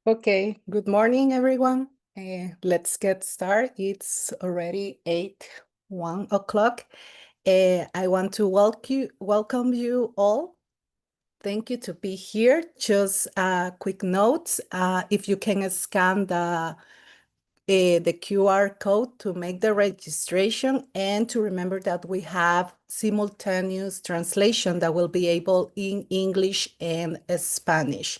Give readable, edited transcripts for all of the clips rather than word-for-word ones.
Okay, good morning, everyone. Let's get started. It's already 1 o'clock. I want to welcome you all. Thank you to be here. Just quick notes. If you can scan the QR code to make the registration, and to remember that we have simultaneous translation that will be able in English and Spanish.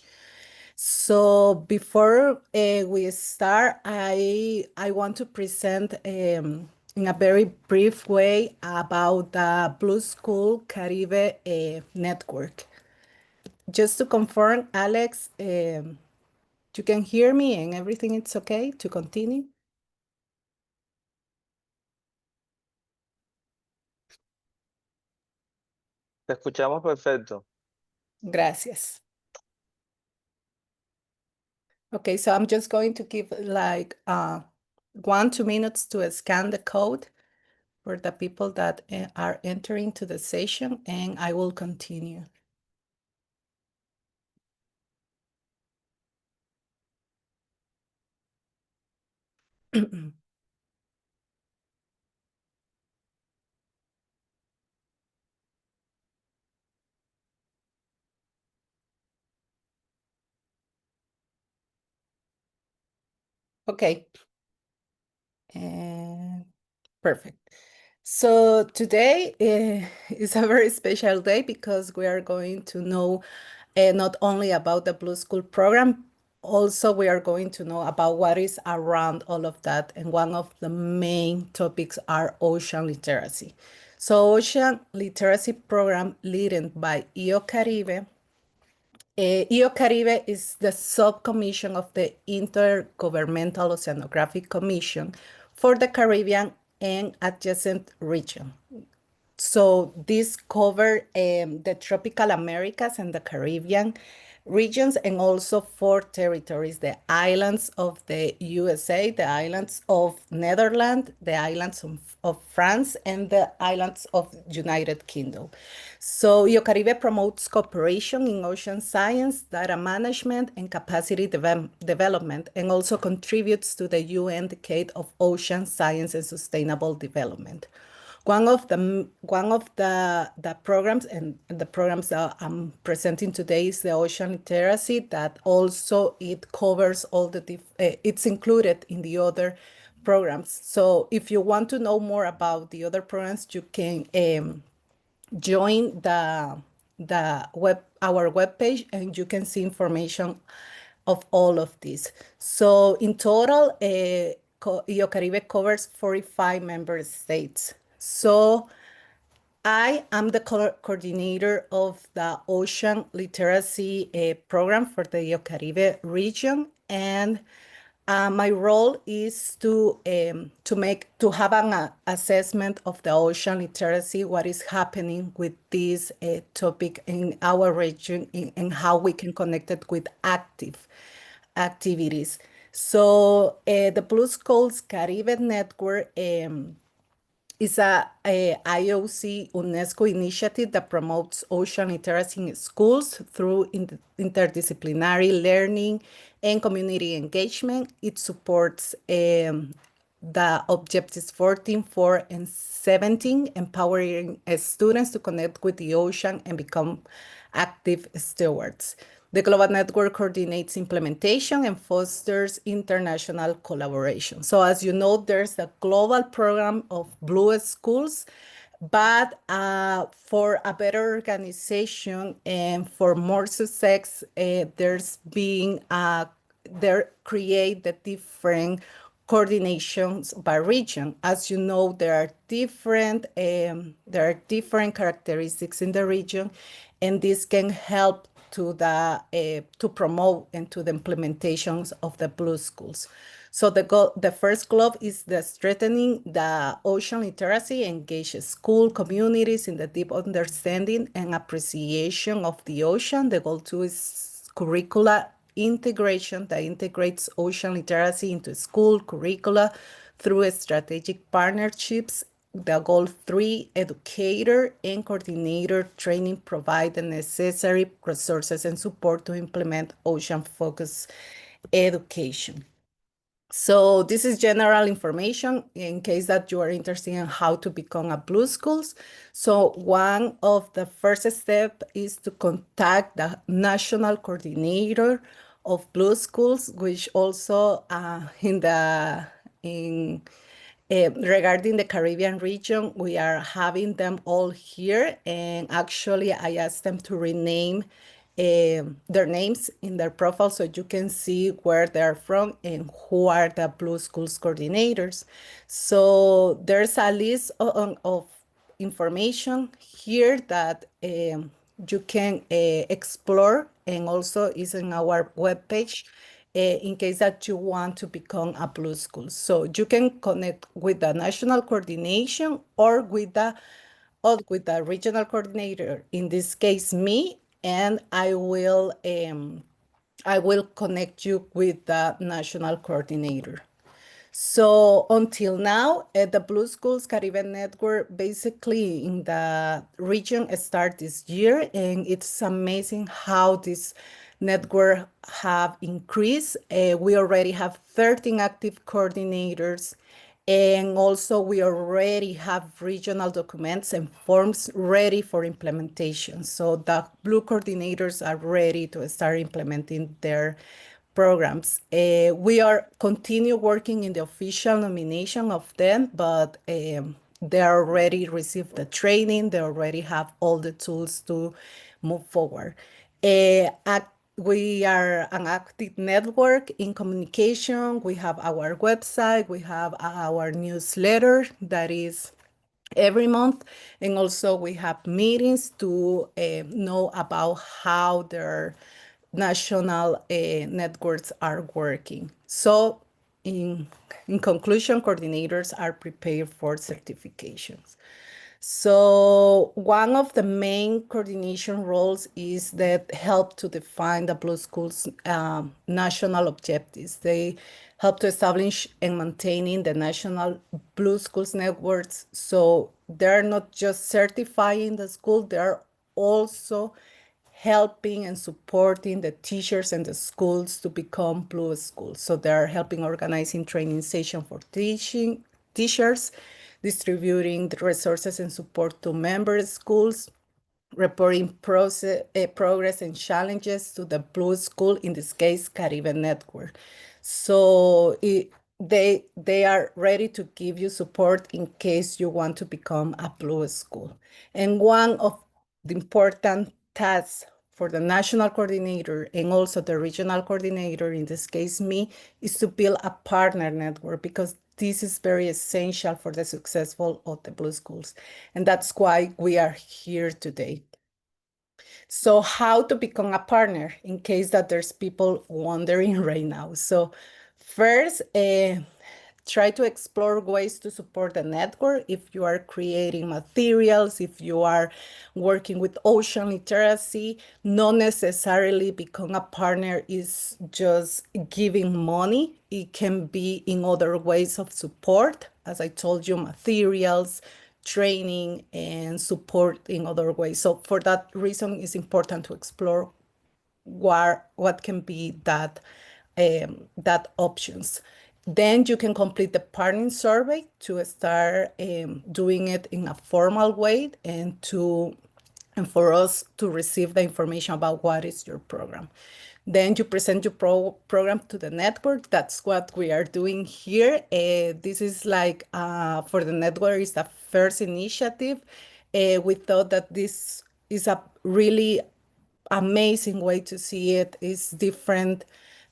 So before we start, I want to present in a very brief way about the Blue School Caribe network. Just to confirm, Alex, you can hear me and everything is okay to continue? Te escuchamos perfecto. Gracias. Okay, so I'm just going to give like 1-2 minutes to scan the code for the people that are entering to the session, and I will continue. Okay, perfect. So today is a very special day because we are going to know not only about the Blue School program, also we are going to know about what is around all of that. And one of the main topics are ocean literacy. So ocean literacy program led by IOCARIBE. IOCARIBE is the subcommission of the Intergovernmental Oceanographic Commission for the Caribbean and adjacent region. So this covers the tropical Americas and the Caribbean regions, and also 4 territories: the islands of the USA, the islands of Netherlands, the islands of France, and the islands of United Kingdom. So IOCARIBE promotes cooperation in ocean science, data management, and capacity development, and also contributes to the UN Decade of Ocean Science and Sustainable Development. One of the programs, and the programs that I'm presenting today, is the ocean literacy, that also it covers all it's included in the other programs. So if you want to know more about the other programs, you can join our webpage, and you can see information of all of this. So in total, IOCARIBE covers 45 member states. So I am the coordinator of the Ocean Literacy program for the IOCARIBE region, and my role is to have an assessment of the ocean literacy, what is happening with this topic in our region, and how we can connect it with active activities. So the Blue Schools Caribe Network is a IOC UNESCO initiative that promotes ocean literacy in schools through interdisciplinary learning and community engagement. It supports the objectives 14, 4, and 17, empowering students to connect with the ocean and become active stewards. The global network coordinates implementation and fosters international collaboration. So as you know, there's a global program of Blue Schools, but for a better organization and for more success, there's being there create the different coordinations by region. As you know, there are different characteristics in the region, and this can help to promote and to the implementations of the Blue Schools. So the first goal is the strengthening the ocean literacy, engage school communities in the deep understanding and appreciation of the ocean. The goal 2 is curricula integration that integrates ocean literacy into school curricula through strategic partnerships. The goal 3, educator and coordinator training, provide the necessary resources and support to implement ocean-focused education. So this is general information in case that you are interested in how to become a Blue Schools. So one of the first step is to contact the national coordinator of Blue Schools, which also regarding the Caribbean region, we are having them all here. And actually, I asked them to rename their names in their profile so you can see where they're from and who are the Blue Schools coordinators. So there's a list of information here that you can explore, and also is in our webpage in case that you want to become a Blue School. So you can connect with the national coordination or with the regional coordinator, in this case me, and I will connect you with the national coordinator. So until now, the Blue Schools Caribbean Network basically in the region started this year, and it's amazing how this network have increased. We already have 13 active coordinators, and also we already have regional documents and forms ready for implementation. So the Blue coordinators are ready to start implementing their programs. We are continue working in the official nomination of them, but they already received the training. They already have all the tools to move forward. We are an active network in communication. We have our website. We have our newsletter that is every month. And also we have meetings to know about how their national networks are working. So in conclusion, coordinators are prepared for certifications. So one of the main coordination roles is that help to define the Blue Schools national objectives. They help to establish and maintaining the national Blue Schools networks. So they're not just certifying the school, they're also helping and supporting the teachers and the schools to become Blue Schools. So they're helping organizing training sessions for teachers, distributing the resources and support to member schools, reporting progress and challenges to the Blue School, in this case, Caribbean Network. So they are ready to give you support in case you want to become a Blue School. And one of the important tasks for the national coordinator and also the regional coordinator, in this case me, is to build a partner network, because this is very essential for the successful of the Blue Schools. And that's why we are here today. So how to become a partner, in case that there's people wondering right now. So first, try to explore ways to support the network. If you are creating materials, if you are working with ocean literacy, not necessarily become a partner is just giving money. It can be in other ways of support. As I told you, materials, training, and support in other ways. So for that reason, it's important to explore what can be that options. Then you can complete the partnering survey to start doing it in a formal way, and for us to receive the information about what is your program. Then you present your program to the network. That's what we are doing here. This is like for the network is the first initiative. We thought that this is a really amazing way to see it. Is different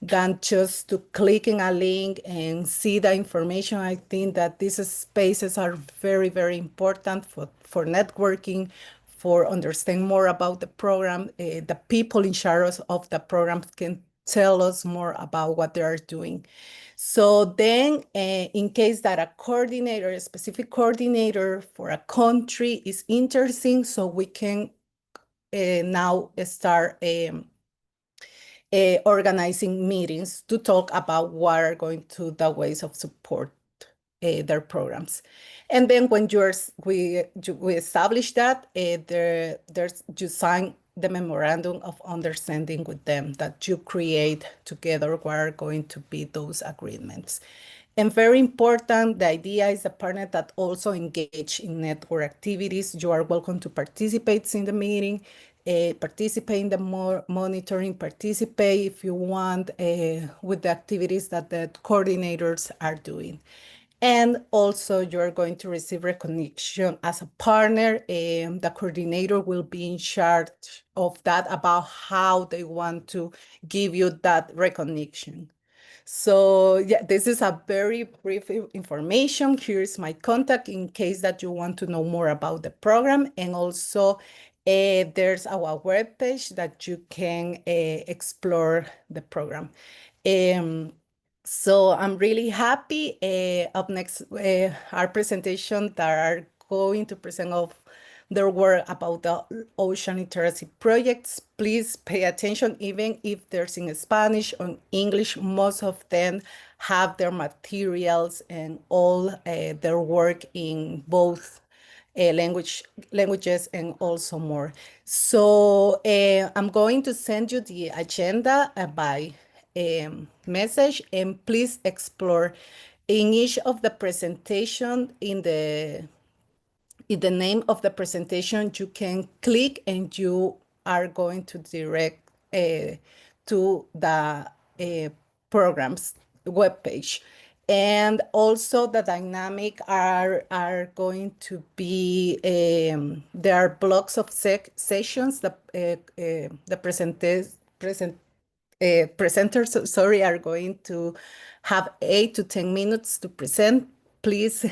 than just to clicking a link and see the information. I think that these spaces are very, very important for networking, for understanding more about the program. The people in charge of the program can tell us more about what they are doing. So then in case that a specific coordinator for a country is interesting, so we can now start organizing meetings to talk about what are going to the ways of support their programs. And then when we establish that, you sign the memorandum of understanding with them that you create together. What are going to be those agreements? And very important, the idea is a partner that also engage in network activities. You are welcome to participate in the meeting, participate in the monitoring, participate if you want with the activities that the coordinators are doing. And also you're going to receive recognition as a partner. The coordinator will be in charge of that about how they want to give you that recognition. So yeah, this is a very brief information. Here's my contact in case that you want to know more about the program. And also there's our webpage that you can explore the program. So I'm really happy. Up next, our presentation that are going to present of their work about the ocean literacy projects. Please pay attention, even if there's in Spanish or English, most of them have their materials and all their work in both languages and also more. So I'm going to send you the agenda by message, and please explore in each of the presentation in the name of the presentation, you can click and you are going to direct to the program's webpage. And also the dynamic are going to be, there are blocks of sessions. The presenters, sorry, are going to have 8 to 10 minutes to present. Please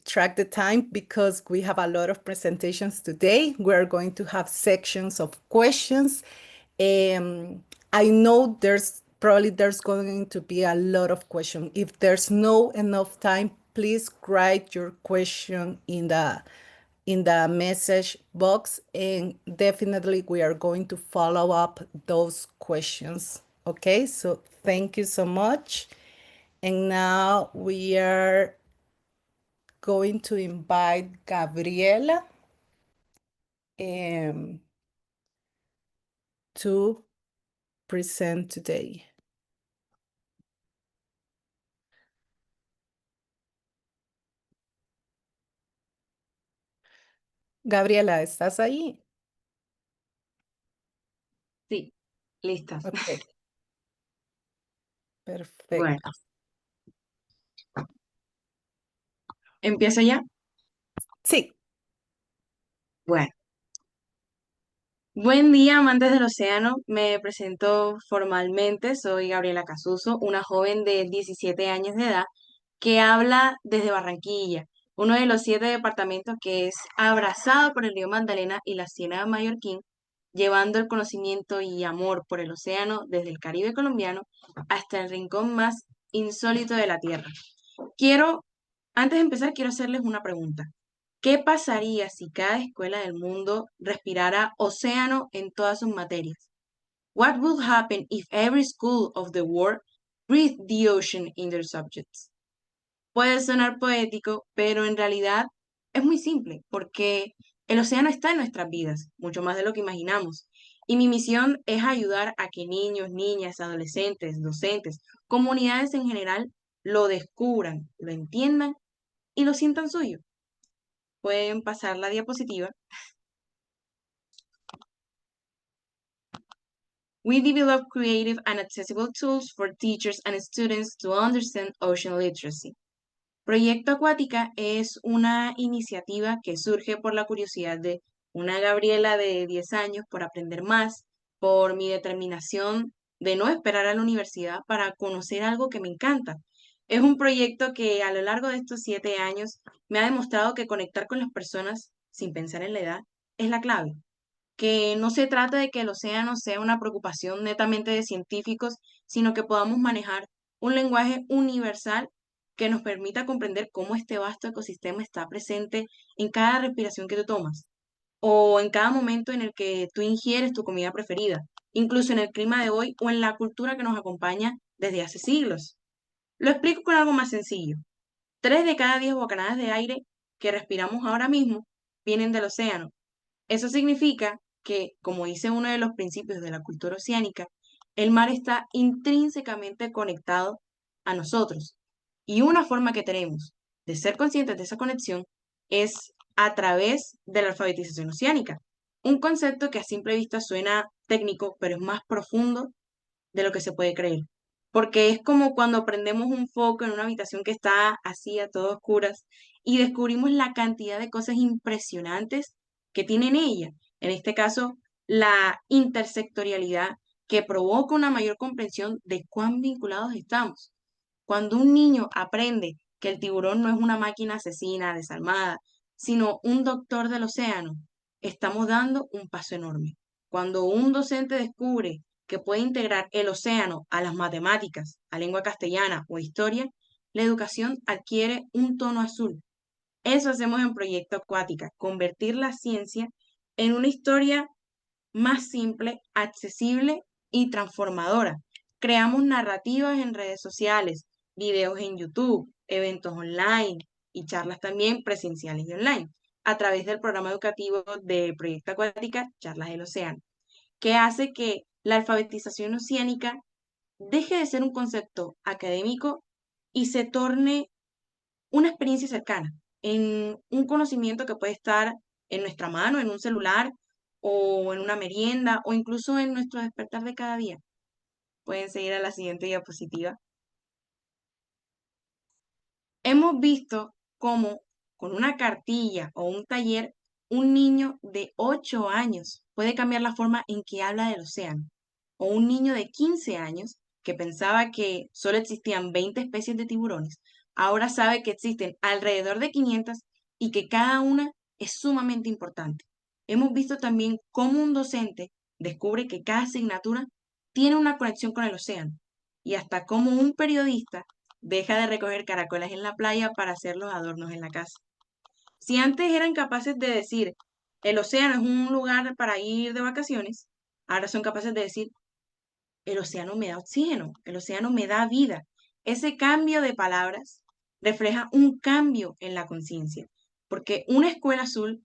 track the time because we have a lot of presentations today. We're going to have sections of questions. I know there's going to be a lot of questions. If there's no enough time, please write your question in the message box, and definitely we are going to follow up those questions. Okay, so thank you so much. And now we are going to invite Gabriela to present today. Gabriela, ¿estás ahí? Sí, listas. Ok, perfecto. Bueno, ¿empiezo ya? Sí, Bueno. Buen día, amantes del océano. Me presento formalmente. Soy Gabriela Casuso, una joven de 17 años de edad que habla desde Barranquilla, uno de los 7 departamentos que es abrazado por el río Magdalena y la Ciénaga Mallorquín, llevando el conocimiento y amor por el océano desde el Caribe colombiano hasta el rincón más insólito de la Tierra. Antes de empezar, quiero hacerles una pregunta. ¿Qué pasaría si cada escuela del mundo respirara océano en todas sus materias? What would happen if every school of the world breathed the ocean in their subjects? Puede sonar poético, pero en realidad es muy simple, porque el océano está en nuestras vidas, mucho más de lo que imaginamos. Y mi misión es ayudar a que niños, niñas, adolescentes, docentes, comunidades en general lo descubran, lo entiendan y lo sientan suyo. Pueden pasar la diapositiva. We develop creative and accessible tools for teachers and students to understand ocean literacy. Proyecto Acuática es una iniciativa que surge por la curiosidad de una Gabriela de 10 años por aprender más, por mi determinación de no esperar a la universidad para conocer algo que me encanta. Es un proyecto que a lo largo de estos 7 años me ha demostrado que conectar con las personas sin pensar en la edad es la clave, que no se trata de que el océano sea una preocupación netamente de científicos, sino que podamos manejar un lenguaje universal que nos permita comprender cómo este vasto ecosistema está presente en cada respiración que tú tomas o en cada momento en el que tú ingieres tu comida preferida, incluso en el clima de hoy o en la cultura que nos acompaña desde hace siglos. Lo explico con algo más sencillo. 3 de cada 10 bocanadas de aire que respiramos ahora mismo vienen del océano. Eso significa que, como dice uno de los principios de la cultura oceánica, el mar está intrínsecamente conectado a nosotros. Y una forma que tenemos de ser conscientes de esa conexión es a través de la alfabetización oceánica, un concepto que a simple vista suena técnico, pero es más profundo de lo que se puede creer. Porque es como cuando prendemos un foco en una habitación que está así a todo oscuras y descubrimos la cantidad de cosas impresionantes que tiene en ella. En este caso, la intersectorialidad que provoca una mayor comprensión de cuán vinculados estamos. Cuando un niño aprende que el tiburón no es una máquina asesina, desalmada, sino un doctor del océano, estamos dando un paso enorme. Cuando un docente descubre que puede integrar el océano a las matemáticas, a lengua castellana o historia, la educación adquiere un tono azul. Eso hacemos en Proyecto Acuática, convertir la ciencia en una historia más simple, accesible y transformadora. Creamos narrativas en redes sociales, videos en YouTube, eventos online y charlas también presenciales y online a través del programa educativo de Proyecto Acuática, Charlas del Océano, que hace que la alfabetización oceánica deje de ser un concepto académico y se torne una experiencia cercana, en un conocimiento que puede estar en nuestra mano, en un celular o en una merienda o incluso en nuestro despertar de cada día. Pueden seguir a la siguiente diapositiva. Hemos visto cómo con una cartilla o un taller, un niño de 8 años puede cambiar la forma en que habla del océano. O un niño de 15 años que pensaba que solo existían 20 especies de tiburones, ahora sabe que existen alrededor de 500 y que cada una es sumamente importante. Hemos visto también cómo un docente descubre que cada asignatura tiene una conexión con el océano y hasta cómo un periodista deja de recoger caracolas en la playa para hacer los adornos en la casa. Si antes eran capaces de decir, el océano es un lugar para ir de vacaciones, ahora son capaces de decir, el océano me da oxígeno, el océano me da vida. Ese cambio de palabras refleja un cambio en la conciencia, porque una escuela azul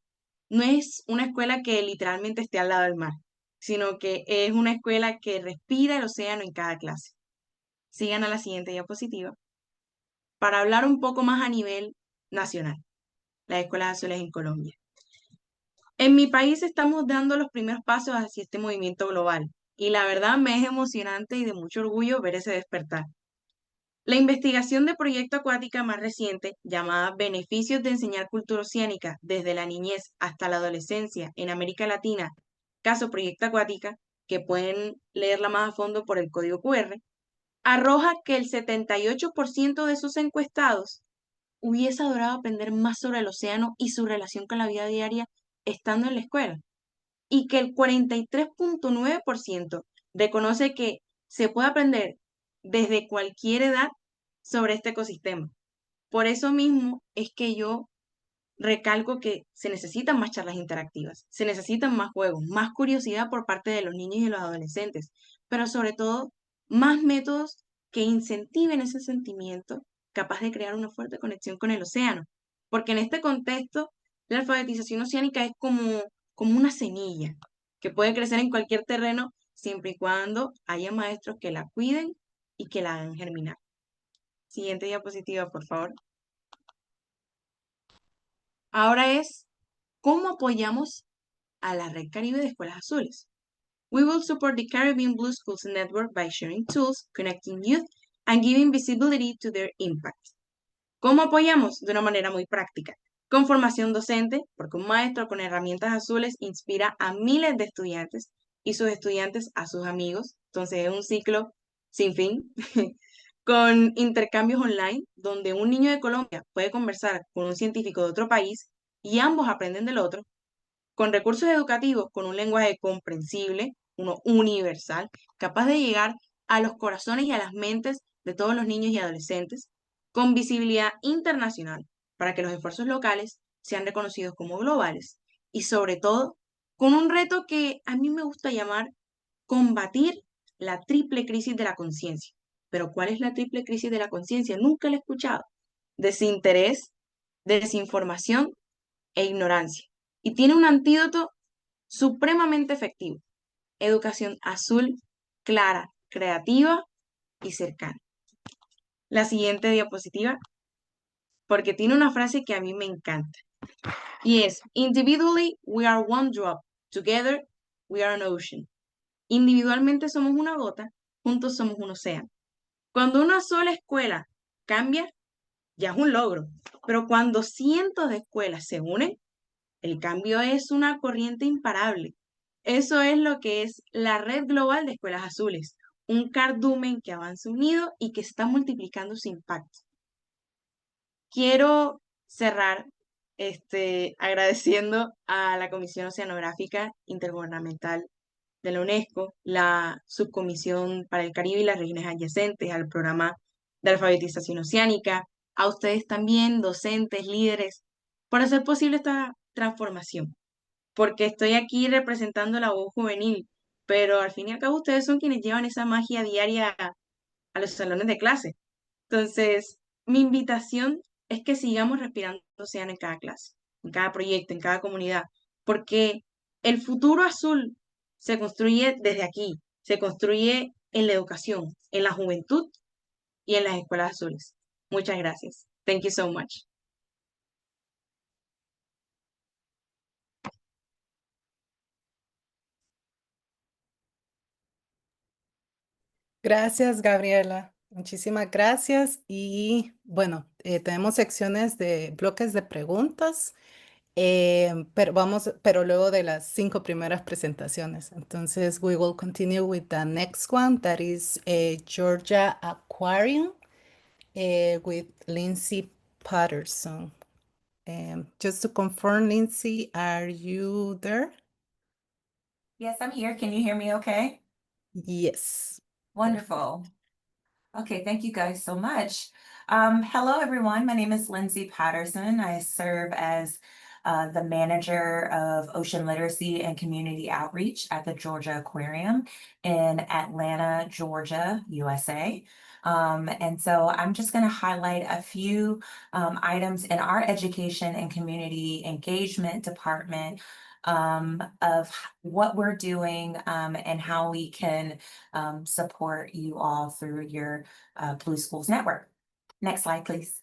no es una escuela que literalmente esté al lado del mar, sino que es una escuela que respira el océano en cada clase. Sigan a la siguiente diapositiva para hablar un poco más a nivel nacional, las escuelas azules en Colombia. En mi país estamos dando los primeros pasos hacia este movimiento global y la verdad me es emocionante y de mucho orgullo ver ese despertar. La investigación de Proyecto Acuática más reciente, llamada Beneficios de enseñar cultura oceánica desde la niñez hasta la adolescencia en América Latina, caso Proyecto Acuática, que pueden leerla más a fondo por el código QR, arroja que el 78% de sus encuestados hubiese adorado aprender más sobre el océano y su relación con la vida diaria estando en la escuela, y que el 43.9% reconoce que se puede aprender desde cualquier edad sobre este ecosistema. Por eso mismo es que yo recalco que se necesitan más charlas interactivas, se necesitan más juegos, más curiosidad por parte de los niños y los adolescentes, pero sobre todo más métodos que incentiven ese sentimiento capaz de crear una fuerte conexión con el océano. Porque en este contexto, la alfabetización oceánica es como una semilla que puede crecer en cualquier terreno siempre y cuando haya maestros que la cuiden y que la hagan germinar. Siguiente diapositiva, por favor. Ahora es, ¿cómo apoyamos a la Red Caribe de Escuelas Azules? We will support the Caribbean Blue Schools Network by sharing tools, connecting youth, and giving visibility to their impact. ¿Cómo apoyamos? De una manera muy práctica. Con formación docente, porque un maestro con herramientas azules inspira a miles de estudiantes y sus estudiantes a sus amigos. Entonces es un ciclo sin fin. Con intercambios online, donde un niño de Colombia puede conversar con un científico de otro país y ambos aprenden del otro, con recursos educativos, con un lenguaje comprensible, uno universal, capaz de llegar a los corazones y a las mentes de todos los niños y adolescentes, con visibilidad internacional, para que los esfuerzos locales sean reconocidos como globales, y sobre todo, con un reto que a mí me gusta llamar combatir la triple crisis de la conciencia. Pero ¿cuál es la triple crisis de la conciencia? Nunca la he escuchado. Desinterés, desinformación e ignorancia. Y tiene un antídoto supremamente efectivo. Educación azul, clara, creativa y cercana. La siguiente diapositiva, porque tiene una frase que a mí me encanta. Y es, individually we are one drop, together we are an ocean. Individualmente somos una gota, juntos somos un océano. Cuando una sola escuela cambia, ya es un logro, pero cuando cientos de escuelas se unen, el cambio es una corriente imparable. Eso es lo que es la Red Global de Escuelas Azules, un cardumen que avanza unido y que está multiplicando su impacto. Quiero cerrar agradeciendo a la Comisión Oceanográfica Intergubernamental de la UNESCO, la Subcomisión para el Caribe y las regiones adyacentes, al programa de alfabetización oceánica, a ustedes también, docentes, líderes, por hacer posible esta transformación, porque estoy aquí representando la voz juvenil, pero al fin y al cabo ustedes son quienes llevan esa magia diaria a los salones de clase. Entonces, mi invitación es que sigamos respirando océano en cada clase, en cada proyecto, en cada comunidad, porque el futuro azul se construye desde aquí, se construye en la educación, en la juventud y en las escuelas azules. Muchas gracias. Thank you so much. Gracias, Gabriela. Muchísimas gracias. Y bueno, tenemos secciones de bloques de preguntas, pero luego de las 5 primeras presentaciones. Entonces, we will continue with the next one, that is Georgia Aquarium with Lindsay Patterson. Just to confirm, Lindsay, are you there? Yes, I'm here. Can you hear me okay? Yes. Wonderful. Okay, thank you guys so much. Hello, everyone. My name is Lindsay Patterson. I serve as the manager of ocean literacy and community outreach at the Georgia Aquarium in Atlanta, Georgia, USA. And so I'm just going to highlight a few items in our education and community engagement department of what we're doing and how we can support you all through your Blue Schools Network. Next slide, please.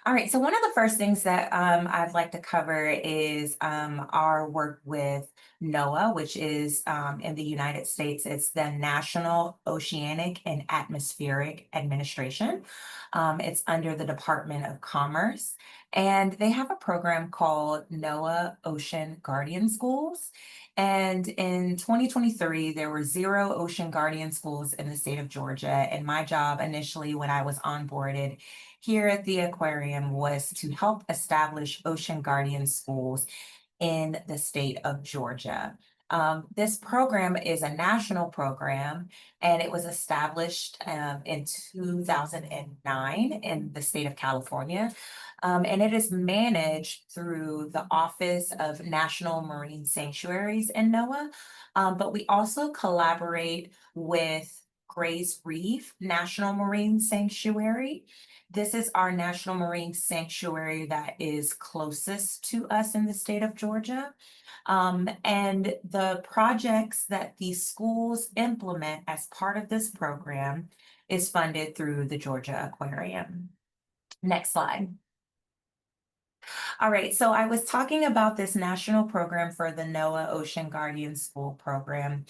All right, so one of the first things that I'd like to cover is our work with NOAA, which is in the United States. It's the National Oceanic and Atmospheric Administration. It's under the Department of Commerce, and they have a program called NOAA Ocean Guardian Schools. And in 2023, there were 0 Ocean Guardian schools in the state of Georgia. And my job initially when I was onboarded here at the aquarium was to help establish Ocean Guardian schools in the state of Georgia. This program is a national program, and it was established in 2009 in the state of California. And it is managed through the Office of National Marine Sanctuaries in NOAA, but we also collaborate with Gray's Reef National Marine Sanctuary. This is our national marine sanctuary that is closest to us in the state of Georgia. And the projects that these schools implement as part of this program is funded through the Georgia Aquarium. Next slide. All right, so I was talking about this national program for the NOAA Ocean Guardian School program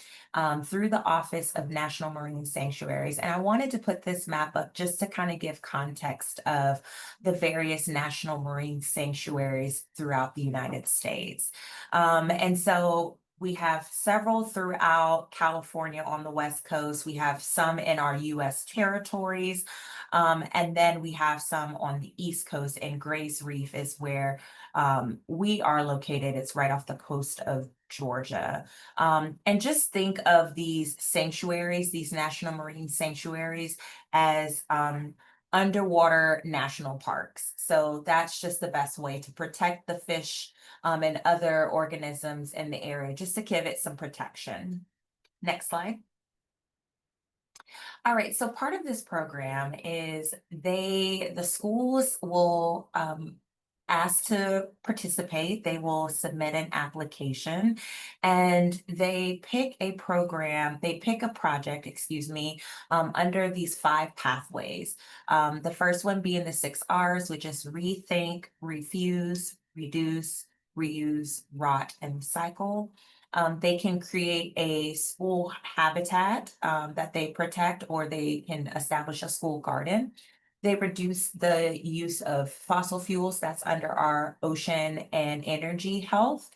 through the Office of National Marine Sanctuaries. And I wanted to put this map up just to kind of give context of the various national marine sanctuaries throughout the United States. And so we have several throughout California on the West Coast. We have some in our U.S. territories. And then we have some on the East Coast, and Gray's Reef is where we are located. It's right off the coast of Georgia. And just think of these sanctuaries, these national marine sanctuaries, as underwater national parks. So that's just the best way to protect the fish and other organisms in the area, just to give it some protection. Next slide. All right, so part of this program is the schools will asked to participate. They will submit an application and they pick a project, under these 5 pathways. The first one being the 6 R's, which is rethink, refuse, reduce, reuse, rot, and recycle. They can create a school habitat that they protect, or they can establish a school garden. They reduce the use of fossil fuels, that's under our ocean and energy health.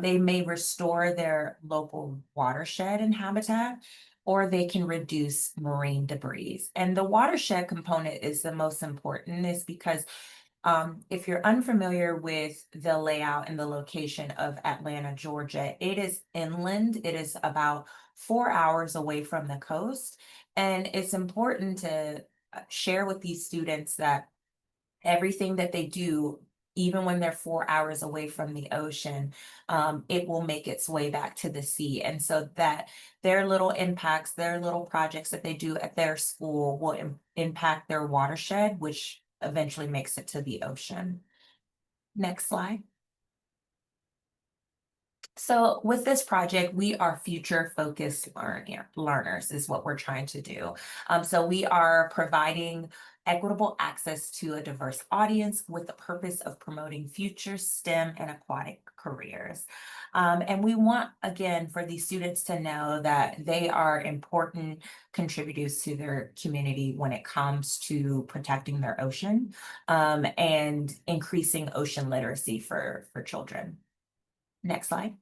They may restore their local watershed and habitat, or they can reduce marine debris. And the watershed component is the most important, is because if you're unfamiliar with the layout and the location of Atlanta, Georgia, it is inland. It is about 4 hours away from the coast. And it's important to share with these students that everything that they do, even when they're 4 hours away from the ocean, it will make its way back to the sea. And so that their little impacts, their little projects that they do at their school will impact their watershed, which eventually makes it to the ocean. Next slide. So with this project, we are future focused learners is what we're trying to do. So we are providing equitable access to a diverse audience with the purpose of promoting future STEM and aquatic careers. And we want, again, for these students to know that they are important contributors to their community when it comes to protecting their ocean and increasing ocean literacy for children. Next slide.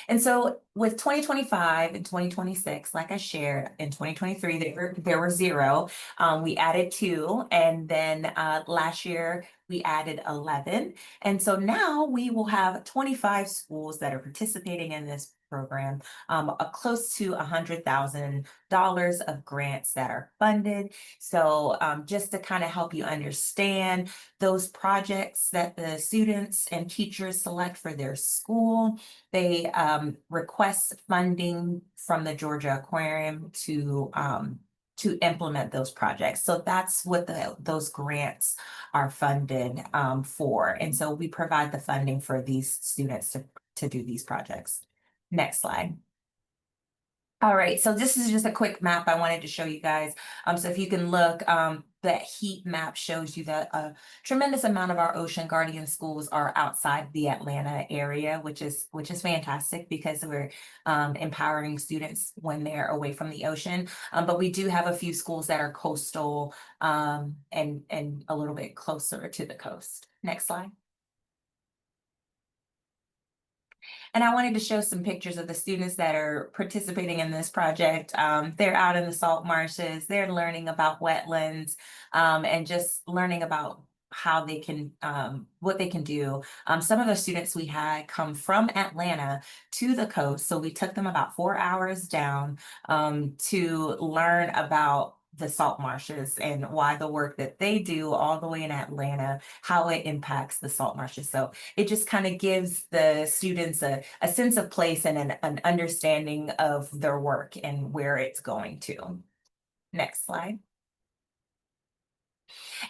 And so with 2025 and 2026, like I shared, in 2023, there were 0. We added 2, and then last year we added 11. And so now we will have 25 schools that are participating in this program, close to $100,000 of grants that are funded. So just to kind of help you understand those projects that the students and teachers select for their school, they request funding from the Georgia Aquarium to implement those projects. So that's what those grants are funded for. And so we provide the funding for these students to do these projects. Next slide. All right, so this is just a quick map I wanted to show you guys. So if you can look, that heat map shows you that a tremendous amount of our Ocean Guardian schools are outside the Atlanta area, which is fantastic because we're empowering students when they're away from the ocean. But we do have a few schools that are coastal and a little bit closer to the coast. Next slide. And I wanted to show some pictures of the students that are participating in this project. They're out in the salt marshes, they're learning about wetlands, and just learning about how they can, what they can do. Some of the students we had come from Atlanta to the coast. So we took them about 4 hours down to learn about the salt marshes and why the work that they do all the way in Atlanta, how it impacts the salt marshes. So it just kind of gives the students a sense of place and an understanding of their work and where it's going to. Next slide.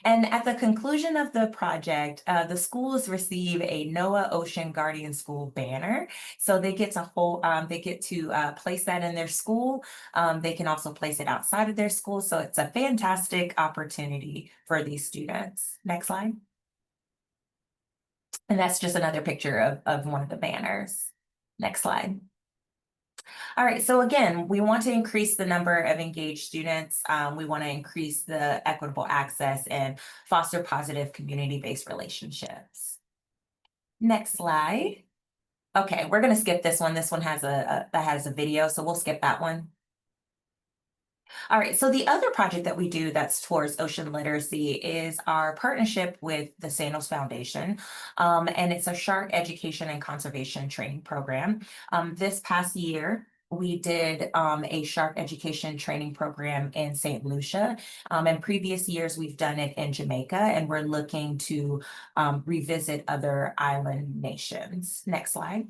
And at the conclusion of the project, the schools receive a NOAA Ocean Guardian School banner. So they get to place that in their school. They can also place it outside of their school. So it's a fantastic opportunity for these students. Next slide. And that's just another picture of one of the banners. Next slide. All right, so again, we want to increase the number of engaged students. We want to increase the equitable access and foster positive community-based relationships. Next slide. Okay, we're going to skip this one. This one has that has a video, so we'll skip that one. All right, so the other project that we do that's towards ocean literacy is our partnership with the Sanos Foundation, and it's a shark education and conservation training program. This past year, we did a shark education training program in St. Lucia. In previous years, we've done it in Jamaica, and we're looking to revisit other island nations. Next slide.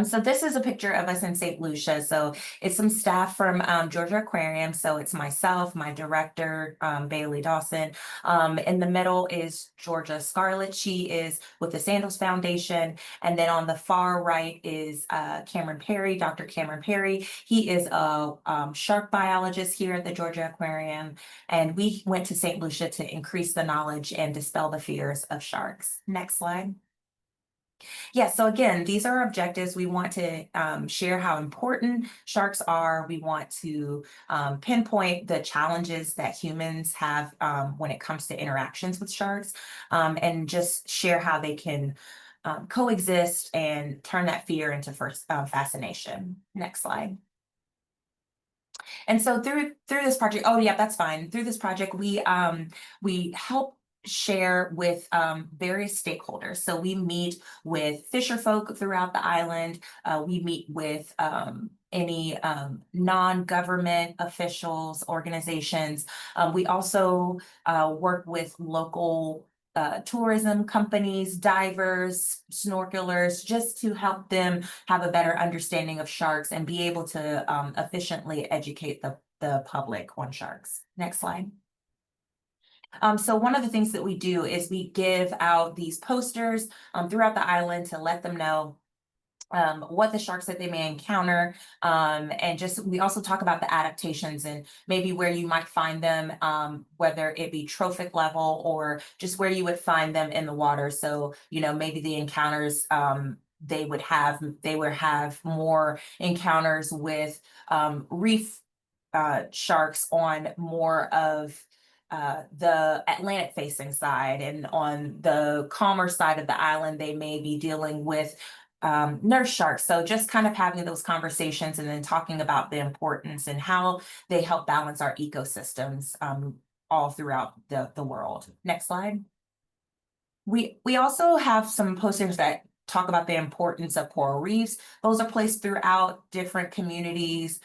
So this is a picture of us in St. Lucia. So it's some staff from Georgia Aquarium. So it's myself, my director, Bailey Dawson. In the middle is Georgia Scarlett. She is with the Sandals Foundation. And then on the far right is Cameron Perry, Dr. Cameron Perry. He is a shark biologist here at the Georgia Aquarium. And we went to St. Lucia to increase the knowledge and dispel the fears of sharks. Next slide. Yeah, so again, these are objectives. We want to share how important sharks are. We want to pinpoint the challenges that humans have when it comes to interactions with sharks, and just share how they can coexist and turn that fear into fascination. Next slide. And so through this project, oh yeah, that's fine. Through this project, we help share with various stakeholders. So we meet with fisher folk throughout the island. We meet with any non-government officials, organizations. We also work with local tourism companies, divers, snorkelers, just to help them have a better understanding of sharks and be able to efficiently educate the public on sharks. Next slide. So one of the things that we do is we give out these posters throughout the island to let them know what the sharks that they may encounter, and just we also talk about the adaptations and maybe where you might find them, whether it be trophic level or just where you would find them in the water. So maybe the encounters, they would have more encounters with reef sharks on more of the Atlantic facing side, and on the calmer side of the island, they may be dealing with nurse sharks. So just kind of having those conversations and then talking about the importance and how they help balance our ecosystems all throughout the world. Next slide. We also have some posters that talk about the importance of coral reefs. Those are placed throughout different communities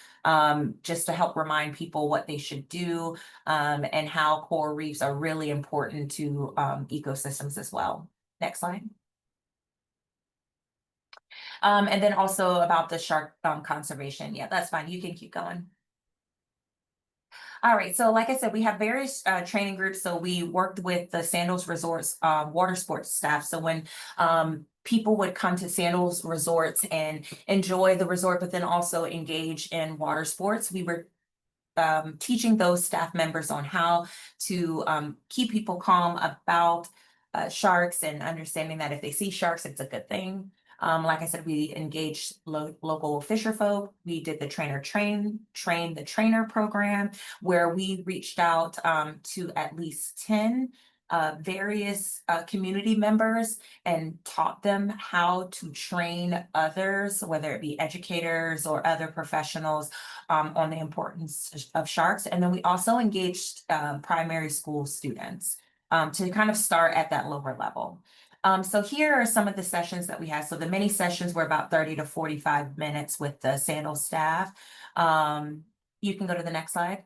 just to help remind people what they should do and how coral reefs are really important to ecosystems as well. Next slide. And then also about the shark conservation. Yeah, that's fine. You can keep going. All right, so like I said, we have various training groups. So we worked with the Sandals Resorts water sports staff. So when people would come to Sandals Resorts and enjoy the resort, but then also engage in water sports, we were teaching those staff members on how to keep people calm about sharks and understanding that if they see sharks, it's a good thing. Like I said, we engaged local fisher folk. We did the train the trainer program, where we reached out to at least 10 various community members and taught them how to train others, whether it be educators or other professionals, on the importance of sharks. And then we also engaged primary school students to kind of start at that lower level. So here are some of the sessions that we had. So the mini sessions were about 30 to 45 minutes with the Sandals staff. You can go to the next slide.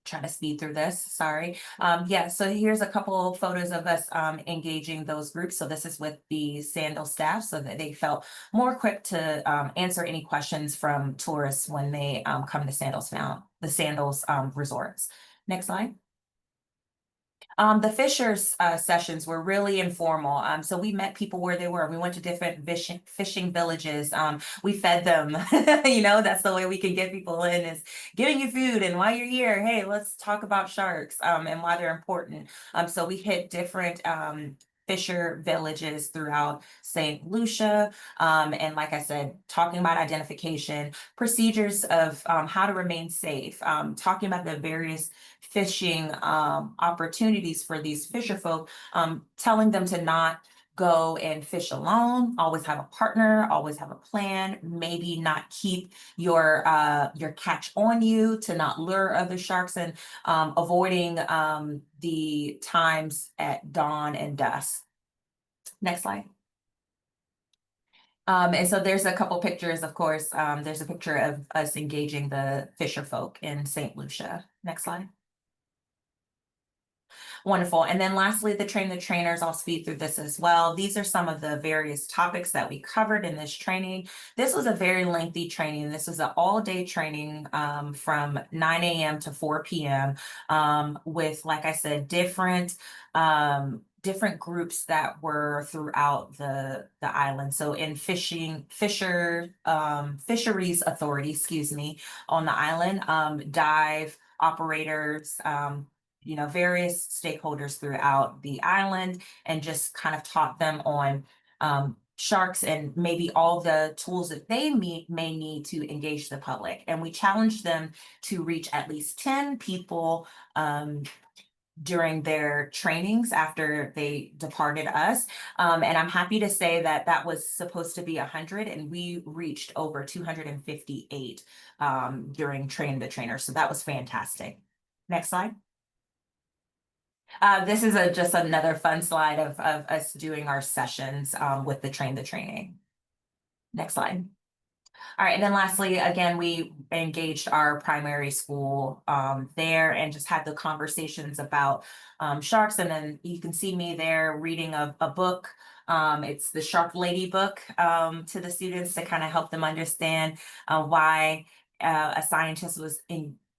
Try to speed through this, sorry. Yeah, so here's a couple of photos of us engaging those groups. So this is with the Sandals staff, so that they felt more equipped to answer any questions from tourists when they come to Sandals resorts. Next slide. The Fishers sessions were really informal. So we met people where they were. We went to different fishing villages. We fed them, that's the way we can get people in, is giving you food. And while you're here, hey, let's talk about sharks and why they're important. So we hit different fisher villages throughout St. Lucia. And like I said, talking about identification, procedures of how to remain safe, talking about the various fishing opportunities for these fisher folk, telling them to not go and fish alone, always have a partner, always have a plan, maybe not keep your catch on you, to not lure other sharks, and avoiding the times at dawn and dusk. Next slide. And so there's a couple pictures, of course. There's a picture of us engaging the fisher folk in St. Lucia. Next slide. Wonderful. And then lastly, the train the trainers, I'll speed through this as well. These are some of the various topics that we covered in this training. This was a very lengthy training. This was an all-day training from 9 a.m. to 4 p.m. With, like I said, different groups that were throughout the island. So in fisheries authority, excuse me, on the island, dive operators, various stakeholders throughout the island, and just kind of taught them on sharks and maybe all the tools that they may need to engage the public. And we challenged them to reach at least 10 people during their trainings after they departed us. And I'm happy to say that that was supposed to be 100, and we reached over 258 during Train the Trainer. So that was fantastic. Next slide. This is just another fun slide of us doing our sessions with the Train the Training. Next slide. All right, and then lastly, again, we engaged our primary school there and just had the conversations about sharks. And then you can see me there reading a book. It's the Shark Lady book to the students to kind of help them understand why a scientist was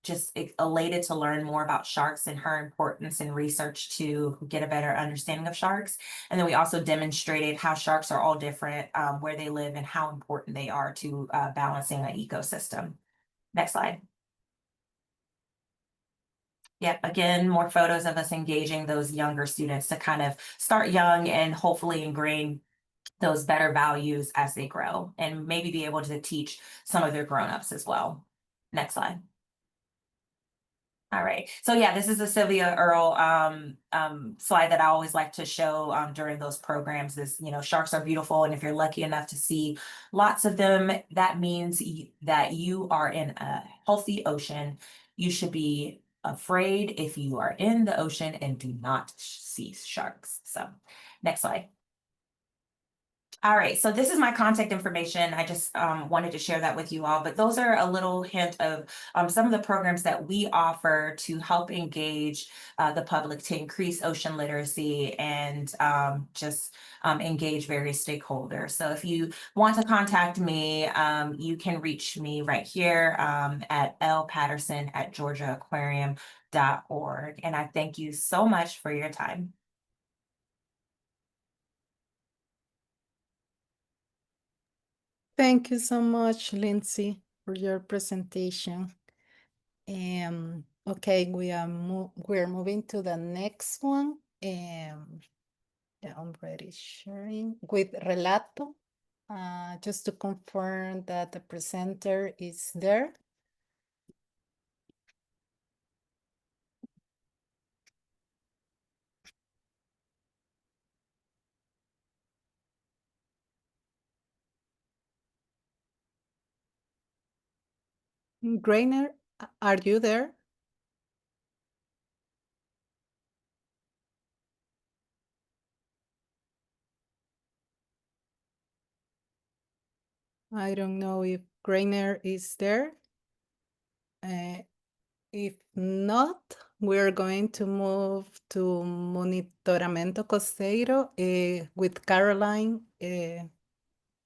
just elated to learn more about sharks and her importance in research to get a better understanding of sharks. And then we also demonstrated how sharks are all different, where they live, and how important they are to balancing an ecosystem. Next slide. Yep, again, more photos of us engaging those younger students to kind of start young and hopefully ingrain those better values as they grow, and maybe be able to teach some of their grown-ups as well. Next slide. All right, so yeah, this is a Sylvia Earle slide that I always like to show during those programs. Is, sharks are beautiful, and if you're lucky enough to see lots of them, that means that you are in a healthy ocean. You should be afraid if you are in the ocean and do not see sharks. So next slide. All right, so this is my contact information. I just wanted to share that with you all, but those are a little hint of some of the programs that we offer to help engage the public, to increase ocean literacy and just engage various stakeholders. So if you want to contact me, you can reach me right here at lpatterson@georgiaaquarium.org. And I thank you so much for your time. Thank you so much, Lindsay, for your presentation. Okay, we're moving to the next one. Yeah, I'm ready sharing with Relato. Just to confirm that the presenter is there. Grainer, are you there? I don't know if Grainer is there. If not, we're going to move to Monitoramento Costeiro with Caroline. Yeah,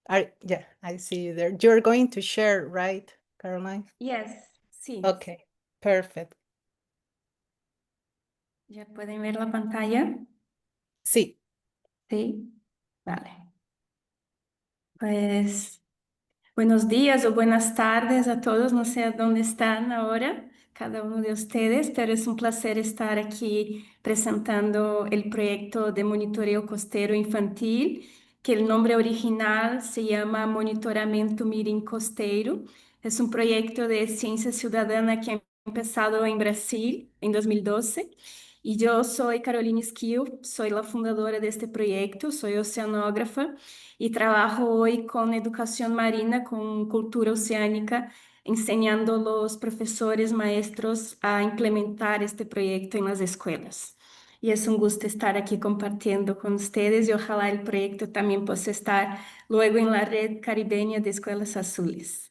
I see you there. You're going to share, right, Caroline? Yes, sí. Okay, perfect. ¿Ya pueden ver la pantalla? Sí. Sí. Vale. Pues buenos días o buenas tardes a todos. No sé a dónde están ahora cada uno de ustedes, pero es un placer estar aquí presentando el proyecto de monitoreo costero infantil, que el nombre original se llama Monitoramento Mirim Costeiro. Es un proyecto de ciencia ciudadana que ha empezado en Brasil en 2012. Y yo soy Carolina Esquio, soy la fundadora de este proyecto, soy oceanógrafa y trabajo hoy con educación marina, con cultura oceánica, enseñando a los profesores, maestros a implementar este proyecto en las escuelas. Y es un gusto estar aquí compartiendo con ustedes y ojalá el proyecto también pueda estar luego en la red caribeña de escuelas azules.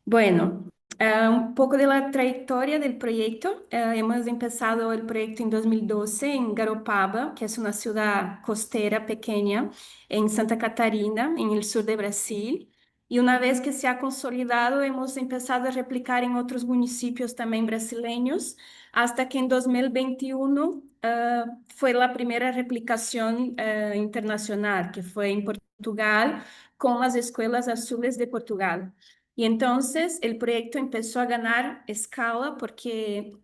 Bueno, Un poco de la trayectoria del proyecto. Hemos empezado el proyecto en 2012 en Garopaba, que es una ciudad costera pequeña en Santa Catarina, en el sur de Brasil. Y una vez que se ha consolidado, hemos empezado a replicar en otros municipios también brasileños, hasta que en 2021 fue la primera replicación internacional, que fue en Portugal, con las escuelas azules de Portugal. Y entonces el proyecto empezó a ganar escala porque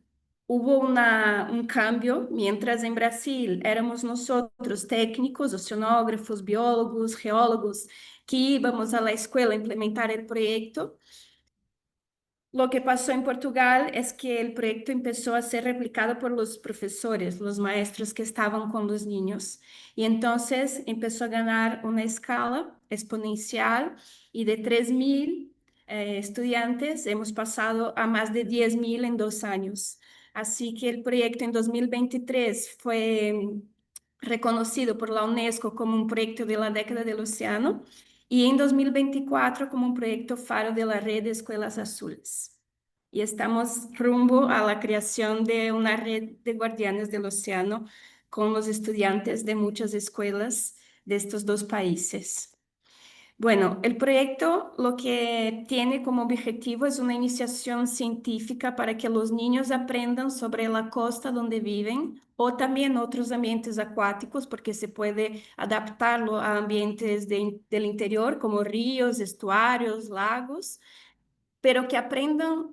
hubo un cambio, mientras en Brasil éramos nosotros técnicos, oceanógrafos, biólogos, geólogos, que íbamos a la escuela a implementar el proyecto. Lo que pasó en Portugal es que el proyecto empezó a ser replicado por los profesores, los maestros que estaban con los niños. Y entonces empezó a ganar una escala exponencial y de 3.000 estudiantes hemos pasado a más de 10.000 en 2 años. Así que el proyecto en 2023 fue reconocido por la UNESCO como un proyecto de la década del océano y en 2024 como un proyecto faro de la red de escuelas azules. Y estamos rumbo a la creación de una red de guardianes del océano con los estudiantes de muchas escuelas de estos dos países. Bueno, el proyecto lo que tiene como objetivo es una iniciación científica para que los niños aprendan sobre la costa donde viven o también otros ambientes acuáticos, porque se puede adaptarlo a ambientes del interior como ríos, estuarios, lagos, pero que aprendan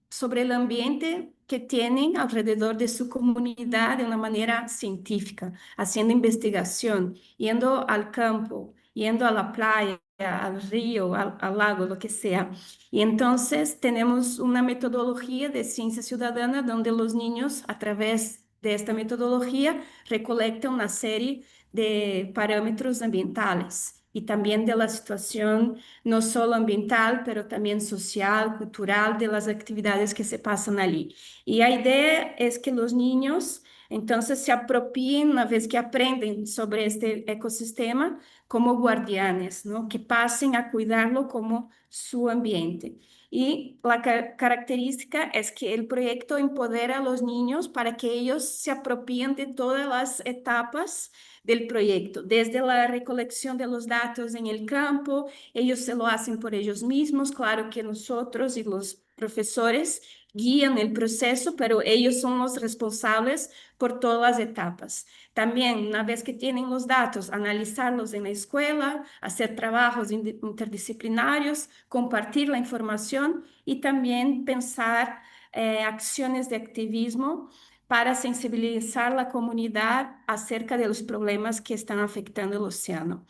sobre el ambiente que tienen alrededor de su comunidad de una manera científica, haciendo investigación, yendo al campo, yendo a la playa, al río, al lago, lo que sea. Y entonces tenemos una metodología de ciencia ciudadana donde los niños, a través de esta metodología, recolectan una serie de parámetros ambientales y también de la situación no solo ambiental, pero también social, cultural, de las actividades que se pasan allí. Y la idea es que los niños entonces se apropien, una vez que aprenden sobre este ecosistema, como guardianes, ¿no? Que pasen a cuidarlo como su ambiente. Y la característica es que el proyecto empodera a los niños para que ellos se apropien de todas las etapas del proyecto, desde la recolección de los datos en el campo, ellos se lo hacen por ellos mismos, claro que nosotros y los profesores guían el proceso, pero ellos son los responsables por todas las etapas. También, una vez que tienen los datos, analizarlos en la escuela, hacer trabajos interdisciplinarios, compartir la información y también pensar acciones de activismo para sensibilizar la comunidad acerca de los problemas que están afectando el océano.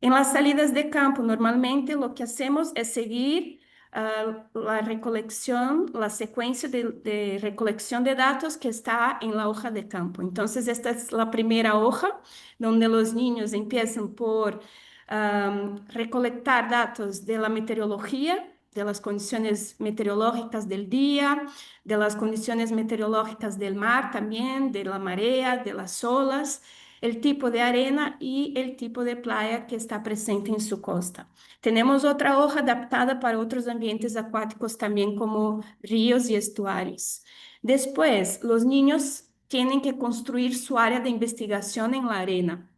En las salidas de campo, normalmente lo que hacemos es seguir la recolección, la secuencia de recolección de datos que está en la hoja de campo. Entonces, esta es la primera hoja donde los niños empiezan por recolectar datos de la meteorología, de las condiciones meteorológicas del día, de las condiciones meteorológicas del mar también, de la marea, de las olas, el tipo de arena y el tipo de playa que está presente en su costa. Tenemos otra hoja adaptada para otros ambientes acuáticos también como ríos y estuarios. Después, los niños tienen que construir su área de investigación en la arena.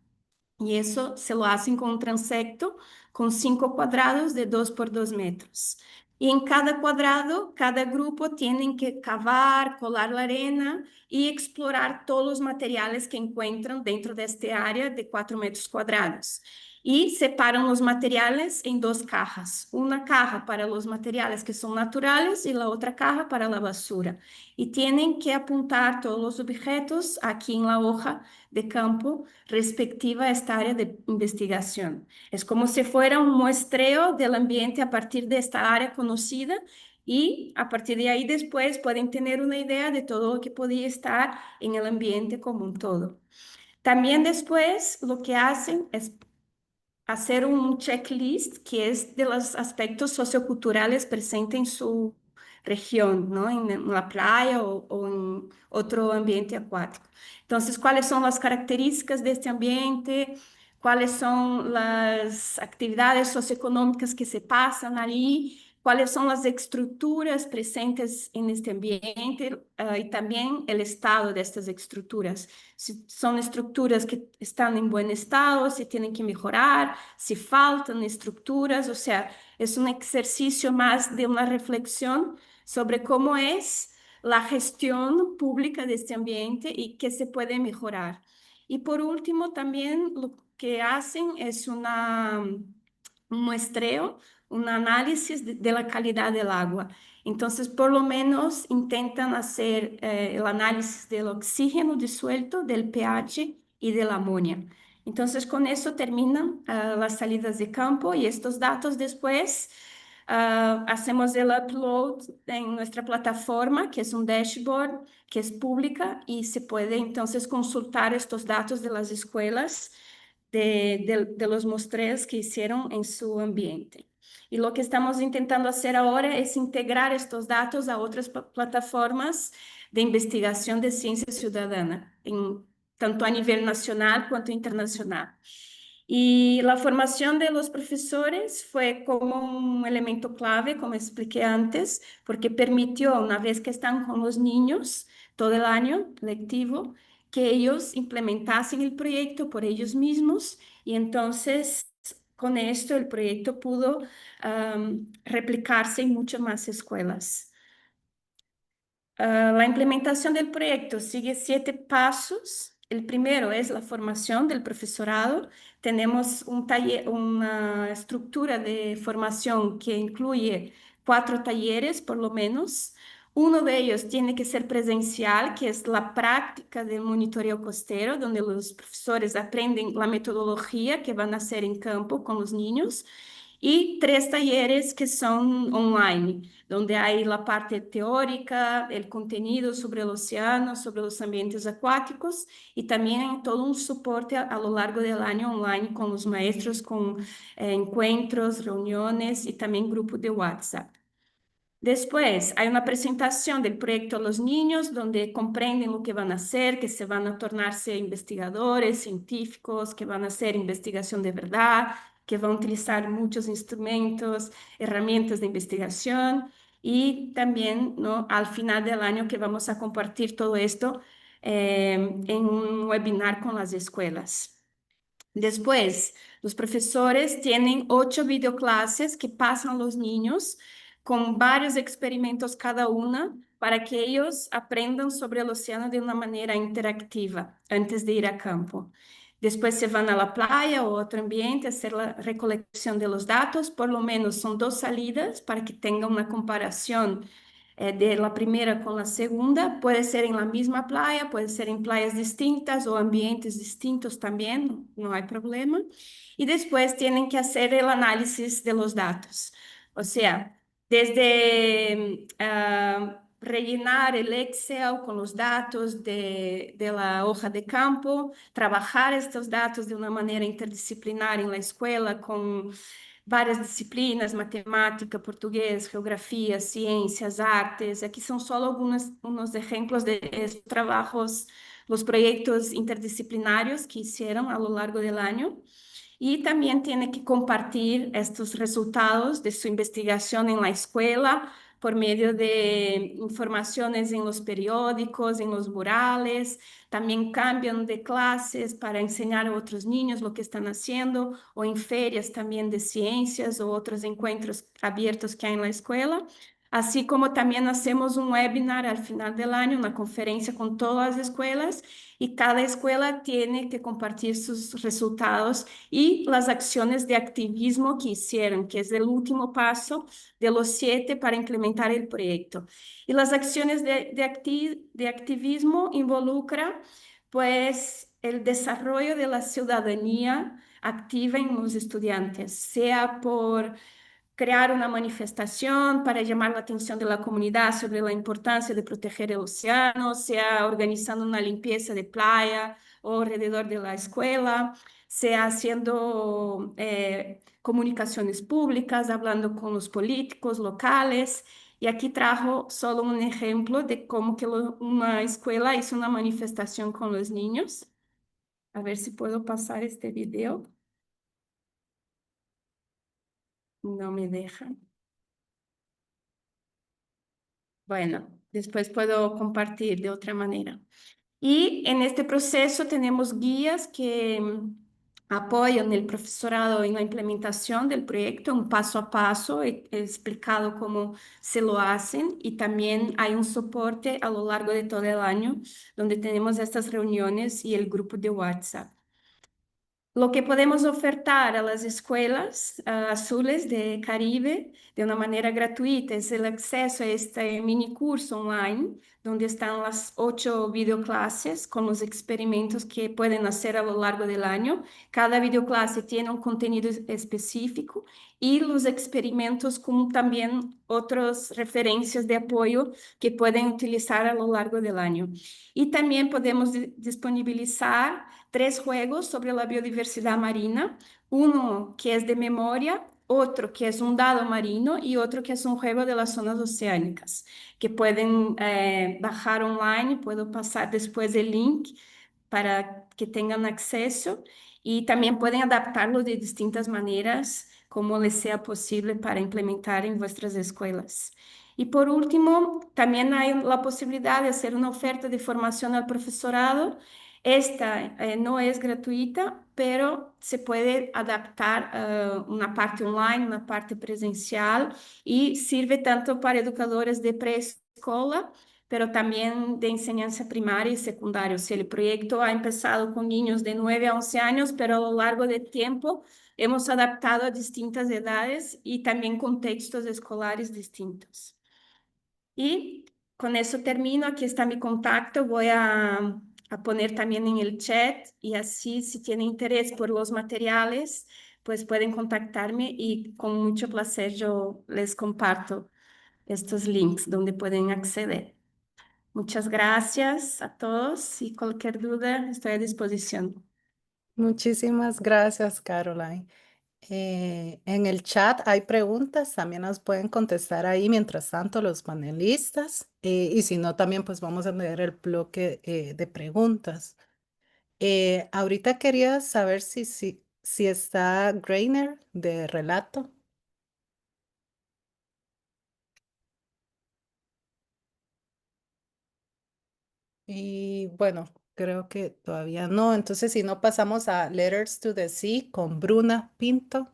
Y eso se lo hacen con un transecto con 5 cuadrados de 2 por 2 metros. Y en cada cuadrado, cada grupo tienen que cavar, colar la arena y explorar todos los materiales que encuentran dentro de este área de 4 metros cuadrados. Y separan los materiales en 2 cajas, una caja para los materiales que son naturales y la otra caja para la basura. Y tienen que apuntar todos los objetos aquí en la hoja de campo respectiva a esta área de investigación. Es como si fuera un muestreo del ambiente a partir de esta área conocida y a partir de ahí después pueden tener una idea de todo lo que podía estar en el ambiente como un todo. También después lo que hacen es hacer un checklist que es de los aspectos socioculturales presentes en su región, ¿no? En la playa o en otro ambiente acuático. Entonces, ¿cuáles son las características de este ambiente? ¿Cuáles son las actividades socioeconómicas que se pasan allí? cuáles son las estructuras presentes en este ambiente y también el estado de estas estructuras. Si son estructuras que están en buen estado, si tienen que mejorar, si faltan estructuras, o sea, es un ejercicio más de una reflexión sobre cómo es la gestión pública de este ambiente y qué se puede mejorar. Y por último, también lo que hacen es un muestreo, un análisis de la calidad del agua. Entonces, por lo menos intentan hacer el análisis del oxígeno disuelto, del pH y de la amonia. Entonces, con eso terminan las salidas de campo y estos datos después hacemos el upload en nuestra plataforma, que es un dashboard que es pública y se puede entonces consultar estos datos de las escuelas de los muestreos que hicieron en su ambiente. Y lo que estamos intentando hacer ahora es integrar estos datos a otras plataformas de investigación de ciencia ciudadana, tanto a nivel nacional cuanto internacional. Y la formación de los profesores fue como un elemento clave, como expliqué antes, porque permitió, una vez que están con los niños todo el año lectivo, que ellos implementasen el proyecto por ellos mismos y entonces con esto el proyecto pudo replicarse en muchas más escuelas. La implementación del proyecto sigue 7 pasos. El primero es la formación del profesorado. Tenemos un taller, una estructura de formación que incluye 4 talleres, por lo menos. Uno de ellos tiene que ser presencial, que es la práctica del monitoreo costero, donde los profesores aprenden la metodología que van a hacer en campo con los niños. Y 3 talleres que son online, donde hay la parte teórica, el contenido sobre el océano, sobre los ambientes acuáticos y también todo un soporte a lo largo del año online con los maestros, con encuentros, reuniones y también grupos de WhatsApp. Después hay una presentación del proyecto a los niños donde comprenden lo que van a hacer, que se van a tornarse investigadores, científicos, que van a hacer investigación de verdad, que van a utilizar muchos instrumentos, herramientas de investigación y también, ¿no?, al final del año que vamos a compartir todo esto en un webinar con las escuelas. Después, los profesores tienen 8 videoclases que pasan los niños con varios experimentos cada una para que ellos aprendan sobre el océano de una manera interactiva antes de ir a campo. Después se van a la playa o otro ambiente a hacer la recolección de los datos. Por lo menos son 2 salidas para que tengan una comparación de la primera con la segunda. Puede ser en la misma playa, puede ser en playas distintas o ambientes distintos también, no hay problema. Y después tienen que hacer el análisis de los datos. O sea, desde rellenar el Excel con los datos de la hoja de campo, trabajar estos datos de una manera interdisciplinar en la escuela con várias disciplinas, matemática, português, geografia, ciências, artes. Aqui são só alguns exemplos de trabalhos, os projetos interdisciplinares que hicieron a lo largo del año. Y también tiene que compartir estos resultados de su investigación en la escuela por medio de informaciones en los periódicos, en los murales. También cambian de clases para enseñar a otros niños lo que están haciendo, o en ferias también de ciencias o otros encuentros abiertos que hay en la escuela. Así como también hacemos un webinar al final del año, una conferencia con todas las escuelas, y cada escuela tiene que compartir sus resultados y las acciones de activismo que hicieron, que es el último paso de los 7 para implementar el proyecto. Y las acciones de activismo involucran, pues, el desarrollo de la ciudadanía activa en los estudiantes, sea por crear una manifestación para llamar la atención de la comunidad sobre la importancia de proteger el océano, sea organizando una limpieza de playa o alrededor de la escuela, sea haciendo comunicaciones públicas, hablando con los políticos locales. Y aquí trajo solo un ejemplo de cómo que una escuela hizo una manifestación con los niños. A ver si puedo pasar este video. No me deja. Bueno, después puedo compartir de otra manera. Y en este proceso tenemos guías que apoyan el profesorado en la implementación del proyecto, un paso a paso, explicado cómo se lo hacen, y también hay un soporte a lo largo de todo el año, donde tenemos estas reuniones y el grupo de WhatsApp. Lo que podemos ofertar a las escuelas azules de Caribe de una manera gratuita es el acceso a este mini curso online, donde están las 8 videoclases con los experimentos que pueden hacer a lo largo del año. Cada videoclase tiene un contenido específico y los experimentos con también otras referencias de apoyo que pueden utilizar a lo largo del año. Y también podemos disponibilizar 3 juegos sobre la biodiversidad marina, uno que es de memoria, otro que es un dado marino y otro que es un juego de las zonas oceánicas, que pueden bajar online. Puedo pasar después el link para que tengan acceso, y también pueden adaptarlo de distintas maneras como les sea posible para implementar en vuestras escuelas. Y por último, también hay la posibilidad de hacer una oferta de formación al profesorado. Esta no es gratuita, pero se puede adaptar una parte online, una parte presencial, y sirve tanto para educadores de preescola, pero también de enseñanza primaria y secundaria. O sea, el proyecto ha empezado con niños de 9 a 11 años, pero a lo largo del tiempo hemos adaptado a distintas edades y también contextos escolares distintos. Y con eso termino. Aquí está mi contacto. Voy a poner también en el chat, y así, si tienen interés por los materiales, pues pueden contactarme y con mucho placer yo les comparto estos links donde pueden acceder. Muchas gracias a todos, y cualquier duda estoy a disposición. Muchísimas gracias, Caroline. En el chat hay preguntas, también las pueden contestar ahí mientras tanto los panelistas, y si no, también pues vamos a leer el bloque de preguntas. Ahorita quería saber si está Grainer de relato. Y bueno, creo que todavía no. Entonces, si no, pasamos a Letters to the Sea con Bruna Pinto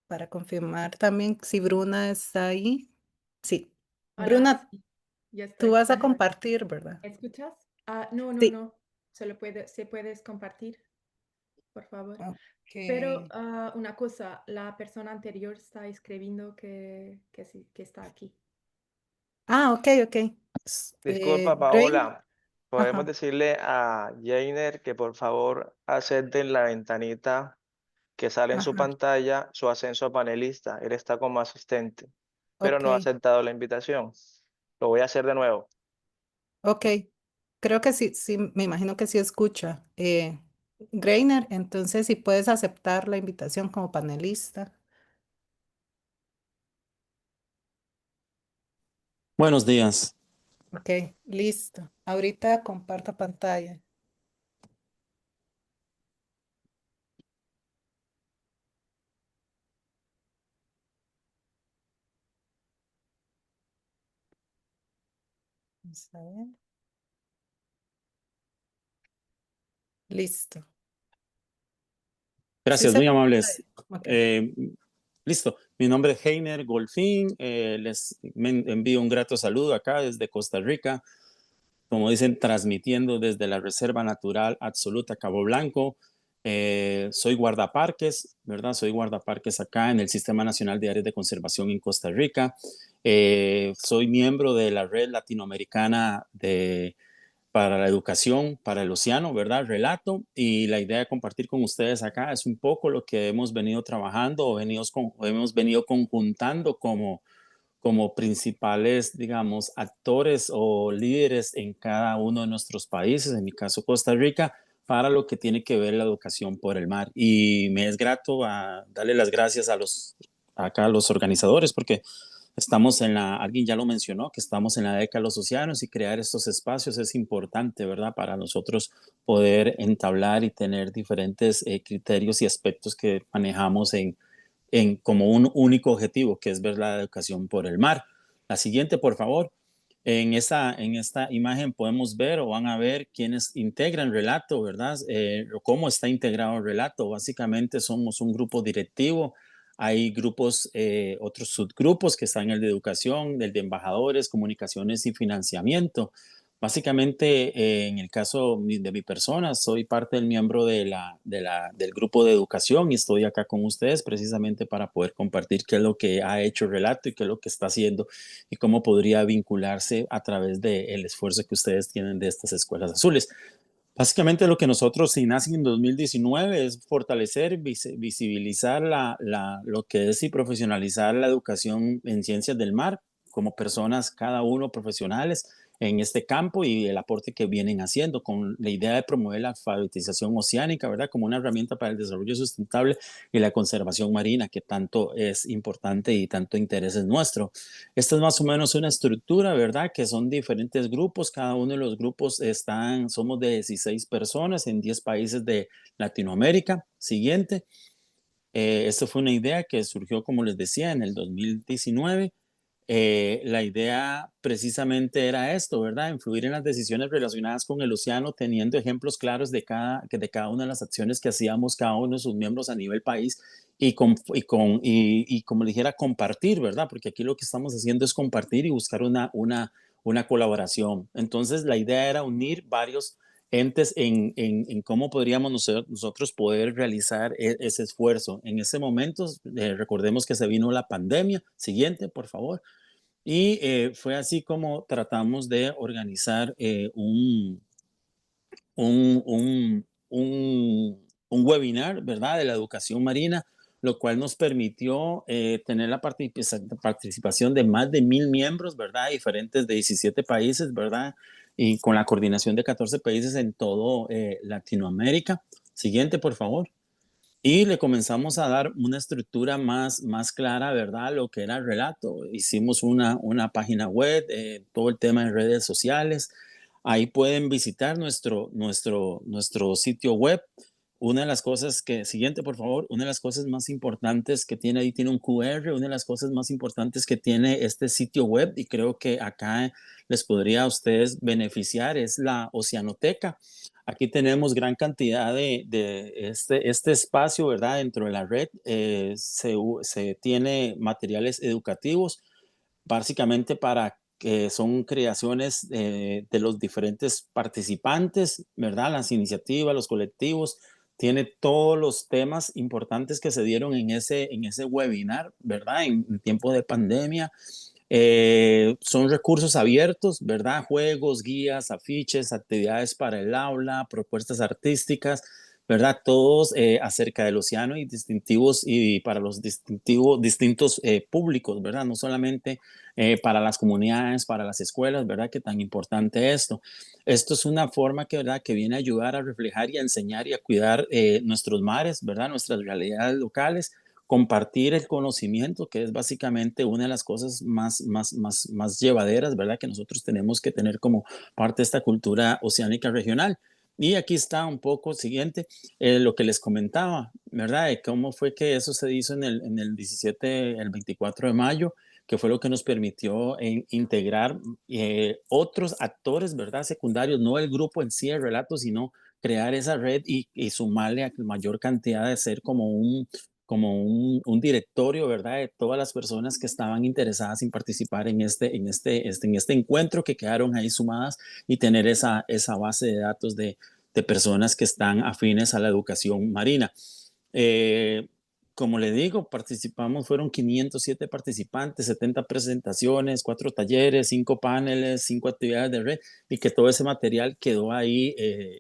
para confirmar también si Bruna está ahí. Sí. Hola, Bruna, sí, ya tú estoy. vas a compartir, ¿verdad? ¿Escuchas? No, no, Sí. no. Se puedes compartir, por favor. Ok. Pero una cosa, la persona anterior está escribiendo que sí, que está aquí. Ah, ok, ok. Disculpa, Grainer. Paola. Podemos Ajá, decirle a Jainer que por favor acepte en la ventanita que sale en su ajá. pantalla su ascenso a panelista. Él está como asistente, pero Ok, no ha aceptado la invitación. Lo voy a hacer de nuevo. ok. Creo que sí, sí, me imagino que sí escucha. Greiner, entonces si puedes aceptar la invitación como panelista. Buenos días. Ok, listo. Ahorita comparto pantalla. Vamos a ver. Listo. Sí Gracias, se muy puede. amables. Ok, Listo. Mi nombre es Heiner Golfín. Les envío un grato saludo acá desde Costa Rica. Como dicen, transmitiendo desde la Reserva Natural Absoluta Cabo Blanco. Soy guardaparques, ¿verdad? Soy guardaparques acá en el Sistema Nacional de Áreas de Conservación en Costa Rica. Soy miembro de la Red Latinoamericana para la educación, para el océano, ¿verdad? Relato, y la idea de compartir con ustedes acá es un poco lo que hemos venido trabajando o hemos venido conjuntando como principales, digamos, actores o líderes en cada uno de nuestros países, en mi caso Costa Rica, para lo que tiene que ver la educación por el mar. Y me es grato darle las gracias acá a los organizadores, porque alguien ya lo mencionó, que estamos en la década de los océanos, y crear estos espacios es importante, ¿verdad? Para nosotros poder entablar y tener diferentes criterios y aspectos que manejamos como un único objetivo, que es ver la educación por el mar. La siguiente, por favor. En esta imagen podemos ver o van a ver quiénes integran relato, ¿verdad? Cómo está integrado el relato. Básicamente somos un grupo directivo. Hay grupos, otros subgrupos que están en el de educación, el de embajadores, comunicaciones y financiamiento. Básicamente, en el caso de mi persona, soy parte del miembro del grupo de educación y estoy acá con ustedes precisamente para poder compartir qué es lo que ha hecho el relato y qué es lo que está haciendo y cómo podría vincularse a través del esfuerzo que ustedes tienen de estas escuelas azules. Básicamente lo que nosotros INASI en 2019 es fortalecer, visibilizar lo que es y profesionalizar la educación en ciencias del mar como personas, cada uno profesionales en este campo y el aporte que vienen haciendo con la idea de promover la alfabetización oceánica, ¿verdad? Como una herramienta para el desarrollo sustentable y la conservación marina, que tanto es importante y tanto interés es nuestro. Esta es más o menos una estructura, ¿verdad? Que son diferentes grupos. Cada uno de los grupos somos de 16 personas en 10 países de Latinoamérica. Siguiente. Esto fue una idea que surgió, como les decía, en el 2019. La idea precisamente era esto, ¿verdad? Influir en las decisiones relacionadas con el océano, teniendo ejemplos claros de cada una de las acciones que hacíamos cada uno de sus miembros a nivel país y como dijera, compartir, ¿verdad? Porque aquí lo que estamos haciendo es compartir y buscar una colaboración. Entonces, la idea era unir varios entes en cómo podríamos nosotros poder realizar ese esfuerzo. En ese momento, recordemos que se vino la pandemia. Siguiente, por favor. Y fue así como tratamos de organizar un, un, un webinar, ¿verdad? De la educación marina, lo cual nos permitió tener la participación de más de 1000 miembros, ¿verdad? Diferentes de 17 países, ¿verdad? Y con la coordinación de 14 países en todo Latinoamérica. Siguiente, por favor. Y le comenzamos a dar una estructura más clara, ¿verdad? Lo que era el relato. Hicimos una página web, todo el tema de redes sociales. Ahí pueden visitar nuestro sitio web. Una de las cosas siguiente por favor, una de las cosas más importantes que tiene ahí, tiene un QR, una de las cosas más importantes que tiene este sitio web y creo que acá les podría a ustedes beneficiar es la Oceanoteca. Aquí tenemos gran cantidad de este espacio, ¿verdad? Dentro de la red se tiene materiales educativos, básicamente para que son creaciones de los diferentes participantes, ¿verdad? Las iniciativas, los colectivos, tiene todos los temas importantes que se dieron en ese webinar, ¿verdad? En tiempo de pandemia. Son recursos abiertos, ¿verdad? Juegos, guías, afiches, actividades para el aula, propuestas artísticas, ¿verdad? Todos acerca del océano y distintivos y para los distintos públicos, ¿verdad? No solamente para las comunidades, para las escuelas, ¿verdad? Que tan importante esto. Esto es una forma que, ¿verdad? Que viene a ayudar a reflejar y a enseñar y a cuidar nuestros mares, ¿verdad? Nuestras realidades locales, compartir el conocimiento, que es básicamente una de las cosas más llevaderas, ¿verdad? Que nosotros tenemos que tener como parte de esta cultura oceánica regional. Y aquí está un poco siguiente, lo que les comentaba, ¿verdad? De cómo fue que eso se hizo en el 17, el 24 de mayo, que fue lo que nos permitió integrar otros actores, ¿verdad? Secundarios, no el grupo en sí de relatos, sino crear esa red y sumarle a mayor cantidad de ser como un directorio, ¿verdad? De todas las personas que estaban interesadas en participar en este encuentro, que quedaron ahí sumadas y tener esa base de datos de personas que están afines a la educación marina. Como le digo, fueron 507 participantes, 70 presentaciones, 4 talleres, 5 paneles, 5 actividades de red y que todo ese material quedó ahí,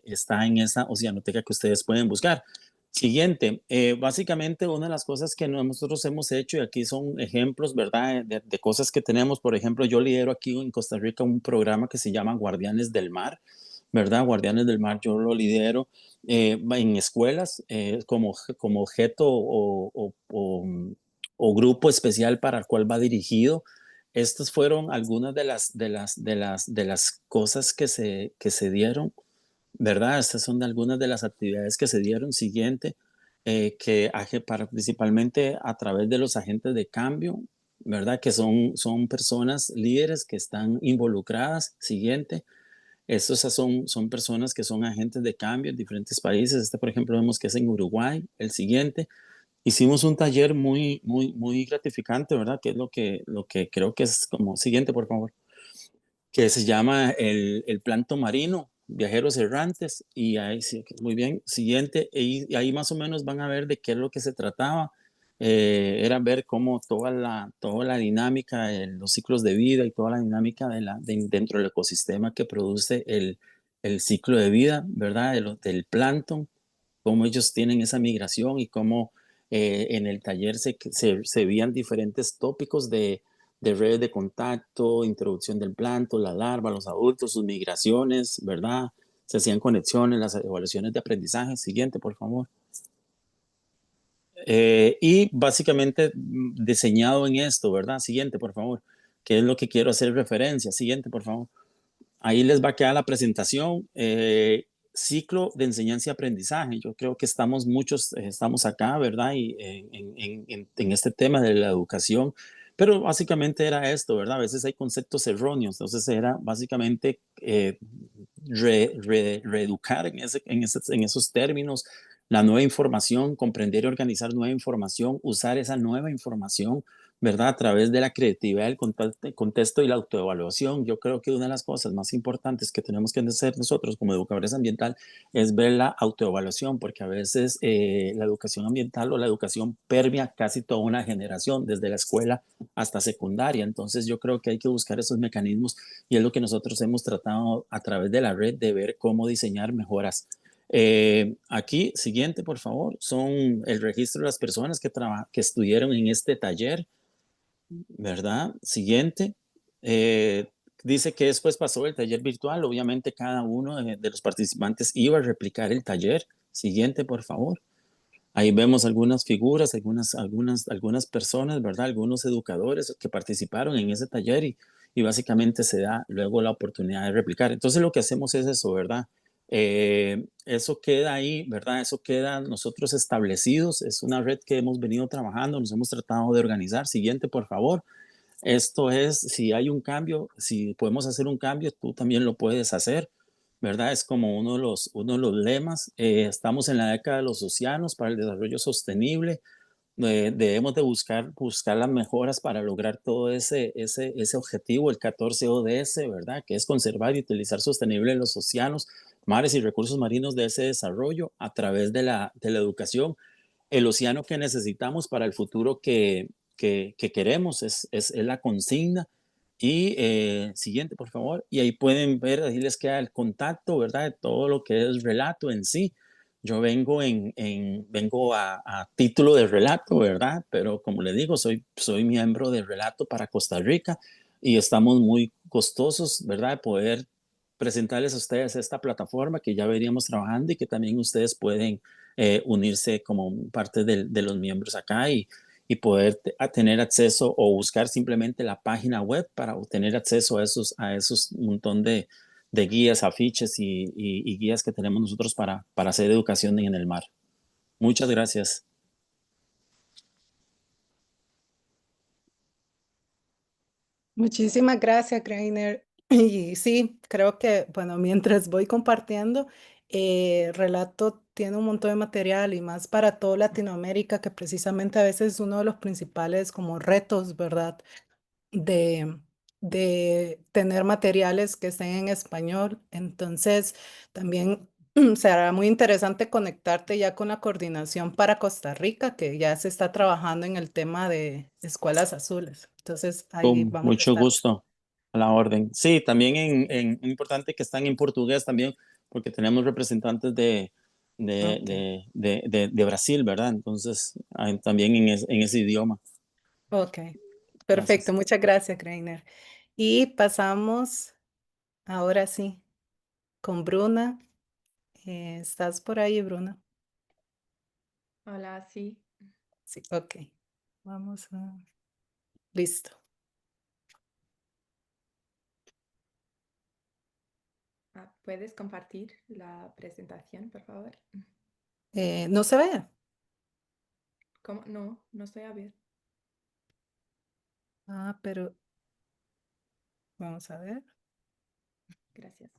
está en esa oceanoteca que ustedes pueden buscar. Siguiente, básicamente una de las cosas que nosotros hemos hecho, y aquí son ejemplos, ¿verdad? De cosas que tenemos, por ejemplo, yo lidero aquí en Costa Rica un programa que se llama Guardianes del Mar, ¿verdad? Guardianes del Mar, yo lo lidero en escuelas como objeto o grupo especial para el cual va dirigido. Estas fueron algunas de las cosas que se dieron, ¿verdad? Estas son algunas de las actividades que se dieron. Siguiente. principalmente a través de los agentes de cambio, ¿verdad? Que son personas líderes que están involucradas. Siguiente. Estos son personas que son agentes de cambio en diferentes países. Por ejemplo, vemos que es en Uruguay. El siguiente. Hicimos un taller muy gratificante, ¿verdad? Que es lo que creo que es como siguiente, por favor, que se llama el planto marino, viajeros errantes, y ahí sí, muy bien, siguiente, y ahí más o menos van a ver de qué es lo que se trataba. Era ver cómo toda la dinámica, los ciclos de vida y toda la dinámica dentro del ecosistema que produce el ciclo de vida, ¿verdad? Del plancton, cómo ellos tienen esa migración y cómo en el taller se veían diferentes tópicos de redes de contacto, introducción del plancton, la larva, los adultos, sus migraciones, ¿verdad? Se hacían conexiones, las evaluaciones de aprendizaje. Siguiente, por favor. Y básicamente diseñado en esto, ¿verdad? Siguiente, por favor. ¿Qué es lo que quiero hacer referencia? Siguiente, por favor. Ahí les va a quedar la presentación. Ciclo de enseñanza y aprendizaje. Yo creo que muchos estamos acá, ¿verdad? Y en este tema de la educación, pero básicamente era esto, ¿verdad? A veces hay conceptos erróneos, entonces era básicamente reeducar en esos términos la nueva información, comprender y organizar nueva información, usar esa nueva información, ¿verdad? A través de la creatividad, el contexto y la autoevaluación. Yo creo que una de las cosas más importantes que tenemos que hacer nosotros como educadores ambiental es ver la autoevaluación, porque a veces la educación ambiental o la educación permea casi toda una generación, desde la escuela hasta secundaria. Entonces yo creo que hay que buscar esos mecanismos y es lo que nosotros hemos tratado a través de la red de ver cómo diseñar mejoras. Aquí, siguiente, por favor, son el registro de las personas que estuvieron en este taller, ¿verdad? Siguiente. Dice que después pasó el taller virtual. Obviamente cada uno de los participantes iba a replicar el taller. Siguiente, por favor. Ahí vemos algunas figuras, algunas personas, ¿verdad? Algunos educadores que participaron en ese taller y básicamente se da luego la oportunidad de replicar. Entonces lo que hacemos es eso, ¿verdad? Eso queda ahí, ¿verdad? Eso queda nosotros establecidos. Es una red que hemos venido trabajando, nos hemos tratado de organizar. Siguiente, por favor. Esto es, si hay un cambio, si podemos hacer un cambio, tú también lo puedes hacer, ¿verdad? Es como uno de los lemas. Estamos en la década de los océanos para el desarrollo sostenible. Debemos de buscar las mejoras para lograr todo ese objetivo, el 14 ODS, ¿verdad? Que es conservar y utilizar sostenible los océanos, mares y recursos marinos de ese desarrollo a través de la educación, el océano que necesitamos para el futuro que queremos, es la consigna. Y siguiente, por favor. Y ahí pueden ver, ahí les queda el contacto, ¿verdad? De todo lo que es relato en sí. Yo vengo a título de relato, ¿verdad? Pero como les digo, soy miembro de Relato para Costa Rica y estamos muy gustosos, ¿verdad? De poder presentarles a ustedes esta plataforma que ya veríamos trabajando y que también ustedes pueden unirse como parte de los miembros acá y poder tener acceso o buscar simplemente la página web para obtener acceso a esos montón de guías, afiches y guías que tenemos nosotros para hacer educación en el mar. Muchas gracias. Muchísimas gracias, Greiner. Y sí, creo que, bueno, mientras voy compartiendo, Relato tiene un montón de material y más para toda Latinoamérica, que precisamente a veces es uno de los principales como retos, ¿verdad? De, de tener materiales que estén en español. Entonces, también será muy interesante conectarte ya con la coordinación para Costa Rica, que ya se está trabajando en el tema de escuelas azules. Entonces, ahí Con vamos a mucho estar. gusto, a la orden. Sí, también importante que están en portugués también, porque tenemos representantes Ok, de Brasil, ¿verdad? Entonces, también en ese idioma. ok. Perfecto, Gracias. muchas gracias, Greiner. Y pasamos ahora sí con Bruna. ¿Estás por ahí, Bruna? Hola, sí. Sí, ok. Vamos a... Listo. ¿Puedes compartir la presentación, por favor? ¿No se ve? ¿Cómo? No, no estoy a ver. Ah, pero vamos a ver. Gracias.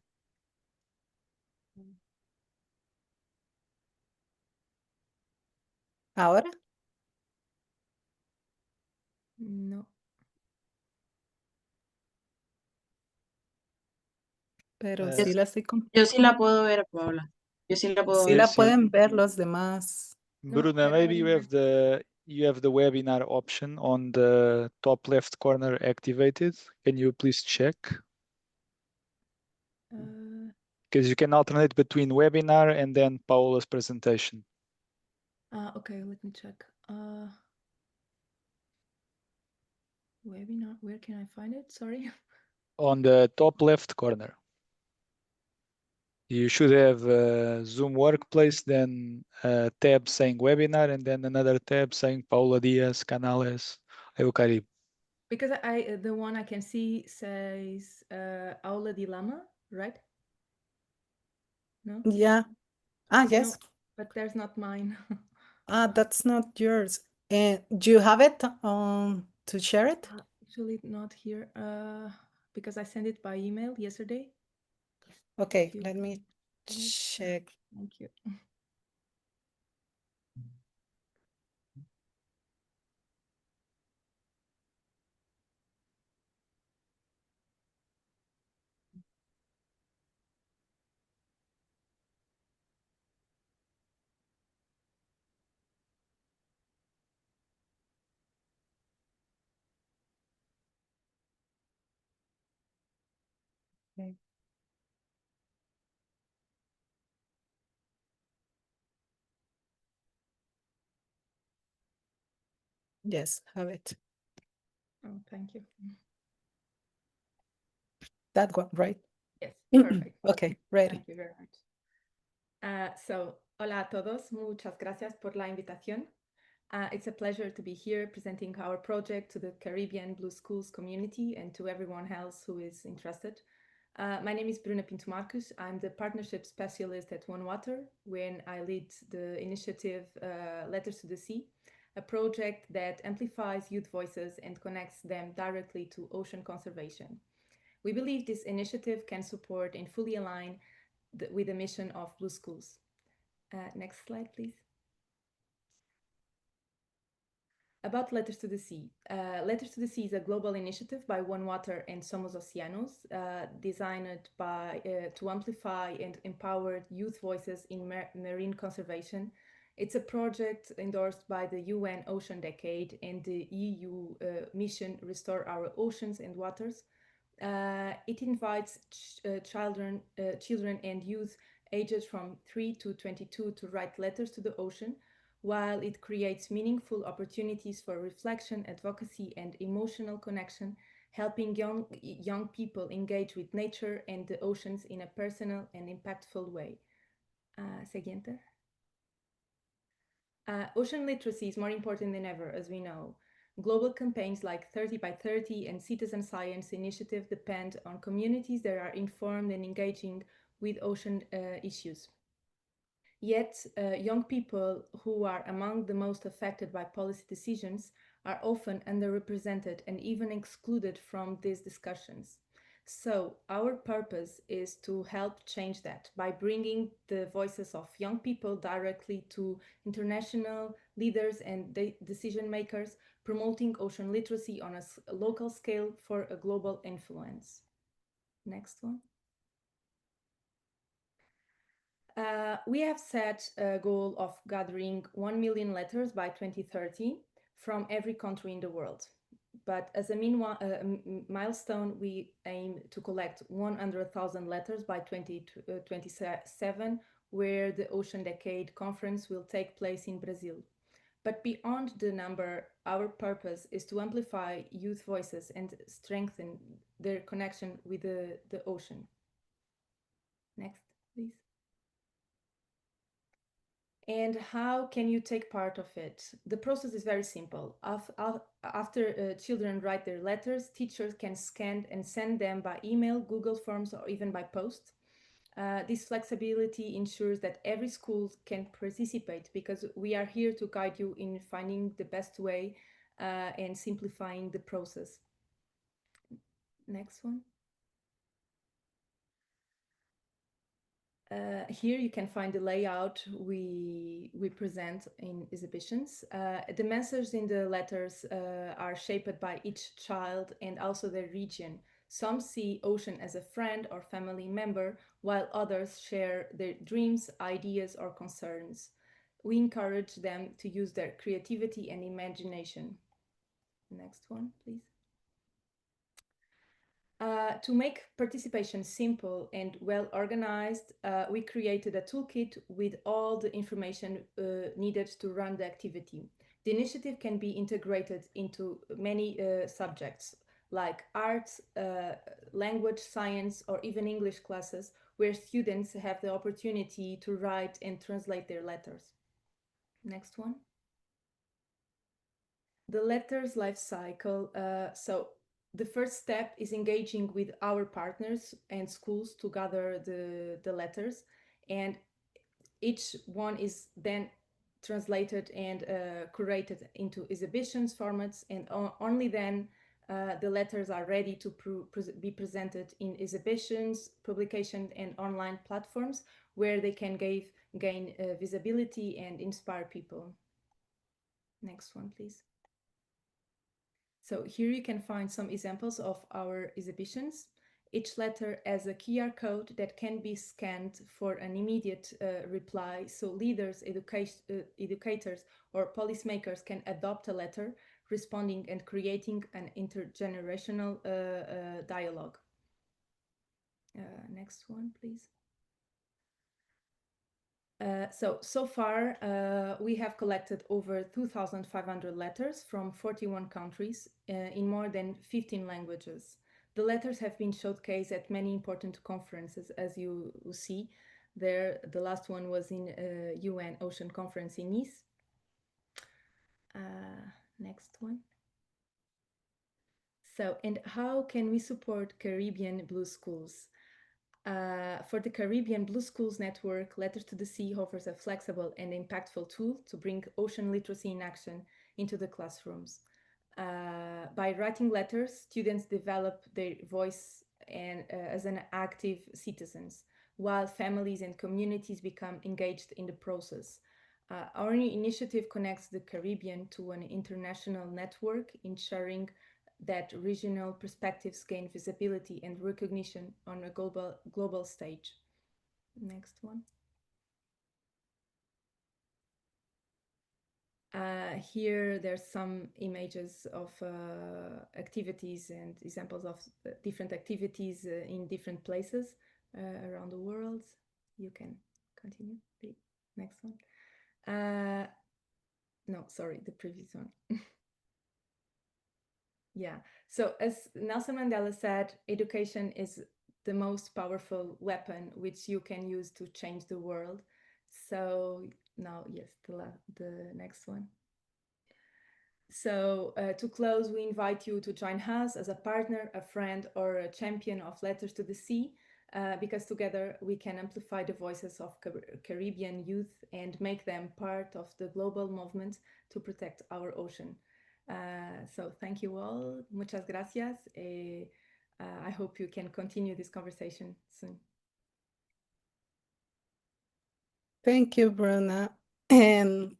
¿Ahora? No. Pero Uh, sí la estoy Yo sí la puedo ver, Paula. Yo sí la puedo sí ver. la Yes, pueden ver los demás. No, Bruna, pero maybe ahora you have the webinar option on the top left corner activated. Can you please check? Because you can alternate between webinar and then Paula's presentation. okay, let me check. Webinar, where can I find it? Sorry. On the top left corner. You should have Zoom Workplace, then a tab saying webinar, and then another tab saying Paula Diaz, Canales, IOCARIBE. Because the one I can see says Aula di Lama, right? No? Yeah. Ah, yes. No, but there's not mine. Ah, that's not yours. And do you have it to share it? Actually, not here. Because I sent it by email yesterday. Okay, If you let me have it. check. Thank you. Okay. Yes, have it. Oh, thank you. That one, right? Yes, perfect. Okay, ready. Thank you very much. Hola a todos. Muchas gracias por la invitación. It's a pleasure to be here presenting our project to the Caribbean Blue Schools community and to everyone else who is interested. My name is Bruna Pinto Marcus. I'm the partnership specialist at One Water, when I lead the initiative Letters to the Sea, a project that amplifies youth voices and connects them directly to ocean conservation. We believe this initiative can support and fully align with the mission of Blue Schools. Next slide, please. About Letters to the Sea. Letters to the Sea is a global initiative by One Water and Somos Oceanos, designed to amplify and empower youth voices in marine conservation. It's a project endorsed by the UN Ocean Decade and the EU mission Restore Our Oceans and Waters. It invites children and youth ages from 3 to 22 to write letters to the ocean, while it creates meaningful opportunities for reflection, advocacy, and emotional connection, helping young people engage with nature and the oceans in a personal and impactful way. Siguiente. Ocean literacy is more important than ever, as we know. Global campaigns like 30 by 30 and Citizen Science Initiative depend on communities that are informed and engaging with ocean issues. Yet, young people who are among the most affected by policy decisions are often underrepresented and even excluded from these discussions. So, our purpose is to help change that by bringing the voices of young people directly to international leaders and decision makers, promoting ocean literacy on a local scale for a global influence. Next one. We have set a goal of gathering 1 million letters by 2030 from every country in the world. But as a milestone, we aim to collect 100,000 letters by 2027, where the Ocean Decade Conference will take place in Brazil. But beyond the number, our purpose is to amplify youth voices and strengthen their connection with the ocean. Next, please. And how can you take part of it? The process is very simple. After children write their letters, teachers can scan and send them by email, Google Forms, or even by post. This flexibility ensures that every school can participate, because we are here to guide you in finding the best way and simplifying the process. Next one. Here you can find the layout we present in exhibitions. The messages in the letters are shaped by each child and also their region. Some see ocean as a friend or family member, while others share their dreams, ideas, or concerns. We encourage them to use their creativity and imagination. Next one, please. To make participation simple and well organized, we created a toolkit with all the information needed to run the activity. The initiative can be integrated into many subjects like arts, language, science, or even English classes, where students have the opportunity to write and translate their letters. Next one. The letters life cycle. So the first step is engaging with our partners and schools to gather the letters, and each one is then translated and curated into exhibitions formats, and only then the letters are ready to be presented in exhibitions, publication, and online platforms where they can gain visibility and inspire people. Next one, please. So here you can find some examples of our exhibitions. Each letter has a QR code that can be scanned for an immediate reply, so leaders, educators, or policymakers can adopt a letter, responding and creating an intergenerational dialogue. Next one, please. So far, we have collected over 2,500 letters from 41 countries in more than 15 languages. The letters have been showcased at many important conferences, as you see there. The last one was in UN Ocean Conference in Nice. Next one. So, and how can we support Caribbean Blue Schools? For the Caribbean Blue Schools Network, Letters to the Sea offers a flexible and impactful tool to bring ocean literacy in action into the classrooms. By writing letters, students develop their voice and as an active citizens, while families and communities become engaged in the process. Our initiative connects the Caribbean to an international network, ensuring that regional perspectives gain visibility and recognition on a global stage. Next one. Here there's some images of activities and examples of different activities in different places around the world. You can continue. The next one. No, sorry, the previous one. Yeah, so as Nelson Mandela said, education is the most powerful weapon which you can use to change the world. So now, yes, the next one. So to close, we invite you to join us as a partner, a friend, or a champion of Letters to the Sea, because together we can amplify the voices of Caribbean youth and make them part of the global movement to protect our ocean. So thank you all. Muchas gracias. I hope you can continue this conversation soon. Thank you, Bruna. And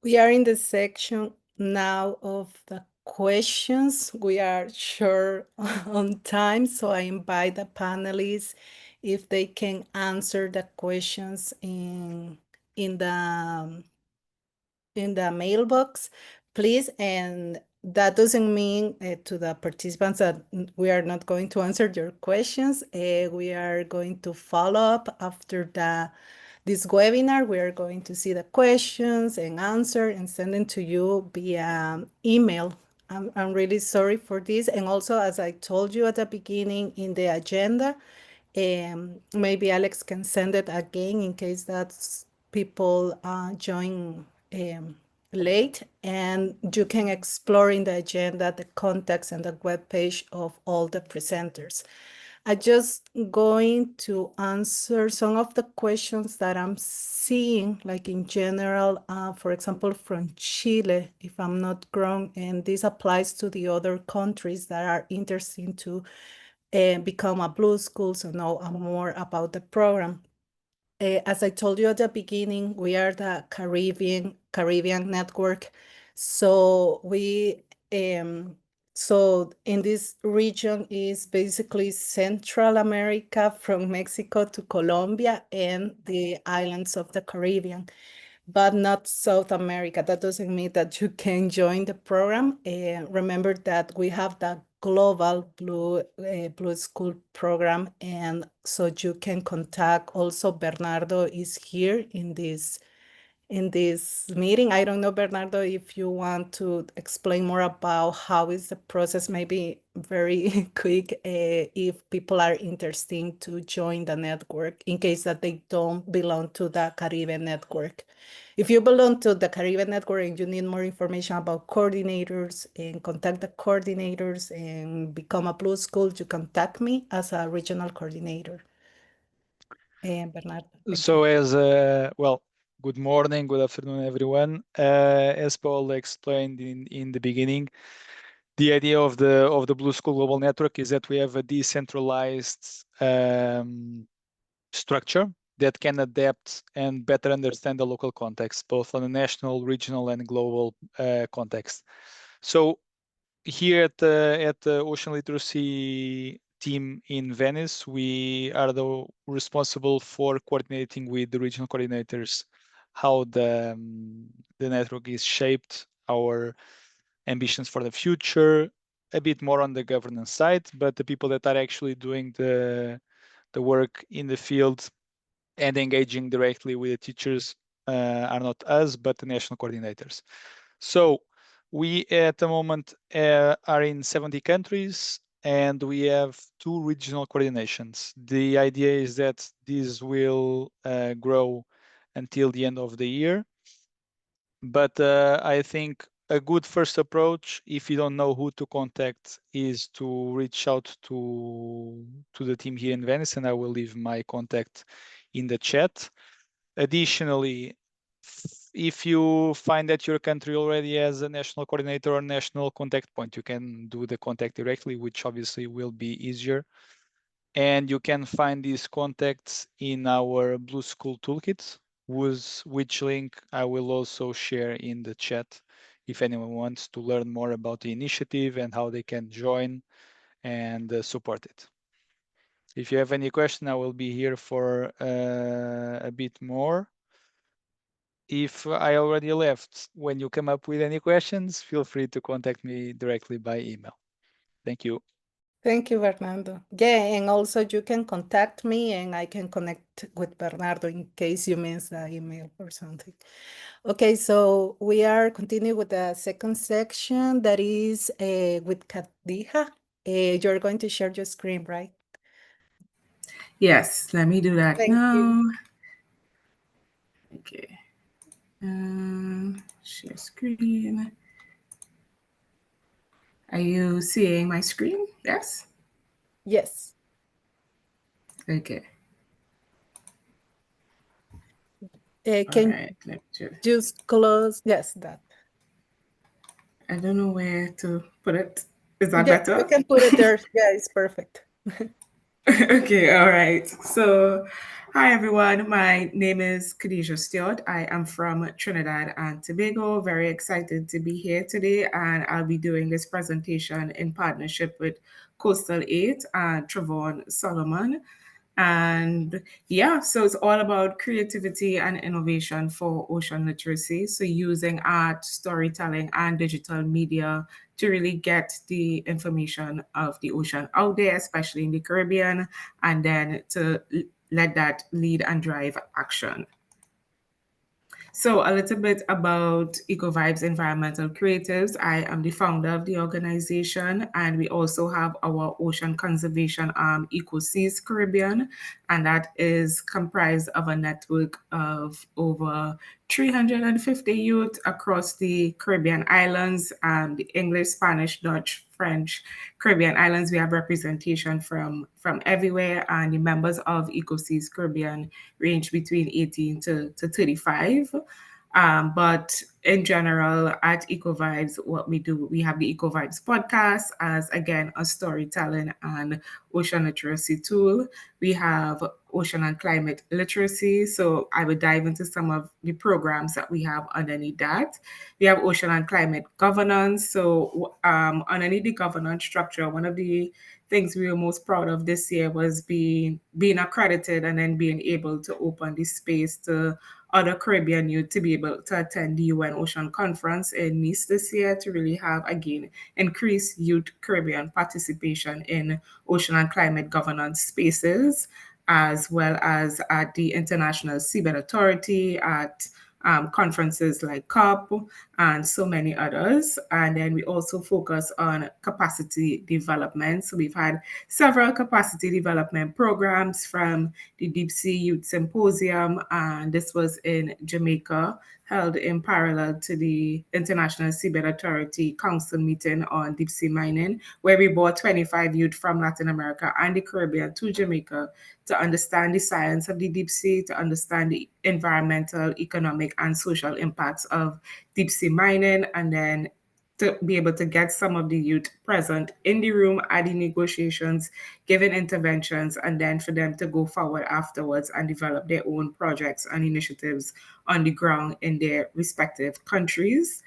we are in the section now of the questions. We are short on time, so I invite the panelists if they can answer the questions in the mailbox, please. And that doesn't mean to the participants that we are not going to answer your questions. We are going to follow up after this webinar. We are going to see the questions and answer and send them to you via email. I'm really sorry for this. And also, as I told you at the beginning in the agenda, maybe Alex can send it again in case that's people join late, and you can explore in the agenda the context and the webpage of all the presenters. I just going to answer some of the questions that I'm seeing, like in general, for example, from Chile, if I'm not wrong, and this applies to the other countries that are interested to become a Blue School, so know more about the program. As I told you at the beginning, we are the Caribbean network. So so in this region is basically Central America from Mexico to Colombia and the islands of the Caribbean, but not South America. That doesn't mean that you can join the program. Remember that we have the global Blue School program, and so you can contact also Bernardo is here in this meeting. I don't know, Bernardo, if you want to explain more about how is the process, maybe very quick, if people are interested to join the network in case that they don't belong to the Caribbean network. If you belong to the Caribbean network and you need more information about coordinators and contact the coordinators and become a Blue School, you contact me as a regional coordinator. And Bernardo. So as well, good morning, good afternoon, everyone. As Paul explained in the beginning, the idea of the Blue School Global Network is that we have a decentralized structure that can adapt and better understand the local context, both on a national, regional, and global context. So here at the Ocean Literacy team in Venice, we are responsible for coordinating with the regional coordinators how the network is shaped, our ambitions for the future, a bit more on the governance side, but the people that are actually doing the work in the field and engaging directly with the teachers are not us, but the national coordinators. So we at the moment are in 70 countries and we have 2 regional coordinations. The idea is that this will grow until the end of the year. But I think a good first approach, if you don't know who to contact, is to reach out to the team here in Venice, and I will leave my contact in the chat. Additionally, if you find that your country already has a national coordinator or national contact point, you can do the contact directly, which obviously will be easier. And you can find these contacts in our Blue School Toolkit, which link I will also share in the chat if anyone wants to learn more about the initiative and how they can join and support it. If you have any question, I will be here for a bit more. If I already left, when you come up with any questions, feel free to contact me directly by email. Thank you. Thank you, Bernardo. Yeah, and also you can contact me and I can connect with Bernardo in case you miss the email or something. Okay, so we are continuing with the second section that is with Khadija. You're going to share your screen, right? Yes, let me do that Thank now. you. Okay. Share screen. Are you seeing my screen? Yes? Yes. Okay. Can right, let me just close, yes, that. I don't know where to put it. Is that Yeah, better? you can put it there. Yeah, it's perfect. Okay, all right. So, hi everyone. My name is Khadija Stewart. I am from Trinidad and Tobago. Very excited to be here today, and I'll be doing this presentation in partnership with Coastal 8 and Travon Solomon. And yeah, so it's all about creativity and innovation for ocean literacy. So using art, storytelling, and digital media to really get the information of the ocean out there, especially in the Caribbean, and then to let that lead and drive action. So a little bit about EcoVibes Environmental Creatives. I am the founder of the organization, and we also have our ocean conservation arm, EcoSeas Caribbean, and that is comprised of a network of over 350 youth across the Caribbean islands, the English, Spanish, Dutch, French Caribbean islands. We have representation from everywhere, and the members of EcoSeas Caribbean range between 18 to 35. But in general, at EcoVibes, what we do, we have the EcoVibes podcast as, again, a storytelling and ocean literacy tool. We have ocean and climate literacy. So I would dive into some of the programs that we have underneath that. We have ocean and climate governance. So underneath the governance structure, one of the things we were most proud of this year was being accredited and then being able to open the space to other Caribbean youth to be able to attend the UN Ocean Conference in Nice this year, to really have, again, increased youth Caribbean participation in ocean and climate governance spaces, as well as at the International Seabed Authority, at conferences like COP and so many others. And then we also focus on capacity development. So we've had several capacity development programs, from the Deep Sea Youth Symposium, and this was in Jamaica, held in parallel to the International Seabed Authority Council meeting on deep sea mining, where we brought 25 youth from Latin America and the Caribbean to Jamaica to understand the science of the deep sea, to understand the environmental, economic, and social impacts of deep sea mining, and then to be able to get some of the youth present in the room at the negotiations, giving interventions, and then for them to go forward afterwards and develop their own projects and initiatives on the ground in their respective countries.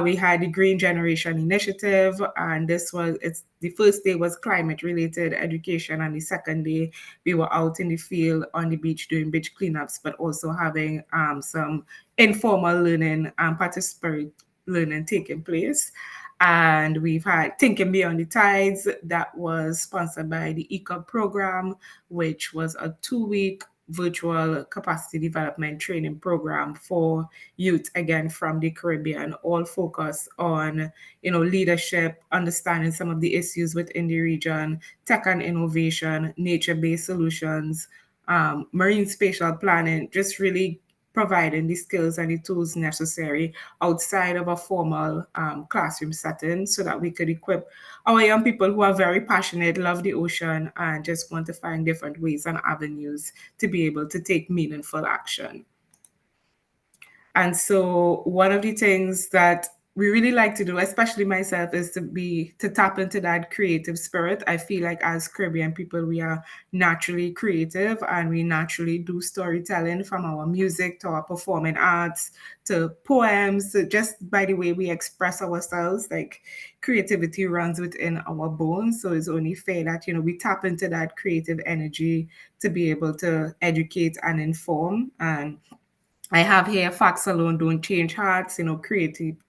We had the Green Generation Initiative, and the first day was climate related education, and the second day we were out in the field on the beach doing beach cleanups, but also having some informal learning and participatory learning taking place. And we've had Thinking Beyond the Tides, that was sponsored by the ECOB program, which was a 2-week virtual capacity development training program for youth, again, from the Caribbean, all focused on, leadership, understanding some of the issues within the region, tech and innovation, nature-based solutions, marine spatial planning, just really providing the skills and the tools necessary outside of a formal classroom setting, so that we could equip our young people who are very passionate, love the ocean, and just want to find different ways and avenues to be able to take meaningful action. And so one of the things that we really like to do, especially myself, is to tap into that creative spirit. I feel like as Caribbean people, we are naturally creative, and we naturally do storytelling, from our music to our performing arts to poems, to just by the way we express ourselves. Like, creativity runs within our bones. So it's only fair that, we tap into that creative energy to be able to educate and inform. And I have here, facts alone don't change hearts.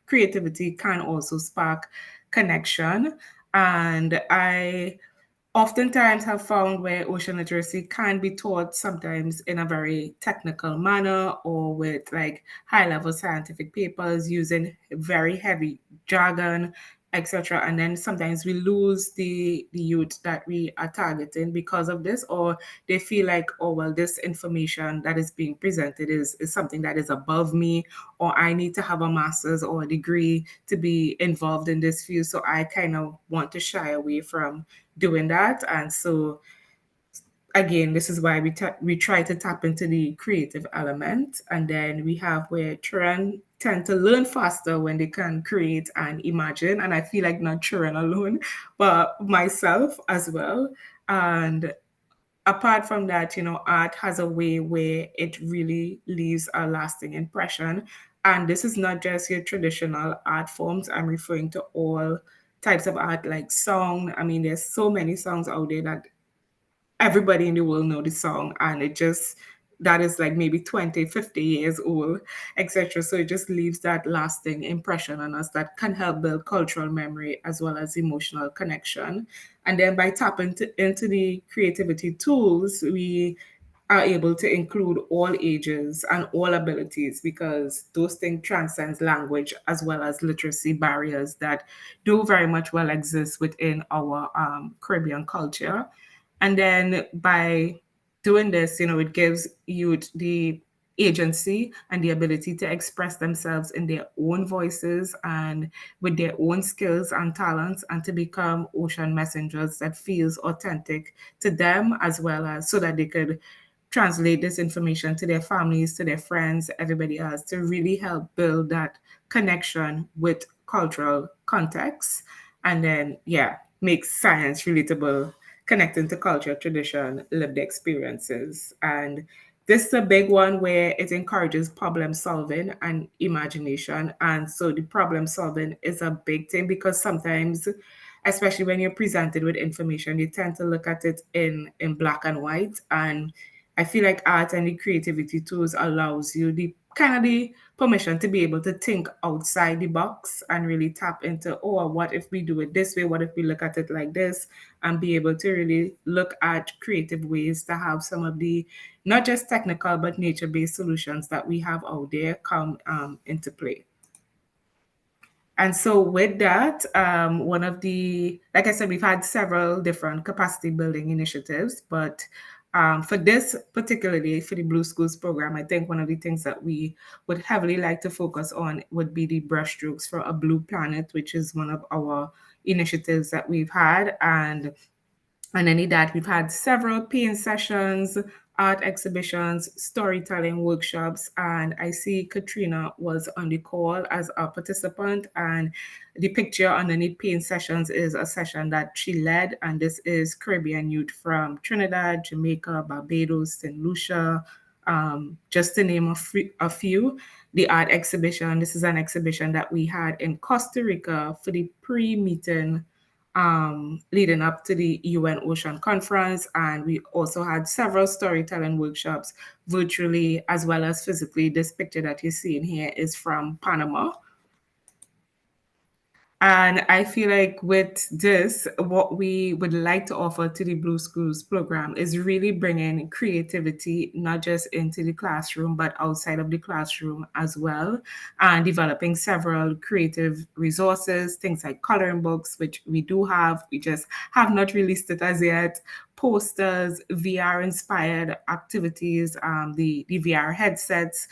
Creativity can also spark connection. And I oftentimes have found where ocean literacy can be taught sometimes in a very technical manner, or with like high level scientific papers using very heavy jargon, etc. And then sometimes we lose the youth that we are targeting because of this, or they feel like, oh, well, this information that is being presented is something that is above me, or I need to have a master's or a degree to be involved in this field. So I kind of want to shy away from doing that. And so again, this is why we try to tap into the creative element. And then we have where children tend to learn faster when they can create and imagine. And I feel like not children alone, but myself as well. And apart from that, art has a way where it really leaves a lasting impression. And this is not just your traditional art forms. I'm referring to all types of art, like song. I mean, there's so many songs out there that everybody in the world know the song, and that is like maybe 20, 50 years old, etc. So it just leaves that lasting impression on us that can help build cultural memory as well as emotional connection. And then by tapping into the creativity tools, we are able to include all ages and all abilities, because those things transcends language as well as literacy barriers that do very much well exist within our Caribbean culture. And then by doing this, it gives youth the agency and the ability to express themselves in their own voices and with their own skills and talents, and to become ocean messengers that feels authentic to them, as well as so that they could translate this information to their families, to their friends, everybody else, to really help build that connection with cultural context. And then, yeah, make science relatable, connecting to culture, tradition, lived experiences. And this is a big one where it encourages problem solving and imagination. And so the problem solving is a big thing, because sometimes, especially when you're presented with information, you tend to look at it in black and white. And I feel like art and the creativity tools allows you the kind of the permission to be able to think outside the box and really tap into, oh, what if we do it this way? What if we look at it like this? And be able to really look at creative ways to have some of the not just technical but nature-based solutions that we have out there come into play. And so with that, one of the, like I said, we've had several different capacity building initiatives, but for this particularly, for the Blue Schools program, I think one of the things that we would heavily like to focus on would be the brushstrokes for a blue planet, which is one of our initiatives that we've had. And in that, we've had several paint sessions, art exhibitions, storytelling workshops, and I see Katrina was on the call as a participant. And the picture underneath paint sessions is a session that she led, and this is Caribbean youth from Trinidad, Jamaica, Barbados, St. Lucia, just to name a few. The art exhibition, this is an exhibition that we had in Costa Rica for the pre-meeting leading up to the UN Ocean Conference. And we also had several storytelling workshops virtually as well as physically. This picture that you're seeing here is from Panama. And I feel like with this, what we would like to offer to the Blue Schools program is really bringing creativity, not just into the classroom, but outside of the classroom as well, and developing several creative resources, things like coloring books, which we do have. We just have not released it as yet. Posters, VR-inspired activities, the VR headsets,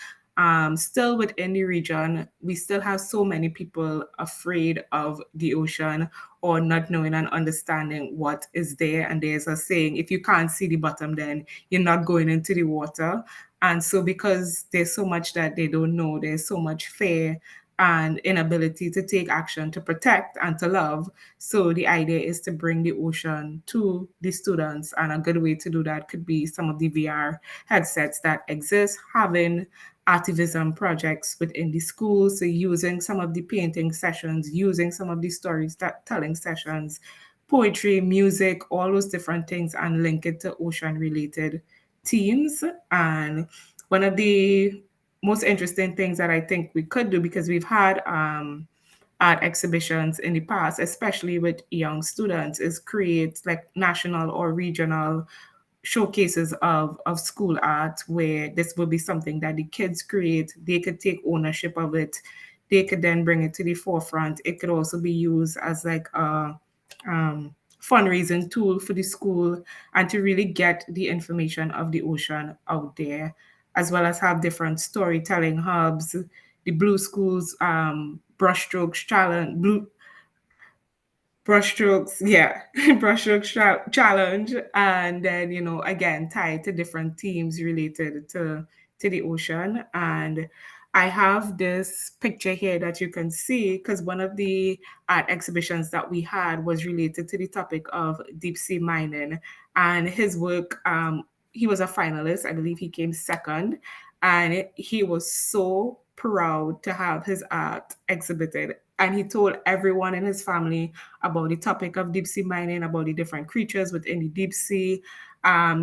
still within the region, we still have so many people afraid of the ocean or not knowing and understanding what is there. And there's a saying, if you can't see the bottom, then you're not going into the water. And so because there's so much that they don't know, there's so much fear and inability to take action to protect and to love. So the idea is to bring the ocean to the students. And a good way to do that could be some of the VR headsets that exist, having activism projects within the schools, so using some of the painting sessions, using some of the storytelling sessions, poetry, music, all those different things, and link it to ocean-related themes. And one of the most interesting things that I think we could do, because we've had art exhibitions in the past, especially with young students, is create like national or regional showcases of school art, where this will be something that the kids create. They could take ownership of it. They could then bring it to the forefront. It could also be used as like a fundraising tool for the school and to really get the information of the ocean out there, as well as have different storytelling hubs, the Blue Schools brushstrokes challenge, brushstrokes, yeah, challenge, and then again tied to different themes related to the ocean. And I have this picture here that you can see, because one of the art exhibitions that we had was related to the topic of deep sea mining, and his work. He was a finalist. I believe he came second, and he was so proud to have his art exhibited. And he told everyone in his family about the topic of deep sea mining, about the different creatures within the deep sea.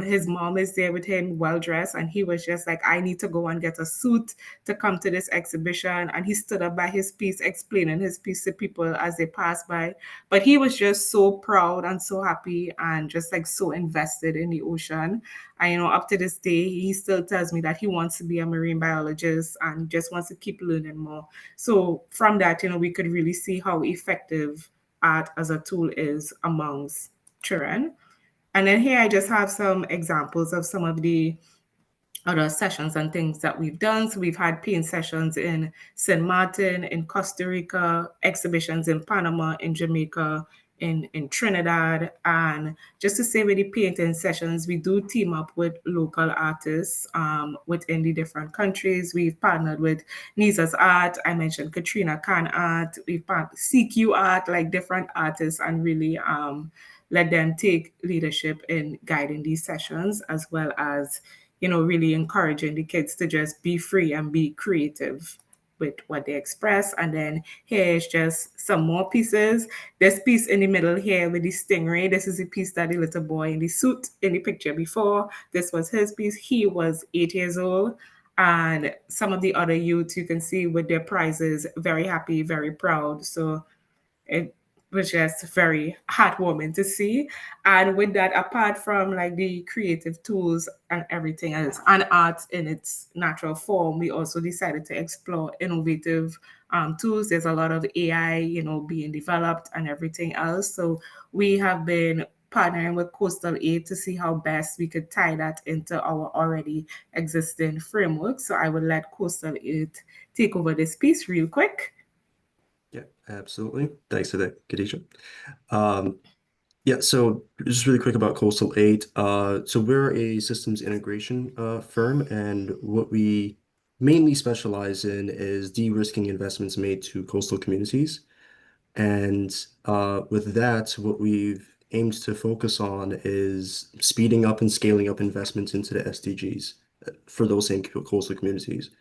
His mom is there with him, well dressed, and he was just like, I need to go and get a suit to come to this exhibition. And he stood up by his piece, explaining his piece to people as they passed by. But he was just so proud and so happy and just like so invested in the ocean. And up to this day, he still tells me that he wants to be a marine biologist and just wants to keep learning more. So from that, we could really see how effective art as a tool is amongst children. And then here I just have some examples of some of the other sessions and things that we've done. So we've had paint sessions in St. Martin, in Costa Rica, exhibitions in Panama, in Jamaica, in Trinidad. And just to say, with the painting sessions, we do team up with local artists within the different countries. We've partnered with Nisa's Art. I mentioned Katrina Khan Art. We've partnered CQ Art, like different artists, and really let them take leadership in guiding these sessions, as well as really encouraging the kids to just be free and be creative with what they express. And then here's just some more pieces. This piece in the middle here with the stingray, this is a piece that the little boy in the suit in the picture before, this was his piece. He was 8 years old. And some of the other youth you can see with their prizes, very happy, very proud. So it was just very heartwarming to see. And with that, apart from like the creative tools and everything else, and art in its natural form, we also decided to explore innovative tools. There's a lot of AI, being developed and everything else. So we have been partnering with Coastal Aid to see how best we could tie that into our already existing framework. So I would let Coastal Aid take over this piece real quick. Yeah, absolutely. Thanks for that, Khadija. Yeah, so just really quick about Coastal Aid. So we're a systems integration firm, and what we mainly specialize in is de-risking investments made to coastal communities. And with that, what we've aimed to focus on is speeding up and scaling up investments into the SDGs for those same coastal communities.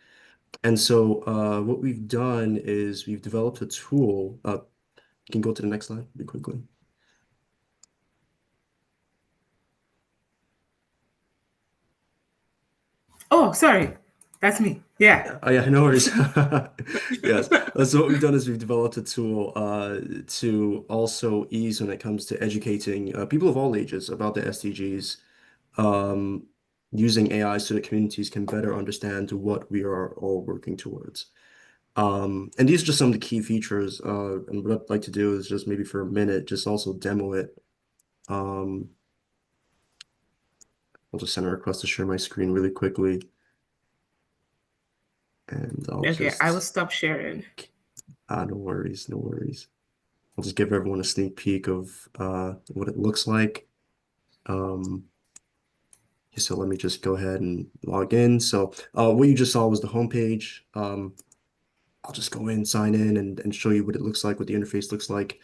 And so what we've done is we've developed a tool. You can go to the next slide really quickly. Oh, sorry. That's me. Yeah. Yeah, no worries. Yes. So what we've done is we've developed a tool to also ease when it comes to educating people of all ages about the SDGs, using AI so that communities can better understand what we are all working towards. And these are just some of the key features. And what I'd like to do is just maybe for a minute, just also demo it. I'll just send a request to share my screen really quickly. And I'll Okay, just... I will stop sharing. No worries, no worries. I'll just give everyone a sneak peek of what it looks like. So let me just go ahead and log in. So what you just saw was the homepage. I'll just go in, sign in, and show you what it looks like, what the interface looks like.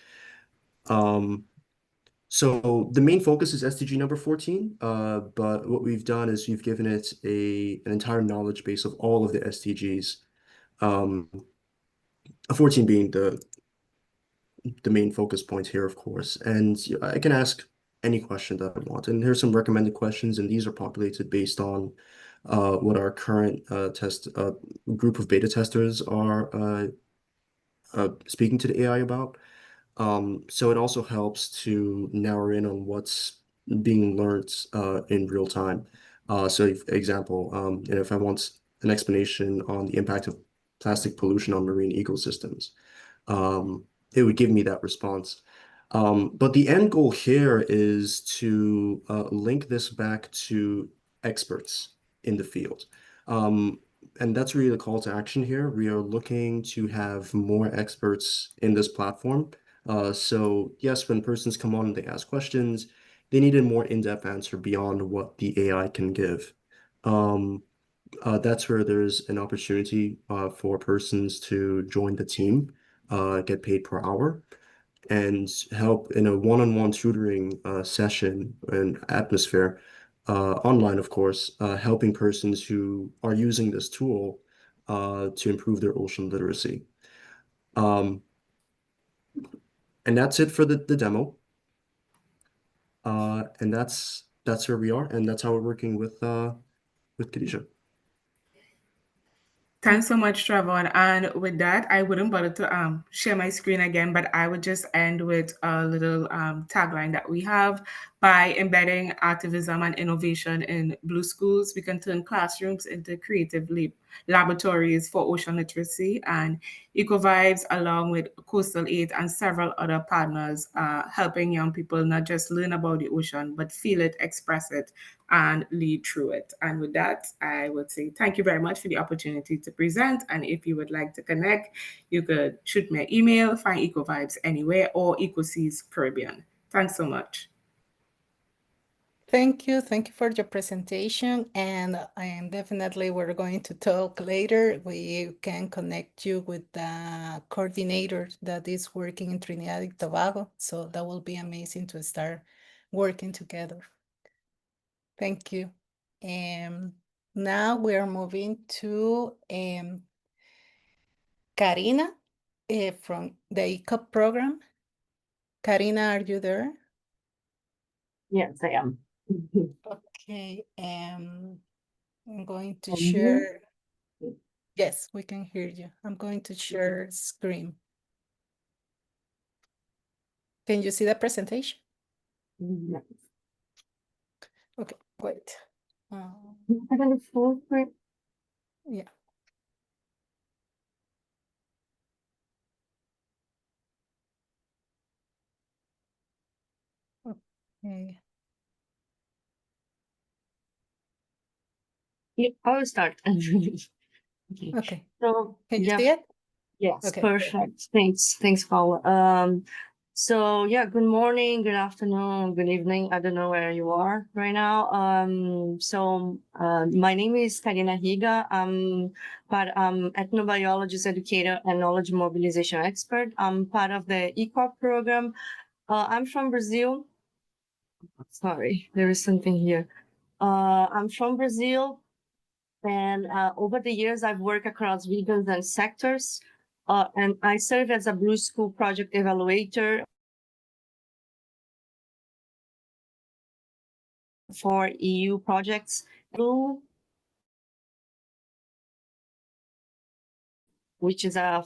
So the main focus is SDG number 14, but what we've done is we've given it an entire knowledge base of all of the SDGs. 14 being the main focus point here, of course. And I can ask any question that I want. And here's some recommended questions, and these are populated based on what our current group of beta testers are speaking to the AI about. So it also helps to narrow in on what's being learned in real time. So, for example, if I want an explanation on the impact of plastic pollution on marine ecosystems, it would give me that response. But the end goal here is to link this back to experts in the field. And that's really the call to action here. We are looking to have more experts in this platform. So yes, when persons come on and they ask questions, they need a more in-depth answer beyond what the AI can give. That's where there's an opportunity for persons to join the team, get paid per hour, and help in a one-on-one tutoring session and atmosphere, online, of course, helping persons who are using this tool to improve their ocean literacy. And that's it for the demo. And that's where we are, and that's how we're working with Khadija. Thanks so much, Trevor. And with that, I wouldn't bother to share my screen again, but I would just end with a little tagline that we have. By embedding activism and innovation in Blue schools, we can turn classrooms into creative laboratories for ocean literacy, and EcoVibes, along with Coastal Aid and several other partners, helping young people not just learn about the ocean, but feel it, express it, and lead through it. And with that, I would say thank you very much for the opportunity to present. And if you would like to connect, you could shoot me an email, find EcoVibes anywhere, or EcoSeas Caribbean. Thanks so much. Thank you. Thank you for your presentation. And definitely we're going to talk later. We can connect you with the coordinator that is working in Trinidad and Tobago. So that will be amazing to start working together. Thank you. Now we are moving to Karina from the ECOP program. Karina, are you there? Yes, I am. Okay, I'm going to Can you share. hear? Yes, we can hear you. I'm going to share screen. Can you see the presentation? Yes. Okay, wait. I got a full screen. Yeah. Okay. Yeah, I will start. Okay. Okay. So Can you yeah, see it? yes, Okay. perfect. Thanks, Paula. So yeah, good morning, good afternoon, good evening. I don't know where you are right now. My name is Karina Higa. I'm ethnobiologist educator and knowledge mobilization expert. I'm part of the ECOP program. I'm from Brazil. Sorry, there is something here. I'm from Brazil, and over the years, I've worked across regions and sectors, and I serve as a Blue School project evaluator for EU projects, which is a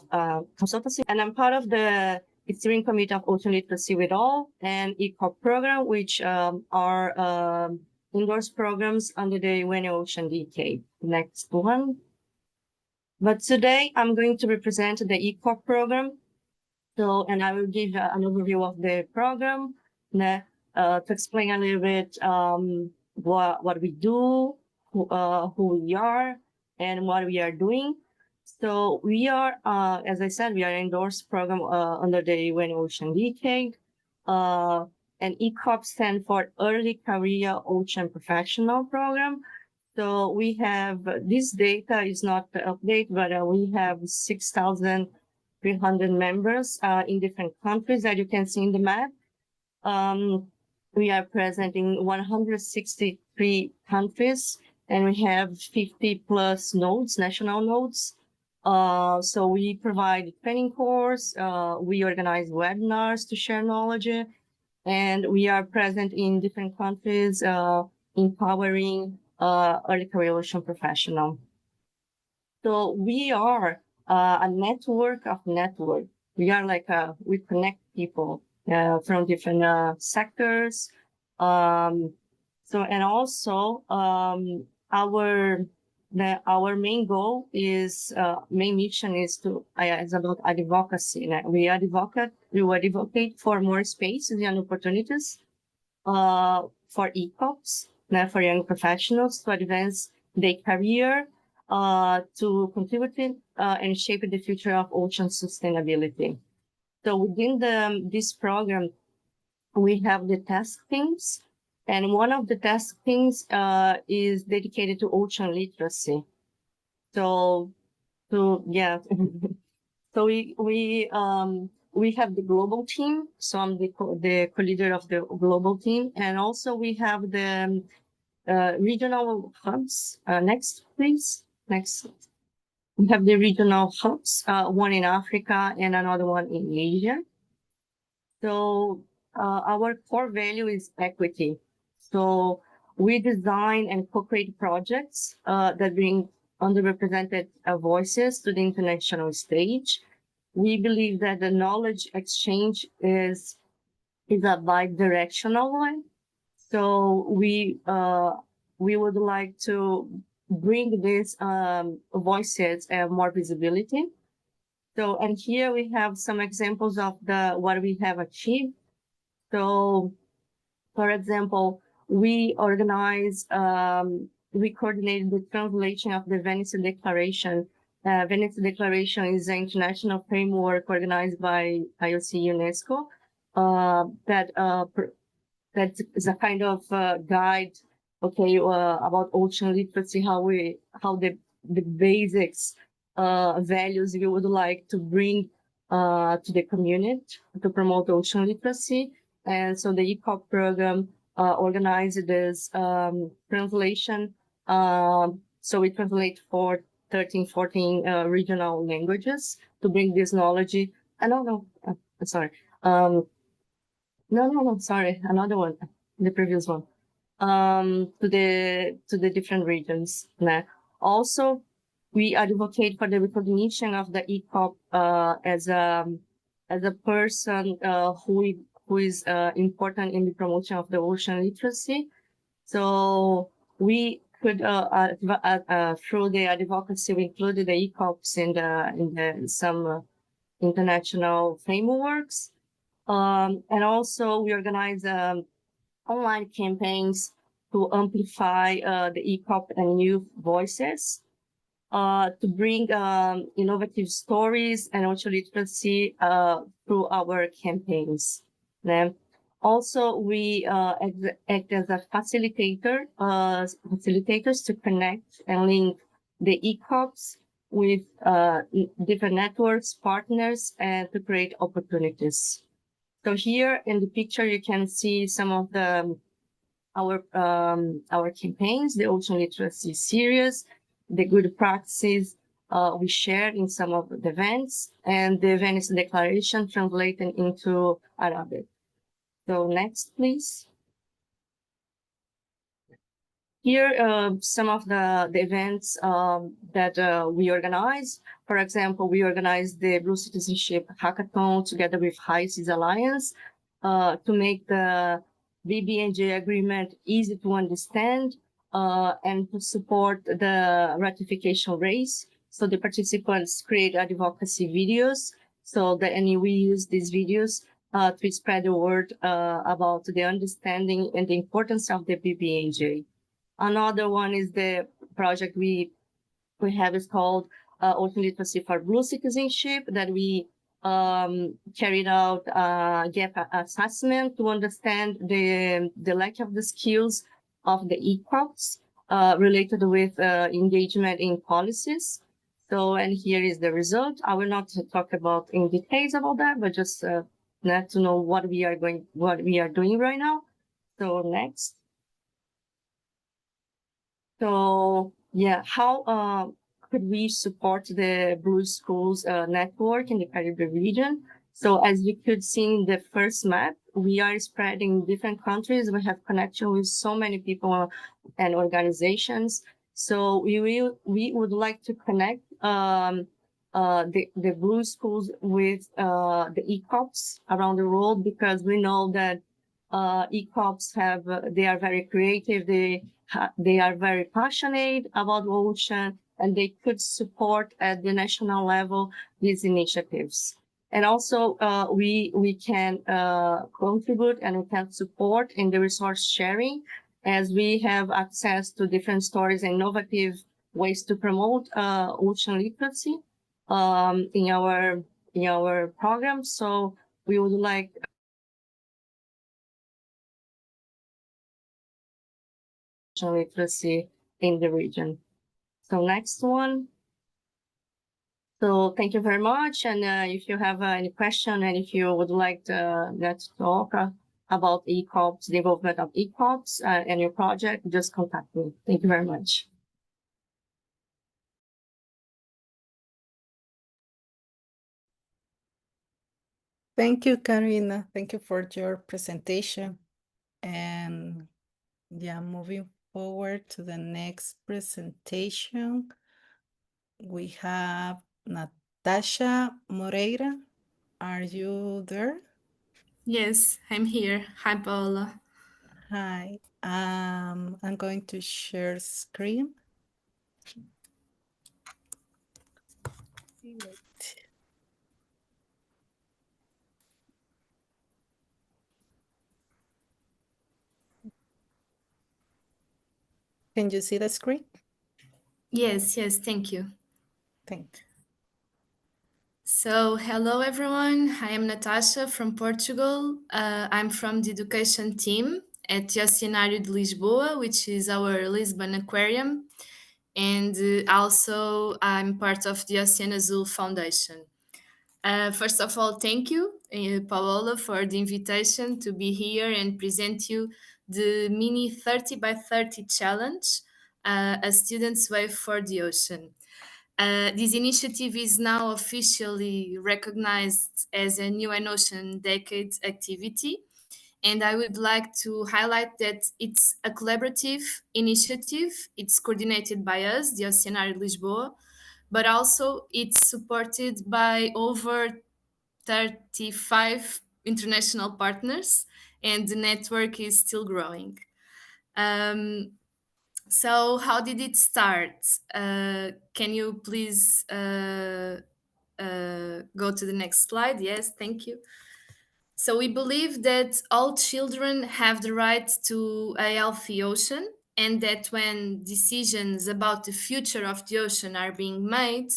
consultancy, and I'm part of the steering committee of Ocean Literacy with All and ECOP program, which are endorsed programs under the UN Ocean Decade. Next one. But today I'm going to represent the ECOP program. So, and I will give an overview of the program to explain a little bit what we do, who we are, and what we are doing. So we are, as I said, we are endorsed program under the UN Ocean Decade. And ECOP stands for Early Career Ocean Professional Program. So we have, this data is not updated, but we have 6,300 members in different countries that you can see in the map. We are present in 163 countries, and we have 50 plus nodes, national nodes. So we provide training course, we organize webinars to share knowledge, and we are present in different countries, empowering early career ocean professional. So we are a network of network. We are like we connect people from different sectors. So and also our main goal is main mission is about advocacy. We advocate for more spaces and opportunities for ECOPs, for young professionals to advance their career, to contribute and shape the future of ocean sustainability. So within this program, we have the task teams, and one of the task teams is dedicated to ocean literacy. So yeah. So we have the global team. So I'm the co-leader of the global team, and also we have the regional hubs. Next, please. Next. We have the regional hubs, one in Africa and another one in Asia. So our core value is equity. So we design and co-create projects that bring underrepresented voices to the international stage. We believe that the knowledge exchange is a bi-directional one. So we would like to bring these voices more visibility. So, and here we have some examples of what we have achieved. So, for example, we coordinated the translation of the Venice Declaration. Venice Declaration is an international framework organized by IOC UNESCO that is a kind of guide, okay, about ocean literacy, how the basics values we would like to bring to the community to promote ocean literacy. And so the ECOP program organized this translation. So we translate for 13, 14 regional languages to bring this knowledge. Sorry. No, sorry, another one, the previous one. To the different regions. Also, we advocate for the recognition of the ECOP as a person who is important in the promotion of the ocean literacy. So we could through the advocacy, we included the ECOPs in some international frameworks. And also we organize online campaigns to amplify the ECOP and youth voices, to bring innovative stories and ocean literacy through our campaigns. Then also we act as a facilitators to connect and link the ECOPs with different networks, partners, and to create opportunities. So here in the picture, you can see some of our campaigns, the ocean literacy series, the good practices we shared in some of the events, and the Venice Declaration translated into Arabic. So next, please. Here, some of the events that we organize. For example, we organized the Blue Citizenship Hackathon together with High Seas Alliance to make the BBNJ agreement easy to understand and to support the ratification race. So the participants create advocacy videos. And we use these videos to spread the word about the understanding and the importance of the BBNJ. Another one is the project we have is called Ocean Literacy for Blue Citizenship, that we carried out a gap assessment to understand the lack of the skills of the ECOPs related with engagement in policies. So, and here is the result. I will not talk about in details about that, but just let to know what we are doing right now. So next. So yeah, how could we support the Blue Schools network in the Caribbean region? So as you could see in the first map, we are spreading in different countries. We have connection with so many people and organizations. So we would like to connect the Blue Schools with the ECOPs around the world, because we know that ECOPs they are very creative. They are very passionate about the ocean, and they could support at the national level these initiatives. And also we can contribute and we can support in the resource sharing, as we have access to different stories and innovative ways to promote ocean literacy in our program. So we would like literacy in the region. So next one. So thank you very much. And if you have any question, and if you would like to let's talk about ECOPs, the involvement of ECOPs and your project, just contact me. Thank you very much. Thank you, Karina. Thank you for your presentation. And yeah, moving forward to the next presentation, we have Natasha Moreira. Are you there? Yes, I'm here. Hi, Paola. Hi. I'm going to share screen. Can you see the screen? Yes, thank you. Thank you. So, hello everyone. I am Natasha from Portugal. I'm from the education team at Oceanário de Lisboa, which is our Lisbon aquarium. And also, I'm part of the Oceano Azul Foundation. First of all, thank you, Paola, for the invitation to be here and present you the mini 30 by 30 challenge, a student's way for the ocean. This initiative is now officially recognized as a New and Ocean Decade activity. And I would like to highlight that it's a collaborative initiative. It's coordinated by us, the Oceanário de Lisboa, but also it's supported by over 35 international partners, and the network is still growing. So how did it start? Can you please go to the next slide? Yes, thank you. So we believe that all children have the right to a healthy ocean, and that when decisions about the future of the ocean are being made,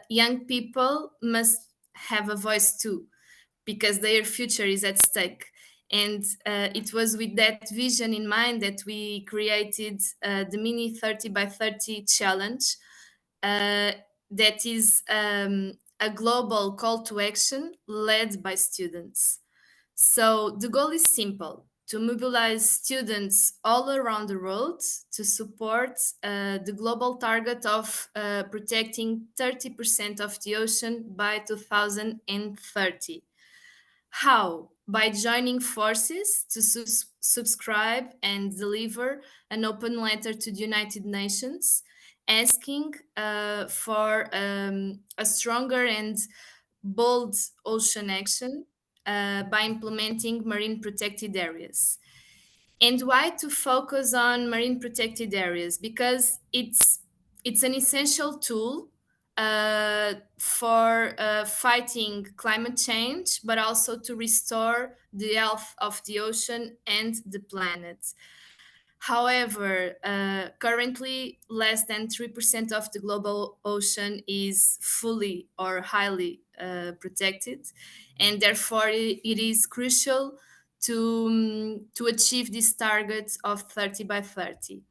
young people must have a voice too, because their future is at stake. And it was with that vision in mind that we created the mini 30 by 30 challenge, that is a global call to action led by students. So the goal is simple: to mobilize students all around the world to support the global target of protecting 30% of the ocean by 2030. How? By joining forces to subscribe and deliver an open letter to the United Nations asking for a stronger and bold ocean action by implementing marine protected areas. And why to focus on marine protected areas? Because it's an essential tool for fighting climate change, but also to restore the health of the ocean and the planet. However, currently less than 3% of the global ocean is fully or highly protected, and therefore it is crucial to achieve this target of 30 by 30.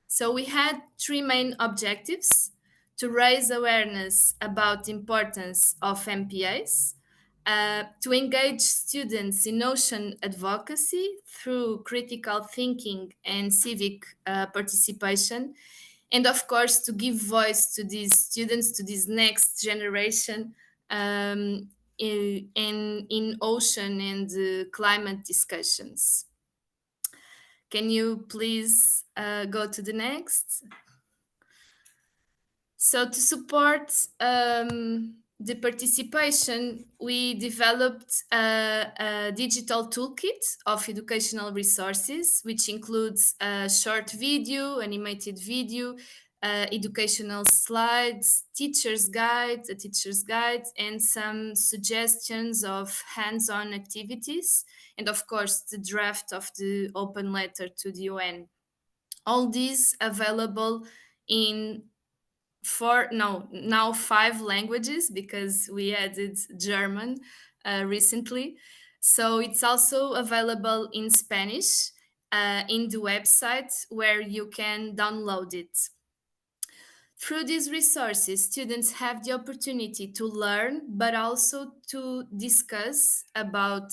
So we had three main objectives: to raise awareness about the importance of MPAs, to engage students in ocean advocacy through critical thinking and civic participation, and of course to give voice to these students, to this next generation, in ocean and climate discussions. Can you please go to the next? So to support the participation, we developed a digital toolkit of educational resources, which includes a short video, animated video, educational slides, a teacher's guide, and some suggestions of hands-on activities, and of course the draft of the open letter to the UN. All these available in now 5 languages, because we added German recently. So it's also available in Spanish in the website where you can download it. Through these resources, students have the opportunity to learn, but also to discuss about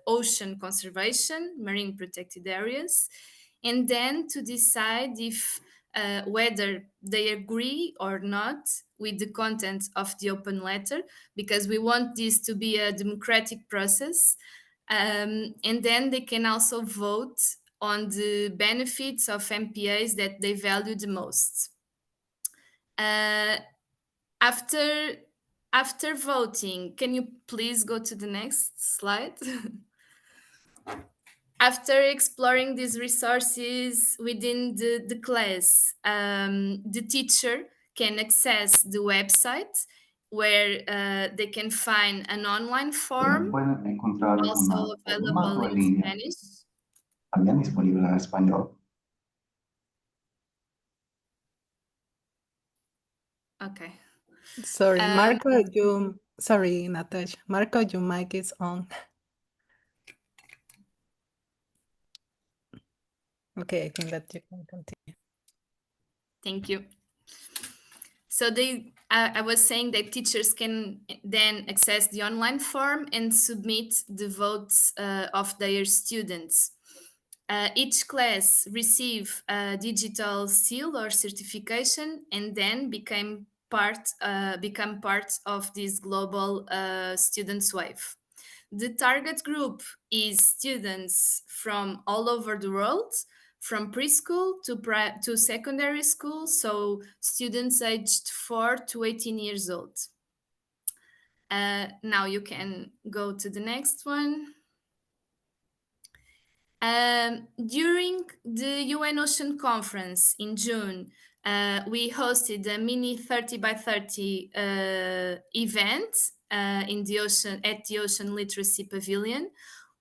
ocean conservation, marine protected areas, and then to decide if whether they agree or not with the content of the open letter, because we want this to be a democratic process. And then they can also vote on the benefits of MPAs that they value the most. After voting, can you please go to the next slide? After exploring these resources within the class, the teacher can access the website where they can find an online form, Pueden encontrar also un available formato en in línea Spanish. también disponible en español. Okay. Sorry, Um, sorry, Natasha. Marco, your mic is on. Okay, I think that you can continue. Thank you. So I was saying that teachers can then access the online form and submit the votes of their students. Each class receive a digital seal or certification and then become part of this global students wave. The target group is students from all over the world, from preschool to secondary school, so students aged 4 to 18 years old. Now you can go to the next one. During the UN Ocean Conference in June, we hosted a mini 30 by 30 event in the ocean at the Ocean Literacy Pavilion,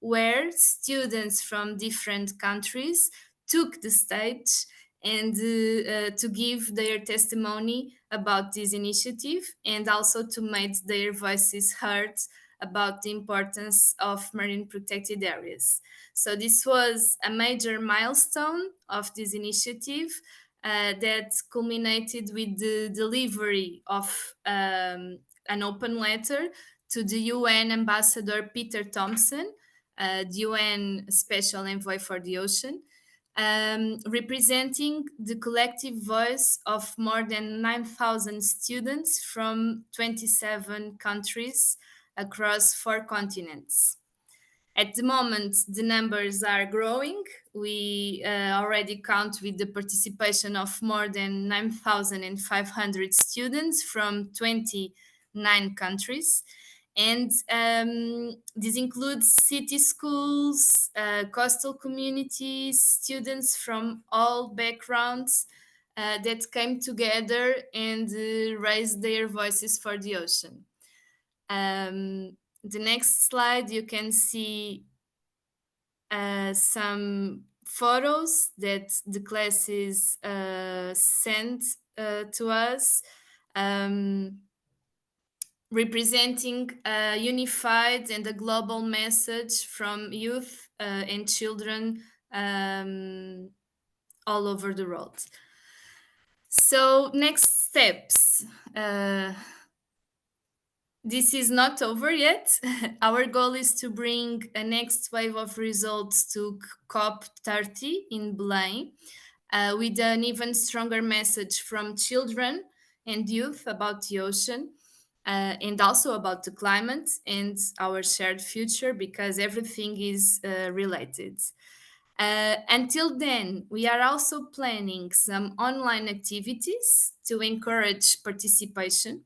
where students from different countries took the stage and to give their testimony about this initiative and also to make their voices heard about the importance of marine protected areas. So this was a major milestone of this initiative that culminated with the delivery of an open letter to the UN Ambassador Peter Thompson, the UN Special Envoy for the Ocean, representing the collective voice of more than 9,000 students from 27 countries across 4 continents. At the moment, the numbers are growing. We already count with the participation of more than 9,500 students from 29 countries. And this includes city schools, coastal communities, students from all backgrounds that came together and raised their voices for the ocean. The next slide, you can see some photos that the classes sent to us, representing a unified and a global message from youth and children all over the world. So next steps. This is not over yet. Our goal is to bring a next wave of results to COP30 in Belém with an even stronger message from children and youth about the ocean and also about the climate and our shared future, because everything is related. Until then, we are also planning some online activities to encourage participation.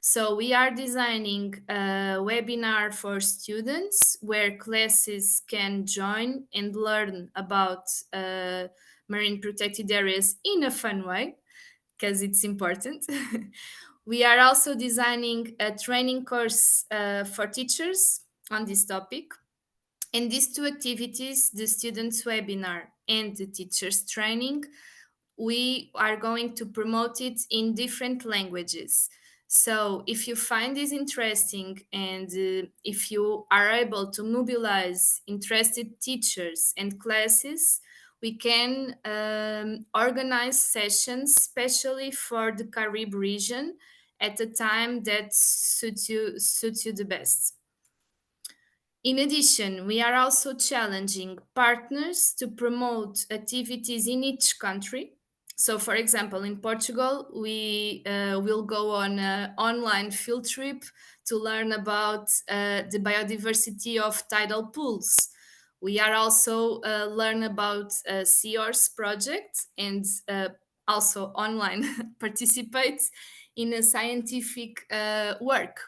So we are designing a webinar for students where classes can join and learn about marine protected areas in a fun way, because it's important. We are also designing a training course for teachers on this topic. And these 2 activities, the students' webinar and the teachers' training, we are going to promote it in different languages. So if you find this interesting and if you are able to mobilize interested teachers and classes, we can organize sessions especially for the Caribe region at a time that suits you the best. In addition, we are also challenging partners to promote activities in each country. So, for example, in Portugal, we will go on an online field trip to learn about the biodiversity of tidal pools. We are also learn about Seahorse project and also online participate in a scientific work.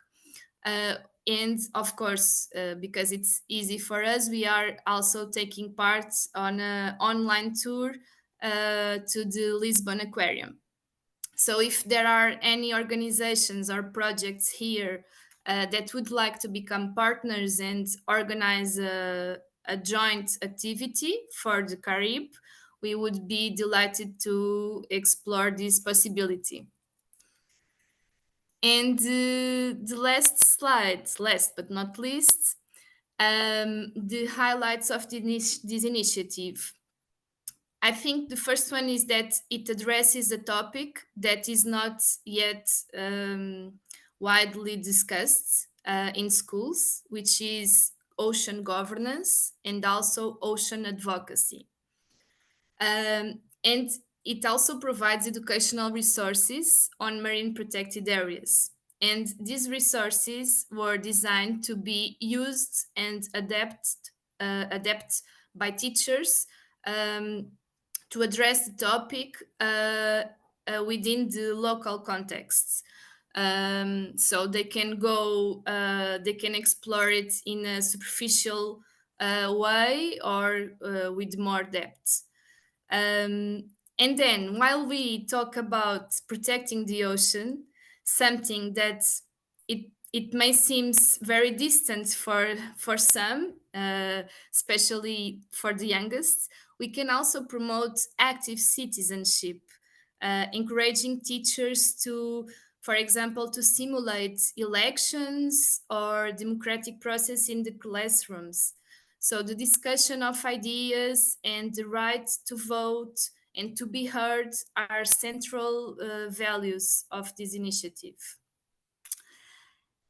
And of course, because it's easy for us, we are also taking part on an online tour to the Lisbon Aquarium. So if there are any organizations or projects here that would like to become partners and organize a joint activity for the Caribe, we would be delighted to explore this possibility. And the last slide, last but not least, the highlights of this initiative. I think the first one is that it addresses a topic that is not yet widely discussed in schools, which is ocean governance and also ocean advocacy. And it also provides educational resources on marine protected areas. And these resources were designed to be used and adapted by teachers to address the topic within the local contexts. So they can they can explore it in a superficial way or with more depth. And then, while we talk about protecting the ocean, something that it may seem very distant for some, especially for the youngest, we can also promote active citizenship, encouraging teachers to, for example, to simulate elections or democratic process in the classrooms. So the discussion of ideas and the right to vote and to be heard are central values of this initiative.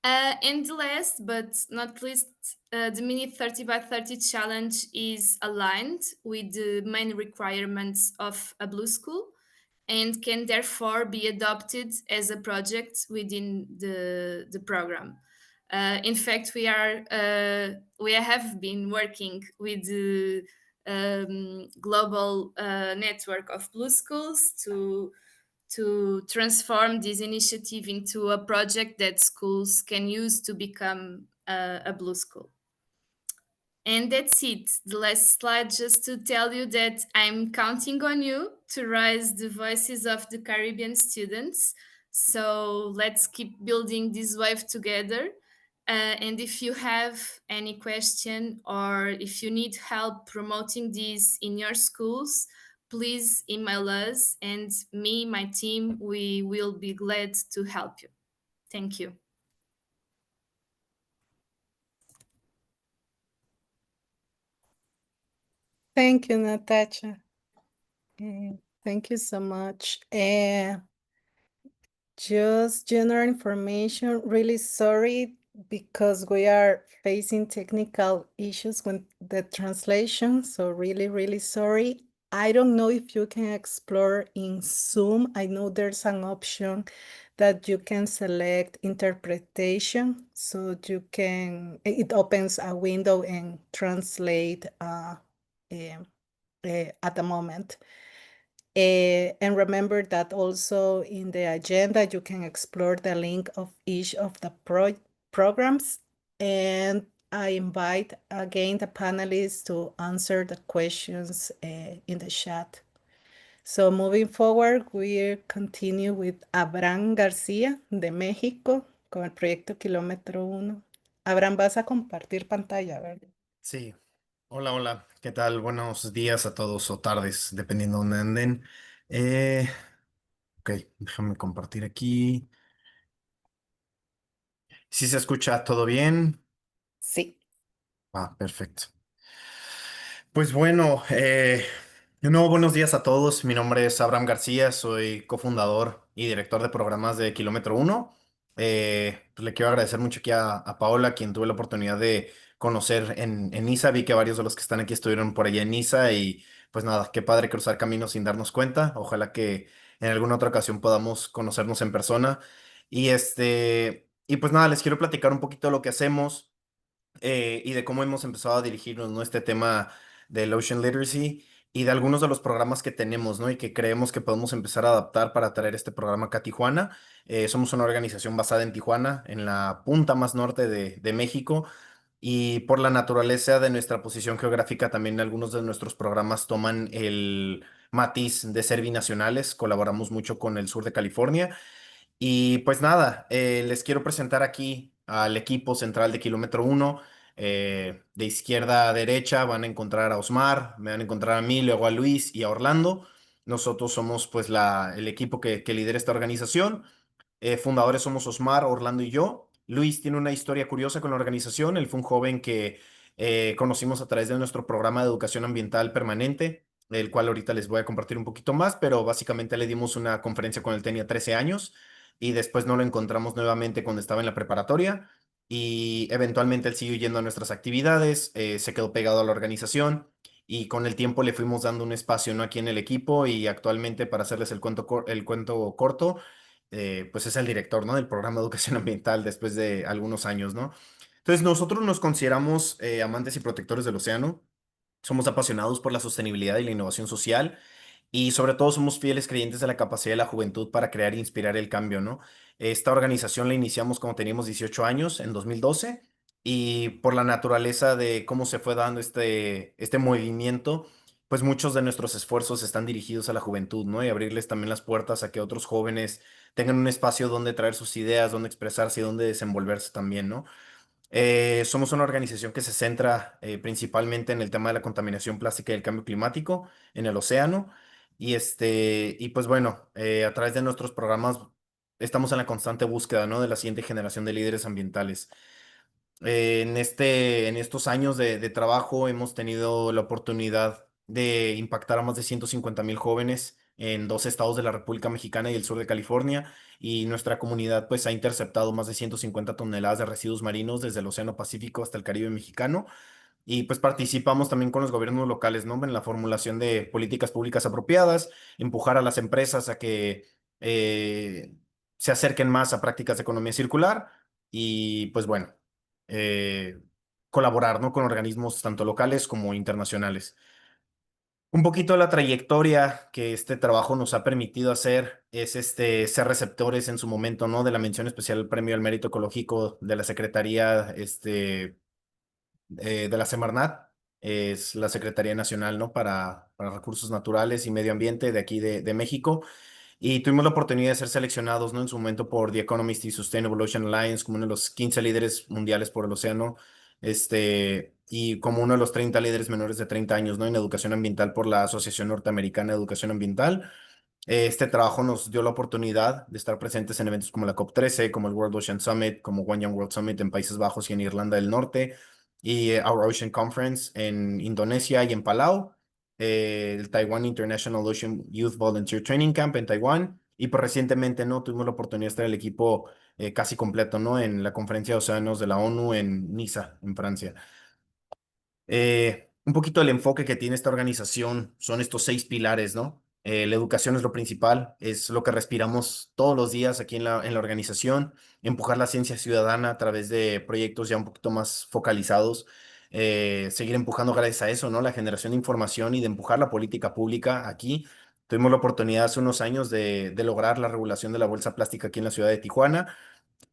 And last but not least, the Mini 30 by 30 challenge is aligned with the main requirements of a Blue School and can therefore be adopted as a project within the program. In fact, we have been working with the global network of Blue Schools to transform this initiative into a project that schools can use to become a Blue School. And that's it. The last slide, just to tell you that I'm counting on you to raise the voices of the Caribbean students. So let's keep building this wave together. And if you have any question or if you need help promoting this in your schools, please email us, and me, my team, we will be glad to help you. Thank you. Thank you, Natasha. Thank you so much. Just general information, really sorry because we are facing technical issues with the translation, so really, really sorry. I don't know if you can explore in Zoom. I know there's an option that you can select interpretation, so it opens a window and translate at the moment. And remember that also in the agenda, you can explore the link of each of the programs. And I invite again the panelists to answer the questions in the chat. So moving forward, we continue with Abraham García de México con el proyecto Kilómetro 1. Abraham, vas a compartir pantalla, ¿verdad? Sí. Hola, hola. ¿Qué tal? Buenos días a todos o tardes, dependiendo de dónde anden. Ok, déjame compartir aquí. ¿Sí se escucha todo bien? Sí. Perfecto. Pues bueno, de nuevo buenos días a todos. Mi nombre es Abraham García, soy cofundador y director de programas de Kilómetro 1. Pues le quiero agradecer mucho aquí a Paola, quien tuve la oportunidad de conocer en Niza. Vi que varios de los que están aquí estuvieron por allá en Niza y pues nada, qué padre cruzar caminos sin darnos cuenta. Ojalá que en alguna otra ocasión podamos conocernos en persona. Y pues nada, les quiero platicar un poquito de lo que hacemos y de cómo hemos empezado a dirigirnos, ¿no? Este tema del Ocean Literacy. y de algunos de los programas que tenemos, ¿no? Y que creemos que podemos empezar a adaptar para traer este programa acá a Tijuana. Somos una organización basada en Tijuana, en la punta más norte de México. Y por la naturaleza de nuestra posición geográfica, también algunos de nuestros programas toman el matiz de ser binacionales. Colaboramos mucho con el sur de California. Y pues nada, les quiero presentar aquí al equipo central de Kilómetro Uno. De izquierda a derecha van a encontrar a Osmar, me van a encontrar a mí, luego a Luis y a Orlando. Nosotros somos pues el equipo que lidera esta organización. Fundadores somos Osmar, Orlando y yo. Luis tiene una historia curiosa con la organización. Él fue un joven que conocimos a través de nuestro programa de educación ambiental permanente, el cual ahorita les voy a compartir un poquito más, pero básicamente le dimos una conferencia cuando él tenía 13 años y después no lo encontramos nuevamente cuando estaba en la preparatoria y eventualmente él siguió yendo a nuestras actividades, se quedó pegado a la organización y con el tiempo le fuimos dando un espacio, ¿no? Aquí en el equipo y actualmente, para hacerles el cuento corto, pues es el director, ¿no? Del programa de educación ambiental después de algunos años, ¿no? Entonces, nosotros nos consideramos amantes y protectores del océano. Somos apasionados por la sostenibilidad y la innovación social y sobre todo somos fieles creyentes de la capacidad de la juventud para crear e inspirar el cambio, ¿no? Esta organización la iniciamos cuando teníamos 18 años, en 2012, y por la naturaleza de cómo se fue dando este movimiento, pues muchos de nuestros esfuerzos están dirigidos a la juventud, ¿no? Y abrirles también las puertas a que otros jóvenes tengan un espacio donde traer sus ideas, donde expresarse y donde desenvolverse también, ¿no? Somos una organización que se centra principalmente en el tema de la contaminación plástica y el cambio climático en el océano. Y pues bueno, a través de nuestros programas estamos en la constante búsqueda, ¿no? De la siguiente generación de líderes ambientales. En estos años de trabajo hemos tenido la oportunidad de impactar a más de 150,000 jóvenes en 2 estados de la República Mexicana y el sur de California, y nuestra comunidad pues ha interceptado más de 150 toneladas de residuos marinos desde el Océano Pacífico hasta el Caribe mexicano. Y pues participamos también con los gobiernos locales, ¿no? En la formulación de políticas públicas apropiadas, empujar a las empresas a que eh, se acerquen más a prácticas de economía circular y pues bueno, eh, colaborar, ¿no? Con organismos tanto locales como internacionales. Un poquito la trayectoria que este trabajo nos ha permitido hacer es ser receptores en su momento, ¿no? De la mención especial al Premio al Mérito Ecológico de la Secretaría de la Semarnat, es la Secretaría Nacional, ¿no? Para Recursos Naturales y Medio Ambiente de aquí de México. Y tuvimos la oportunidad de ser seleccionados, ¿no? En su momento por The Economist y Sustainable Ocean Alliance como uno de los 15 líderes mundiales por el océano, y como uno de los 30 líderes menores de 30 años, ¿no? En educación ambiental por la Asociación Norteamericana de Educación Ambiental. Este trabajo nos dio la oportunidad de estar presentes en eventos como la COP13, como el World Ocean Summit, como One Young World Summit en Países Bajos y en Irlanda del Norte, y Our Ocean Conference en Indonesia y en Palau, el Taiwan International Ocean Youth Volunteer Training Camp en Taiwán, y pues recientemente, ¿no? Tuvimos la oportunidad de estar el equipo casi completo, ¿no? En la Conferencia de Océanos de la ONU en Niza, en Francia. Un poquito el enfoque que tiene esta organización son estos 6 pilares, ¿no? La educación es lo principal, es lo que respiramos todos los días aquí en la organización, empujar la ciencia ciudadana a través de proyectos ya un poquito más focalizados, seguir empujando gracias a eso, ¿no? La generación de información y de empujar la política pública aquí. Tuvimos la oportunidad hace unos años de lograr la regulación de la bolsa plástica aquí en la ciudad de Tijuana,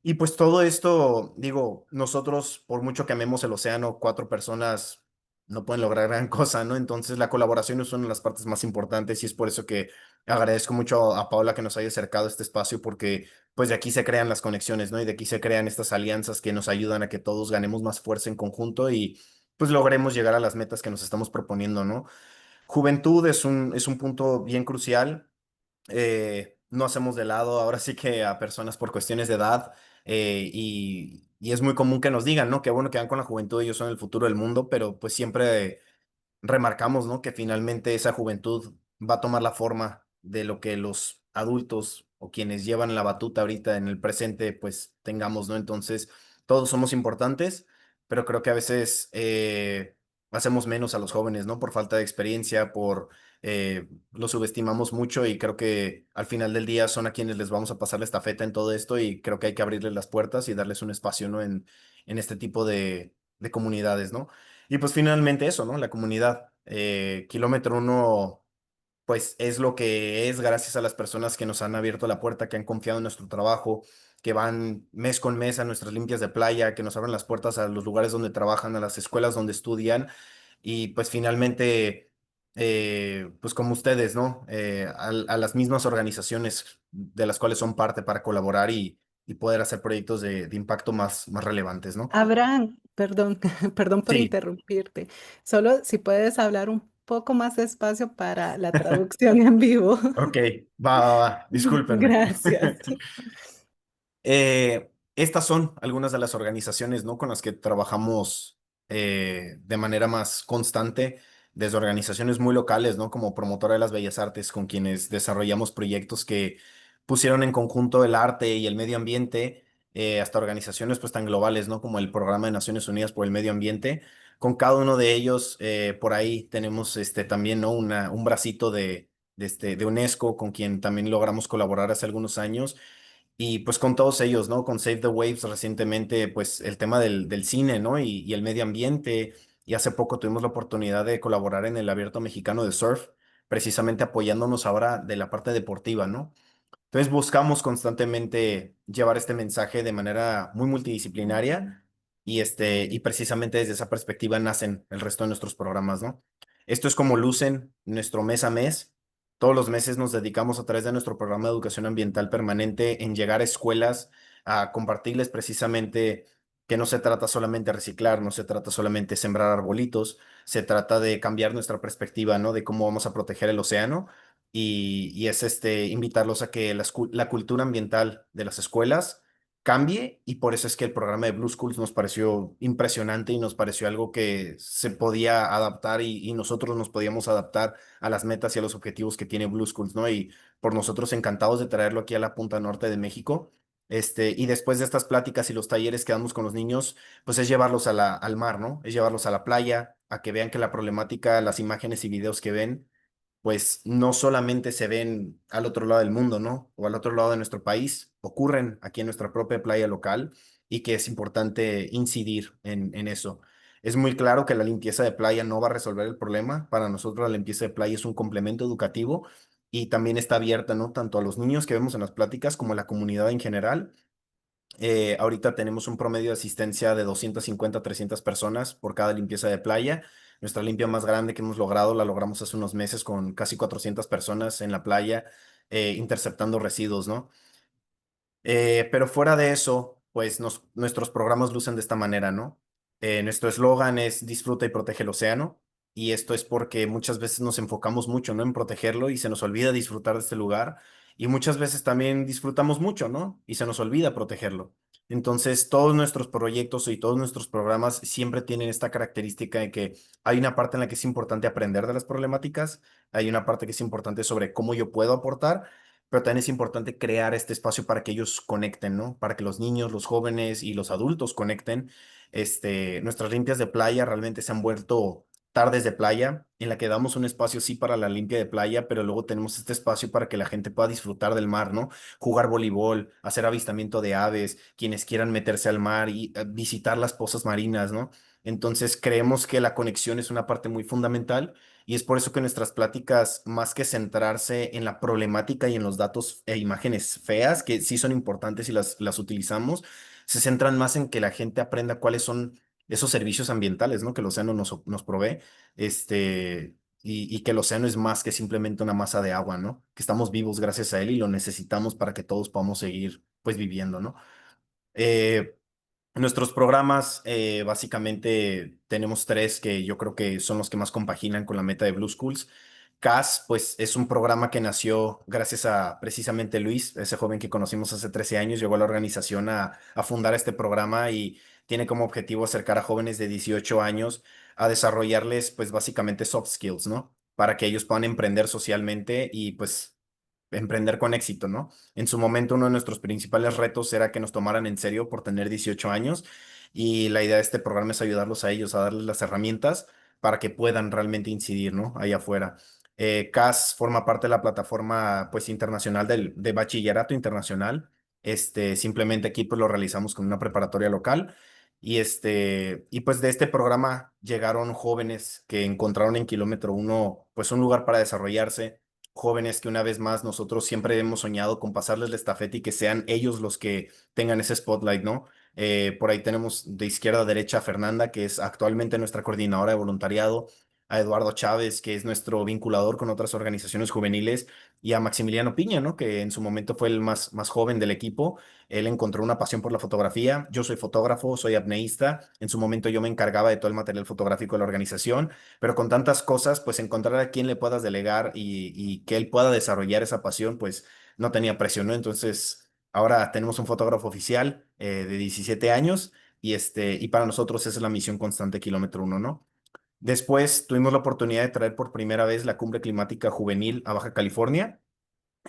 y pues todo esto, digo, nosotros, por mucho que amemos el océano, 4 personas no pueden lograr gran cosa, ¿no? Entonces la colaboración es una de las partes más importantes y es por eso que agradezco mucho a Paola que nos haya acercado a este espacio porque pues de aquí se crean las conexiones, ¿no? Y de aquí se crean estas alianzas que nos ayudan a que todos ganemos más fuerza en conjunto y pues logremos llegar a las metas que nos estamos proponiendo, ¿no? Juventud es un punto bien crucial. No hacemos de lado ahora sí que a personas por cuestiones de edad, y es muy común que nos digan, ¿no? Qué bueno que van con la juventud, ellos son el futuro del mundo, pero pues siempre remarcamos, ¿no? Que finalmente esa juventud va a tomar la forma de lo que los adultos o quienes llevan la batuta ahorita en el presente, pues tengamos, ¿no? Entonces, todos somos importantes, pero creo que a veces hacemos menos a los jóvenes, ¿no? Por falta de experiencia, los subestimamos mucho y creo que al final del día son a quienes les vamos a pasar la estafeta en todo esto y creo que hay que abrirles las puertas y darles un espacio, ¿no? En este tipo de comunidades, ¿no? Y pues finalmente eso, ¿no? La comunidad. Kilómetro uno, pues es lo que es gracias a las personas que nos han abierto la puerta, que han confiado en nuestro trabajo, que van mes con mes a nuestras limpias de playa, que nos abren las puertas a los lugares donde trabajan, a las escuelas donde estudian y pues finalmente, pues como ustedes, ¿no? A las mismas organizaciones de las cuales son parte para colaborar y poder hacer proyectos de impacto más relevantes, ¿no? Abraham, perdón, perdón por Sí, interrumpirte. Solo si puedes hablar un poco más despacio para la traducción en vivo. ok, va, discúlpenme. Gracias. Estas son algunas de las organizaciones, ¿no? Con las que trabajamos de manera más constante, desde organizaciones muy locales, ¿no? Como Promotora de las Bellas Artes, con quienes desarrollamos proyectos que pusieron en conjunto el arte y el medio ambiente, hasta organizaciones pues tan globales, ¿no? Como el Programa de Naciones Unidas por el Medio Ambiente. Con cada uno de ellos, por ahí tenemos también, ¿no? Un bracito de UNESCO, con quien también logramos colaborar hace algunos años y pues con todos ellos, ¿no? Con Save the Waves recientemente, pues el tema del cine, ¿no? Y el medio ambiente. Y hace poco tuvimos la oportunidad de colaborar en el Abierto Mexicano de Surf, precisamente apoyándonos ahora de la parte deportiva, ¿no? Entonces buscamos constantemente llevar este mensaje de manera muy multidisciplinaria y precisamente desde esa perspectiva nacen el resto de nuestros programas, ¿no? Esto es como lucen nuestro mes a mes. Todos los meses nos dedicamos a través de nuestro programa de educación ambiental permanente en llegar a escuelas a compartirles precisamente que no se trata solamente de reciclar, no se trata solamente de sembrar arbolitos, se trata de cambiar nuestra perspectiva, ¿no? De cómo vamos a proteger el océano y es invitarlos a que la cultura ambiental de las escuelas cambie y por eso es que el programa de Blue Schools nos pareció impresionante y nos pareció algo que se podía adaptar y nosotros nos podíamos adaptar a las metas y a los objetivos que tiene Blue Schools, ¿no? Y por nosotros encantados de traerlo aquí a la punta norte de México. Y después de estas pláticas y los talleres que damos con los niños, pues es llevarlos al mar, ¿no? Es llevarlos a la playa, a que vean que la problemática, las imágenes y videos que ven pues no solamente se ven al otro lado del mundo, ¿no? O al otro lado de nuestro país, ocurren aquí en nuestra propia playa local y que es importante incidir en eso. Es muy claro que la limpieza de playa no va a resolver el problema. Para nosotros la limpieza de playa es un complemento educativo y también está abierta, ¿no? Tanto a los niños que vemos en las pláticas como a la comunidad en general. Ahorita tenemos un promedio de asistencia de 250 a 300 personas por cada limpieza de playa. Nuestra limpia más grande que hemos logrado la logramos hace unos meses con casi 400 personas en la playa interceptando residuos, ¿no? Pero fuera de eso, pues nuestros programas lucen de esta manera, ¿no? Nuestro eslogan es disfruta y protege el océano. Y esto es porque muchas veces nos enfocamos mucho, ¿no? En protegerlo y se nos olvida disfrutar de este lugar. Y muchas veces también disfrutamos mucho, ¿no? Y se nos olvida protegerlo. Entonces, todos nuestros proyectos y todos nuestros programas siempre tienen esta característica de que hay una parte en la que es importante aprender de las problemáticas, hay una parte que es importante sobre cómo yo puedo aportar pero también es importante crear este espacio para que ellos conecten, ¿no? Para que los niños, los jóvenes y los adultos conecten. Nuestras limpias de playa realmente se han vuelto tardes de playa, en la que damos un espacio sí para la limpia de playa, pero luego tenemos este espacio para que la gente pueda disfrutar del mar, ¿no? Jugar voleibol, hacer avistamiento de aves, quienes quieran meterse al mar y visitar las pozas marinas, ¿no? Entonces creemos que la conexión es una parte muy fundamental y es por eso que nuestras pláticas, más que centrarse en la problemática y en los datos e imágenes feas, que sí son importantes y las utilizamos, se centran más en que la gente aprenda cuáles son esos servicios ambientales, ¿no? Que el océano nos provee, y que el océano es más que simplemente una masa de agua, ¿no? Que estamos vivos gracias a él y lo necesitamos para que todos podamos seguir, pues, viviendo, ¿no? Eh, Nuestros programas, básicamente tenemos tres que yo creo que son los que más compaginan con la meta de Blue Schools. CAS, pues es un programa que nació gracias a precisamente Luis, ese joven que conocimos hace 13 años, llegó a la organización a fundar este programa y tiene como objetivo acercar a jóvenes de 18 años a desarrollarles pues básicamente soft skills, ¿no? Para que ellos puedan emprender socialmente y pues emprender con éxito, ¿no? En su momento uno de nuestros principales retos era que nos tomaran en serio por tener 18 años y la idea de este programa es ayudarlos a ellos, a darles las herramientas para que puedan realmente incidir, ¿no? Allá afuera. CAS forma parte de la plataforma, pues, internacional de bachillerato internacional. Simplemente aquí, pues, lo realizamos con una preparatoria local Y pues de este programa llegaron jóvenes que encontraron en Kilómetro Uno pues un lugar para desarrollarse, jóvenes que una vez más nosotros siempre hemos soñado con pasarles la estafeta y que sean ellos los que tengan ese spotlight, ¿no? Por ahí tenemos de izquierda a derecha a Fernanda, que es actualmente nuestra coordinadora de voluntariado, a Eduardo Chávez, que es nuestro vinculador con otras organizaciones juveniles, y a Maximiliano Piña, ¿no? Que en su momento fue el más joven del equipo. Él encontró una pasión por la fotografía. Yo soy fotógrafo, soy apneísta. En su momento yo me encargaba de todo el material fotográfico de la organización, pero con tantas cosas, pues encontrar a quien le puedas delegar y que él pueda desarrollar esa pasión, pues no tenía precio, ¿no? Entonces, ahora tenemos un fotógrafo oficial de 17 años y para nosotros esa es la misión constante Kilómetro Uno, ¿no? Después tuvimos la oportunidad de traer por primera vez la Cumbre Climática Juvenil a Baja California.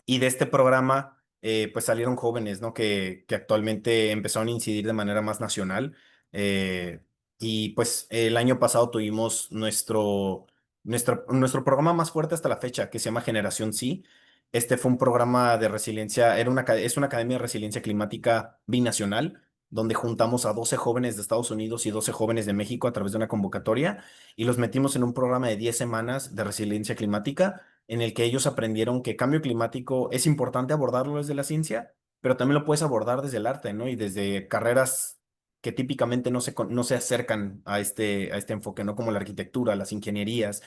Y de este programa, pues salieron jóvenes, ¿no? Que actualmente empezaron a incidir de manera más nacional. eh, y pues el año pasado tuvimos nuestro programa más fuerte hasta la fecha, que se llama Generación Sí. Este fue un programa de resiliencia, es una academia de resiliencia climática binacional, donde juntamos a 12 jóvenes de Estados Unidos y 12 jóvenes de México a través de una convocatoria y los metimos en un programa de 10 semanas de resiliencia climática en el que ellos aprendieron que cambio climático es importante abordarlo desde la ciencia, pero también lo puedes abordar desde el arte, ¿no? Y desde carreras que típicamente no se acercan a este enfoque, ¿no? Como la arquitectura, las ingenierías.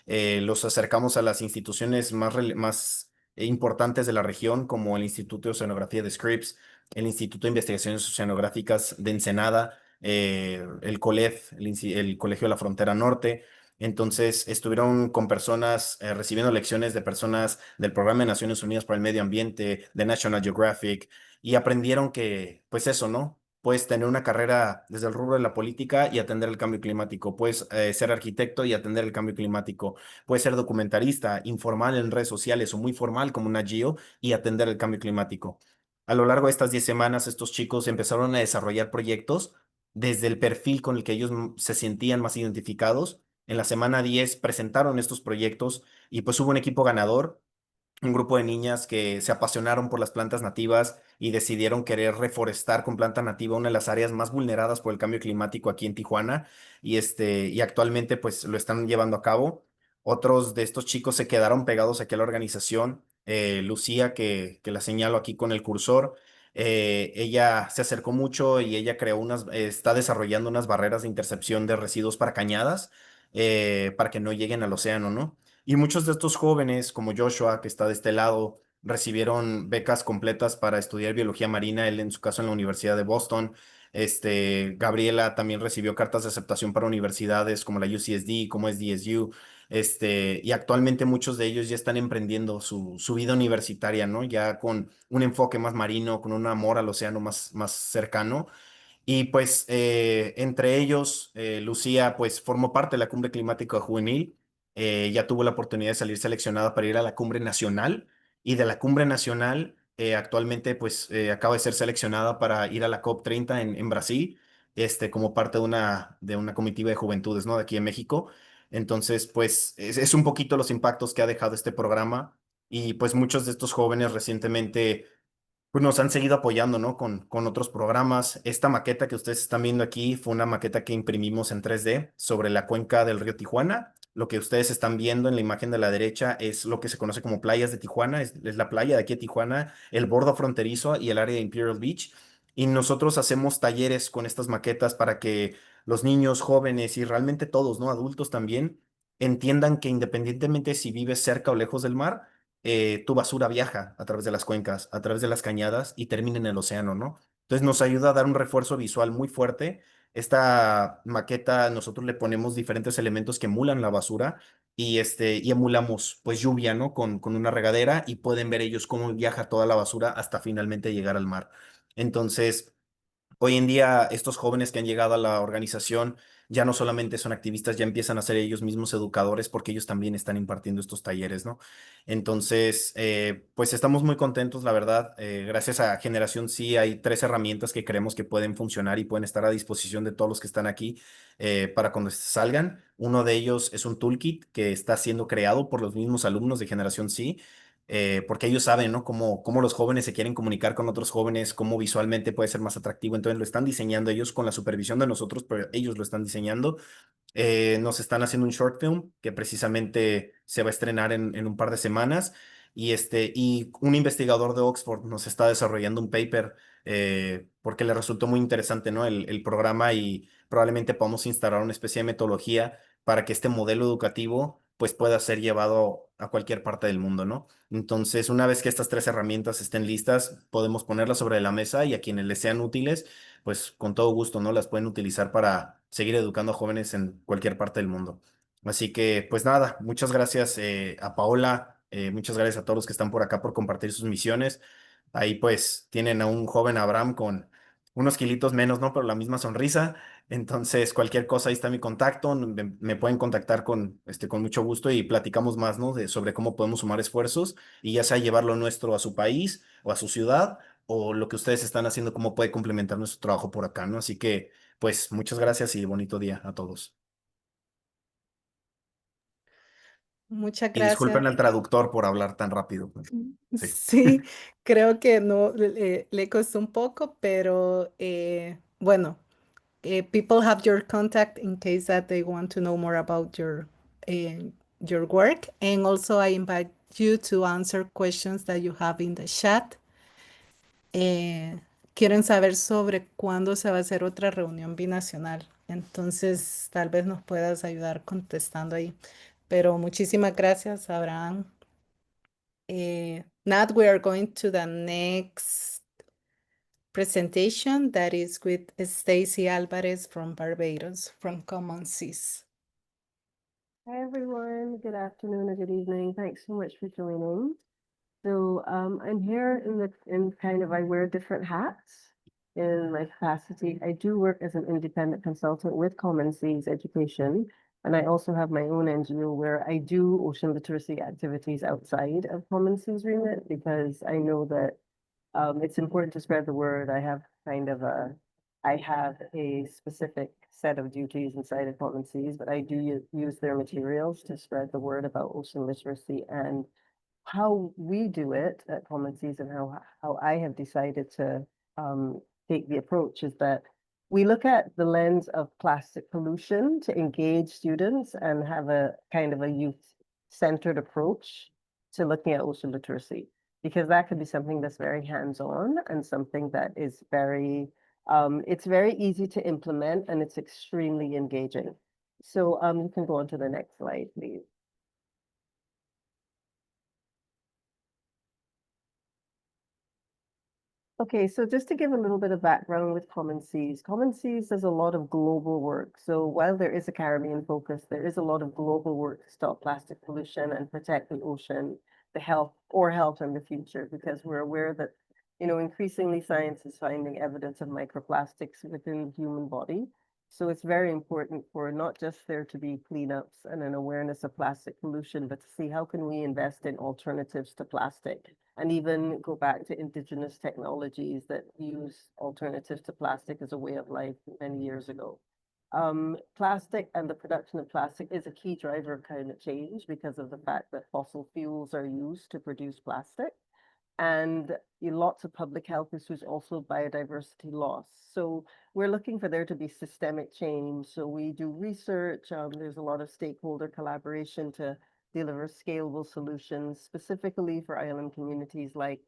Los acercamos a las instituciones más importantes de la región, como el Instituto de Oceanografía de Scripps, el Instituto de Investigaciones Oceanográficas de Ensenada, el COLEF, el Colegio de la Frontera Norte. Entonces, estuvieron con personas, recibiendo lecciones de personas del Programa de Naciones Unidas para el Medio Ambiente, de National Geographic, y aprendieron que, pues eso, ¿no? Puedes tener una carrera desde el rubro de la política y atender el cambio climático. Puedes ser arquitecto y atender el cambio climático. Puedes ser documentarista, informal en redes sociales o muy formal como una GEO y atender el cambio climático. A lo largo de estas 10 semanas, estos chicos empezaron a desarrollar proyectos desde el perfil con el que ellos se sentían más identificados. En la semana 10 presentaron estos proyectos y pues hubo un equipo ganador, un grupo de niñas que se apasionaron por las plantas nativas y decidieron querer reforestar con planta nativa una de las áreas más vulneradas por el cambio climático aquí en Tijuana y actualmente pues lo están llevando a cabo. Otros de estos chicos se quedaron pegados aquí a la organización. Lucía, que la señalo aquí con el cursor, ella se acercó mucho y ella está desarrollando unas barreras de intercepción de residuos para cañadas, para que no lleguen al océano, ¿no? Y muchos de estos jóvenes, como Joshua, que está de este lado, recibieron becas completas para estudiar biología marina, él en su caso en la Universidad de Boston. Gabriela también recibió cartas de aceptación para universidades como la UCSD, como es DSU. Y actualmente muchos de ellos ya están emprendiendo su vida universitaria, ¿no? Ya con un enfoque más marino, con un amor al océano más cercano. Y pues entre ellos, Lucía pues formó parte de la Cumbre Climática Juvenil, ya tuvo la oportunidad de salir seleccionada para ir a la Cumbre Nacional y de la Cumbre Nacional actualmente pues acaba de ser seleccionada para ir a la COP30 en Brasil, como parte de una comitiva de juventudes, ¿no? De aquí en México. Entonces pues es un poquito los impactos que ha dejado este programa y pues muchos de estos jóvenes recientemente pues nos han seguido apoyando, ¿no? Con otros programas. Esta maqueta que ustedes están viendo aquí fue una maqueta que imprimimos en 3D sobre la cuenca del río Tijuana. Lo que ustedes están viendo en la imagen de la derecha es lo que se conoce como playas de Tijuana, es la playa de aquí de Tijuana, el bordo fronterizo y el área de Imperial Beach. Y nosotros hacemos talleres con estas maquetas para que los niños, jóvenes y realmente todos, ¿no? Adultos también entiendan que independientemente si vives cerca o lejos del mar, tu basura viaja a través de las cuencas, a través de las cañadas y termina en el océano, ¿no? Entonces nos ayuda a dar un refuerzo visual muy fuerte. Esta maqueta nosotros le ponemos diferentes elementos que emulan la basura y emulamos pues lluvia, ¿no? Con una regadera y pueden ver ellos cómo viaja toda la basura hasta finalmente llegar al mar. Entonces, hoy en día, estos jóvenes que han llegado a la organización ya no solamente son activistas, ya empiezan a ser ellos mismos educadores porque ellos también están impartiendo estos talleres, ¿no? Entonces, pues estamos muy contentos, la verdad. Gracias a Generación Sí hay 3 herramientas que creemos que pueden funcionar y pueden estar a disposición de todos los que están aquí para cuando salgan. Uno de ellos es un toolkit que está siendo creado por los mismos alumnos de Generación Sí porque ellos saben, ¿no? Cómo los jóvenes se quieren comunicar con otros jóvenes, cómo visualmente puede ser más atractivo. Entonces lo están diseñando ellos con la supervisión de nosotros, pero ellos lo están diseñando. Nos están haciendo un short film que precisamente se va a estrenar en un par de semanas y un investigador de Oxford nos está desarrollando un paper porque le resultó muy interesante, ¿no? El programa y probablemente podamos instalar una especie de metodología para que este modelo educativo pues pueda ser llevado a cualquier parte del mundo, ¿no? Entonces, una vez que estas tres herramientas estén listas, podemos ponerlas sobre la mesa y a quienes les sean útiles pues con todo gusto, ¿no? Las pueden utilizar para seguir educando a jóvenes en cualquier parte del mundo. Así que, pues nada, muchas gracias a Paola, muchas gracias a todos los que están por acá por compartir sus misiones. Ahí pues tienen a un joven Abraham con unos kilitos menos, ¿no? Pero la misma sonrisa. Entonces, cualquier cosa, ahí está mi contacto. Me pueden contactar con mucho gusto y platicamos más, ¿no? Sobre cómo podemos sumar esfuerzos y ya sea llevar lo nuestro a su país o a su ciudad o lo que ustedes están haciendo, cómo puede complementar nuestro trabajo por acá, ¿no? Así que, pues, muchas gracias y bonito día a todos. Muchas Y disculpen gracias. al traductor por hablar tan rápido. Sí. Sí, creo que no le costó un poco, pero bueno, people have your contact in case that they want to know more about your work. And also I invite you to answer questions that you have in the chat. Quieren saber sobre cuándo se va a hacer otra reunión binacional. Entonces, tal vez nos puedas ayudar contestando ahí. Pero muchísimas gracias, Abraham. Now we are going to the next presentation that is with Stacy Alvarez from Barbados, from Common Seas. Hi everyone, good afternoon or good evening. Thanks so much for joining. So I'm here I wear different hats in my capacity. I do work as an independent consultant with Common Seas Education, and I also have my own NGO where I do ocean literacy activities outside of Common Seas remit because I know that it's important to spread the word. I have a specific set of duties inside of Common Seas, but I do use their materials to spread the word about ocean literacy and how we do it at Common Seas and how I have decided to take the approach is that we look at the lens of plastic pollution to engage students and have a kind of a youth-centered approach to looking at ocean literacy, because that could be something that's very hands-on and something that is it's very easy to implement and it's extremely engaging. So you can go on to the next slide, please. Okay, so just to give a little bit of background with Common Seas does a lot of global work. So while there is a Caribbean focus, there is a lot of global work to stop plastic pollution and protect the ocean, the health in the future, because we're aware that, increasingly science is finding evidence of microplastics within the human body. So it's very important for not just there to be cleanups and an awareness of plastic pollution, but to see how can we invest in alternatives to plastic and even go back to indigenous technologies that use alternatives to plastic as a way of life many years ago. Plastic and the production of plastic is a key driver of climate change because of the fact that fossil fuels are used to produce plastic. And lots of public health issues, also biodiversity loss. So we're looking for there to be systemic change. So we do research. There's a lot of stakeholder collaboration to deliver scalable solutions, specifically for island communities like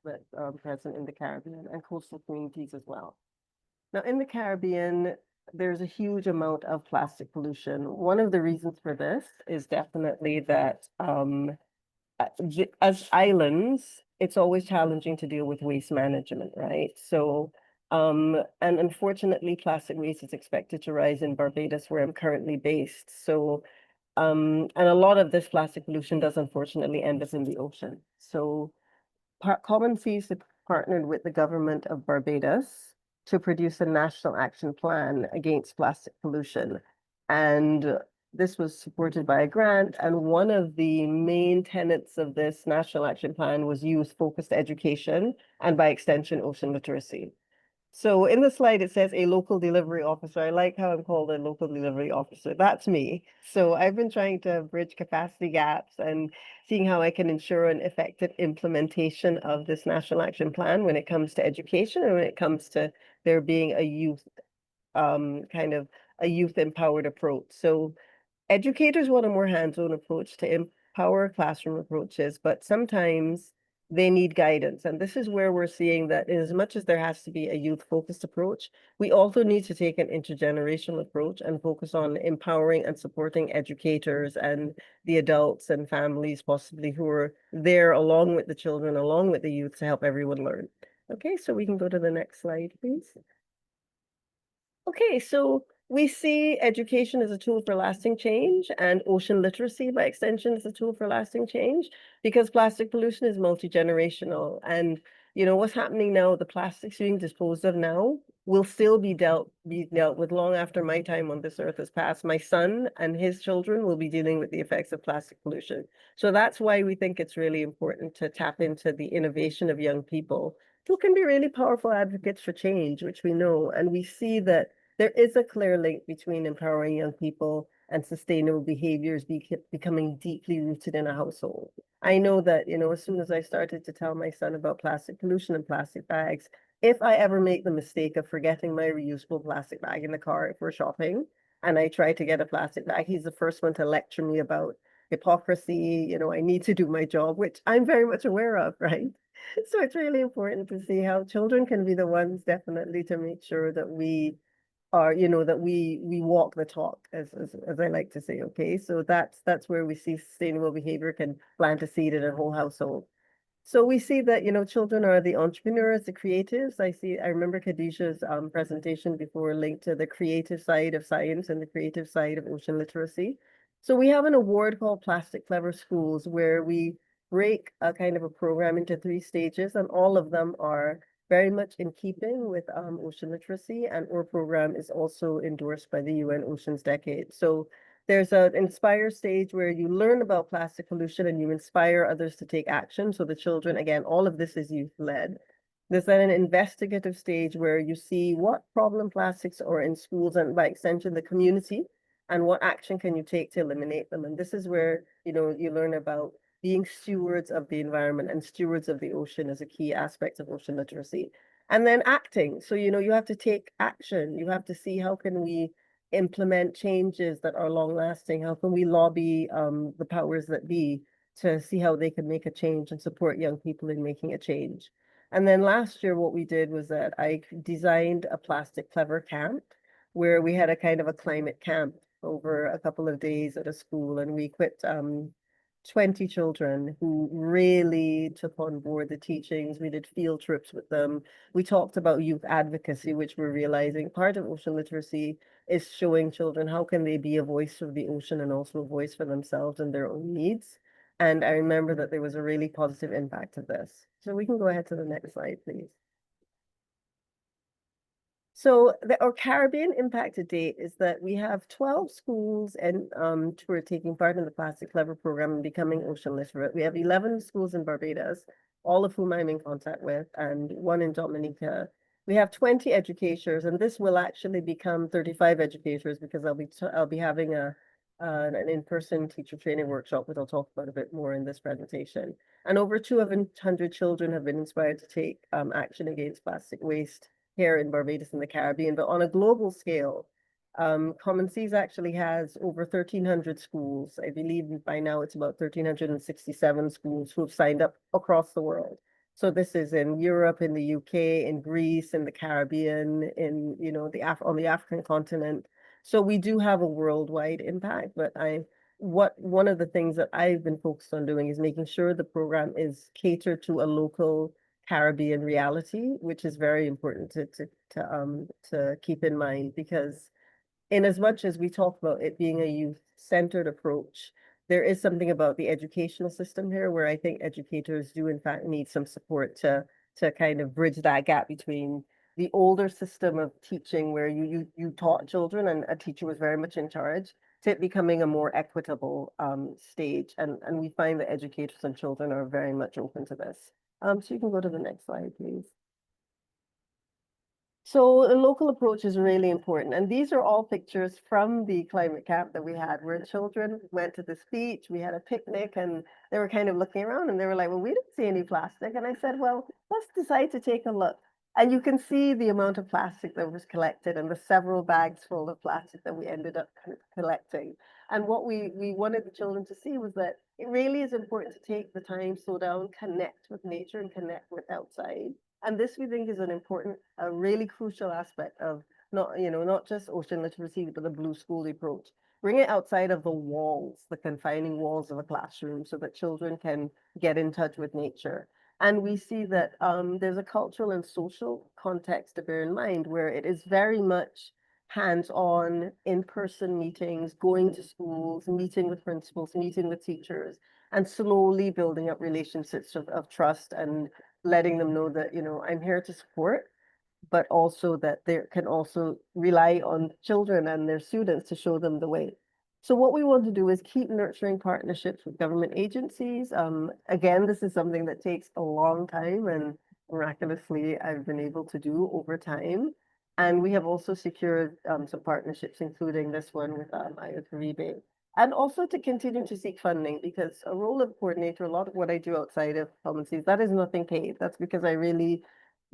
that present in the Caribbean and coastal communities as well. Now, in the Caribbean, there's a huge amount of plastic pollution. One of the reasons for this is definitely that as islands, it's always challenging to deal with waste management, right? So, and unfortunately, plastic waste is expected to rise in Barbados, where I'm currently based. So, and a lot of this plastic pollution does unfortunately end up in the ocean. So, Common Seas have partnered with the government of Barbados to produce a national action plan against plastic pollution. And this was supported by a grant, and one of the main tenets of this national action plan was youth-focused education, and by extension, ocean literacy. So in the slide, it says a local delivery officer. I like how I'm called a local delivery officer. That's me. So I've been trying to bridge capacity gaps and seeing how I can ensure an effective implementation of this National Action Plan when it comes to education and when it comes to there being a youth, kind of a youth empowered approach. So educators want a more hands-on approach to empower classroom approaches, but sometimes they need guidance. And this is where we're seeing that as much as there has to be a youth-focused approach, we also need to take an intergenerational approach and focus on empowering and supporting educators and the adults and families possibly who are there along with the children, along with the youth to help everyone learn. Okay, so we can go to the next slide, please. Okay, so we see education as a tool for lasting change and ocean literacy by extension is a tool for lasting change because plastic pollution is multi-generational. And what's happening now, the plastics being disposed of now will still be dealt with long after my time on this earth has passed. My son and his children will be dealing with the effects of plastic pollution. So that's why we think it's really important to tap into the innovation of young people who can be really powerful advocates for change, which we know. And we see that there is a clear link between empowering young people and sustainable behaviors becoming deeply rooted in a household. I know that, as soon as I started to tell my son about plastic pollution and plastic bags, if I ever make the mistake of forgetting my reusable plastic bag in the car if we're shopping, and I try to get a plastic bag, he's the first one to lecture me about hypocrisy, I need to do my job, which I'm very much aware of, right? So it's really important to see how children can be the ones definitely to make sure that we are, that we walk the talk, as I like to say. Okay, so that's where we see sustainable behavior can plant a seed in a whole household. So we see that, children are the entrepreneurs, the creatives. I remember Khadijah's presentation before linked to the creative side of science and the creative side of ocean literacy. So we have an award called Plastic Clever Schools where we break a kind of a program into 3 stages, and all of them are very much in keeping with ocean literacy, and our program is also endorsed by the UN Oceans Decade. So there's an inspire stage where you learn about plastic pollution and you inspire others to take action. So the children, again, all of this is youth-led. There's then an investigative stage where you see what problem plastics are in schools and by extension the community, and what action can you take to eliminate them. And this is where, you learn about being stewards of the environment and stewards of the ocean is a key aspect of ocean literacy. And then acting. So, you have to take action. You have to see how can we implement changes that are long lasting? How can we lobby the powers that be to see how they can make a change and support young people in making a change? And then last year, what we did was that I designed a Plastic Clever camp where we had a kind of a climate camp over a couple of days at a school, and we equipped 20 children who really took on board the teachings. We did field trips with them. We talked about youth advocacy, which we're realizing part of ocean literacy is showing children how can they be a voice of the ocean and also a voice for themselves and their own needs. And I remember that there was a really positive impact of this. So we can go ahead to the next slide, please. So our Caribbean impact to date is that we have 12 schools and who are taking part in the Plastic Clever program and becoming ocean literate. We have 11 schools in Barbados, all of whom I'm in contact with, and 1 in Dominica. We have 20 educators, and this will actually become 35 educators because I'll be having an in-person teacher training workshop, which I'll talk about a bit more in this presentation. And over 200 children have been inspired to take action against plastic waste here in Barbados and the Caribbean. But on a global scale, Common Seas actually has over 1,300 schools. I believe by now it's about 1,367 schools who have signed up across the world. So this is in Europe, in the UK, in Greece, in the Caribbean, in on the African continent. So we do have a worldwide impact, but one of the things that I've been focused on doing is making sure the program is catered to a local Caribbean reality, which is very important to keep in mind, because in as much as we talk about it being a youth-centered approach, there is something about the educational system here where I think educators do in fact need some support to kind of bridge that gap between the older system of teaching where you taught children and a teacher was very much in charge to it becoming a more equitable stage. And we find that educators and children are very much open to this. So you can go to the next slide, please. So a local approach is really important. And these are all pictures from the climate camp that we had, where children went to this beach, we had a picnic, and they were kind of looking around and they were like, well, we didn't see any plastic. And I said, well, let's decide to take a look. And you can see the amount of plastic that was collected and the several bags full of plastic that we ended up collecting. And what we wanted the children to see was that it really is important to take the time, slow down, connect with nature and connect with outside. And this we think is an important, a really crucial aspect of not just ocean literacy, but the blue school approach. Bring it outside of the walls, the confining walls of a classroom, so that children can get in touch with nature. And we see that there's a cultural and social context to bear in mind where it is very much hands-on, in-person meetings, going to schools, meeting with principals, meeting with teachers, and slowly building up relationships of trust and letting them know that, I'm here to support, but also that they can also rely on children and their students to show them the way. So what we want to do is keep nurturing partnerships with government agencies. Again, this is something that takes a long time, and miraculously I've been able to do over time. And we have also secured some partnerships, including this one with IOCARIBE. And also to continue to seek funding, because a role of coordinator, a lot of what I do outside of Common Seas, that is nothing paid. That's because I really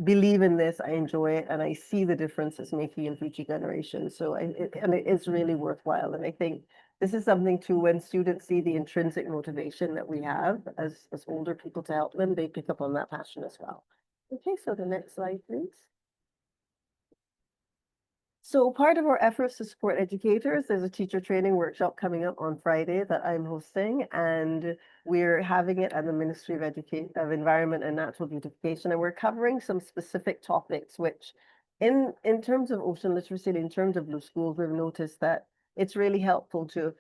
believe in this, I enjoy it, and I see the difference it's making in future generations. So and it is really worthwhile. And I think this is something too, when students see the intrinsic motivation that we have as older people to help them, they pick up on that passion as well. Okay, so the next slide, please. So part of our efforts to support educators, there's a teacher training workshop coming up on Friday that I'm hosting, and we're having it at the Ministry of Environment and Natural Beautification, and we're covering some specific topics, which in terms of ocean literacy, in terms of blue schools, we've noticed that it's really helpful to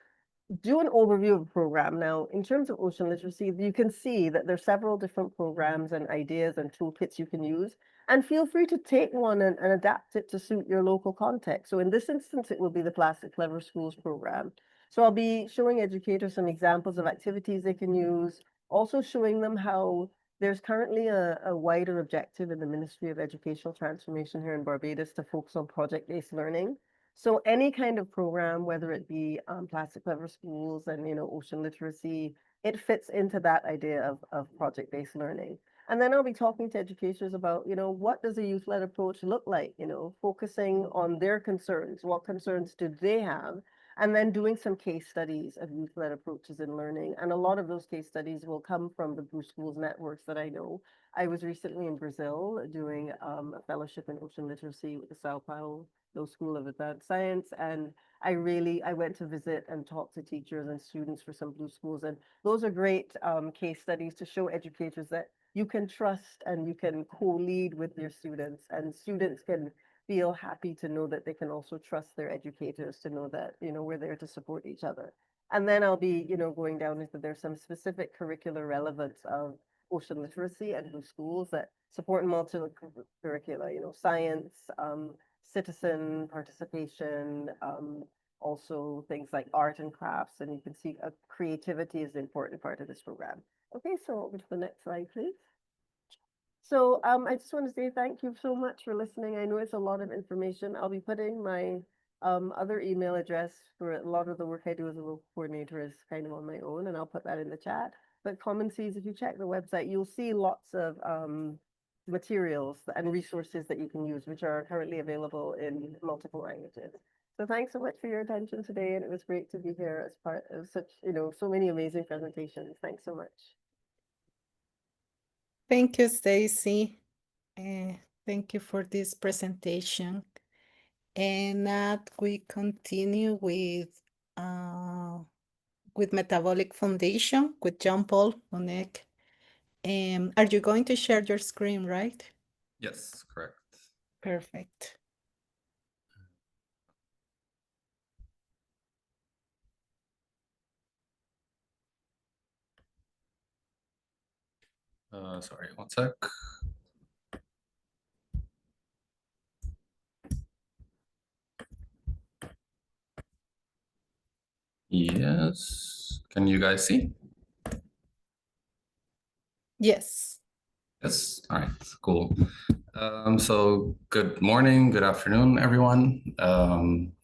do an overview of the program. Now, in terms of ocean literacy, you can see that there's several different programs and ideas and toolkits you can use. And feel free to take one and adapt it to suit your local context. So in this instance, it will be the Plastic Clever Schools program. So I'll be showing educators some examples of activities they can use, also showing them how there's currently a wider objective in the Ministry of Educational Transformation here in Barbados to focus on project-based learning. So any kind of program, whether it be Plastic Clever Schools and, ocean literacy, it fits into that idea of project-based learning. And then I'll be talking to educators about, what does a youth-led approach look like, focusing on their concerns, what concerns do they have, and then doing some case studies of youth-led approaches in learning. And a lot of those case studies will come from the Blue Schools networks that I know. I was recently in Brazil doing a fellowship in ocean literacy with the Sao Paulo School of Advanced Science, and I went to visit and talk to teachers and students for some blue schools, and those are great case studies to show educators that you can trust and you can co-lead with your students, and students can feel happy to know that they can also trust their educators, to know that, we're there to support each other. And then I'll be, going down into there's some specific curricular relevance of ocean literacy and blue schools that support multi-curricula, science, citizen participation, also things like art and crafts, and you can see creativity is an important part of this program. Okay, so over to the next slide, please. So I just want to say thank you so much for listening. I know it's a lot of information. I'll be putting my other email address for a lot of the work I do as a local coordinator is kind of on my own, and I'll put that in the chat. But Common Seas, if you check the website, you'll see lots of materials and resources that you can use, which are currently available in multiple languages. So thanks so much for your attention today, and it was great to be here as part of such, so many amazing presentations. Thanks so much. Thank you, Stacy. Thank you for this presentation. And now we continue with Metabolic Foundation with Jean-Paul Monek. Are you going to share your screen, right? Yes, correct. Perfect. Sorry, one sec. Yes, can you guys see? Yes. Yes, all right, cool. So good morning, good afternoon, everyone. I'm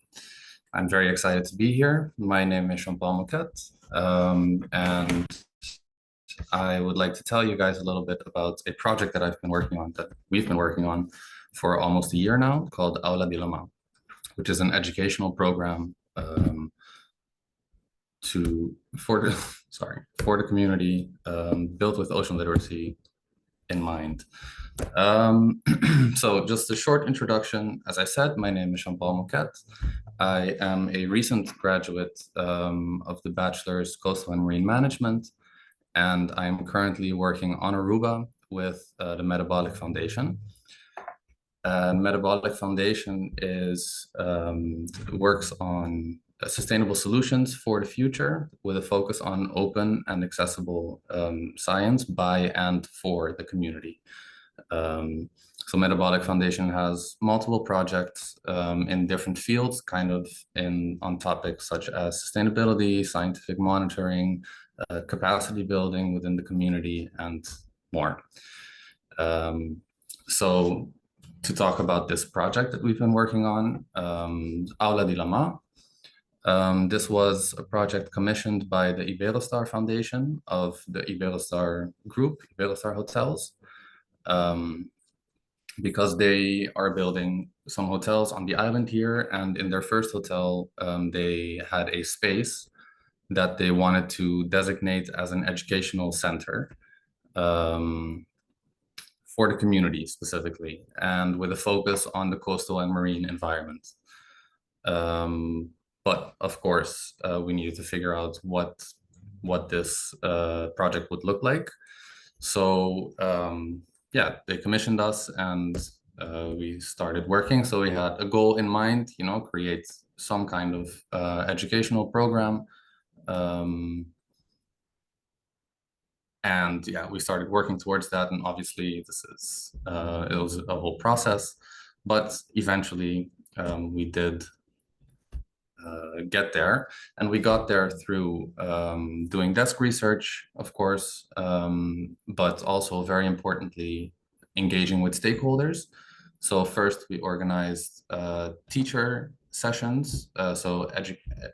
very excited to be here. My name is Jean-Paul Moquet, and I would like to tell you guys a little bit about a project that we've been working on for almost a year now, called Aula de la Mar, which is an educational program for the community, built with ocean literacy in mind. So just a short introduction. As I said, my name is Jean-Paul Moquet. I am a recent graduate of the Bachelor's Coastal and Marine Management, and I'm currently working on Aruba with the Metabolic Foundation. Metabolic Foundation works on sustainable solutions for the future with a focus on open and accessible science by and for the community. So Metabolic Foundation has multiple projects in different fields, on topics such as sustainability, scientific monitoring, capacity building within the community, and more. So to talk about this project that we've been working on, Aula de la Mar. This was a project commissioned by the Iberostar Foundation of the Iberostar Group, Iberostar Hotels, because they are building some hotels on the island here. And in their first hotel, they had a space that they wanted to designate as an educational center for the community specifically, and with a focus on the coastal and marine environment. But of course, we needed to figure out what this project would look like. So yeah, they commissioned us, and we started working. So we had a goal in mind, create some kind of educational program. And yeah, we started working towards that. And obviously it was a whole process, but eventually we did get there, and we got there through doing desk research, of course, but also very importantly, engaging with stakeholders. So first we organized teacher sessions, so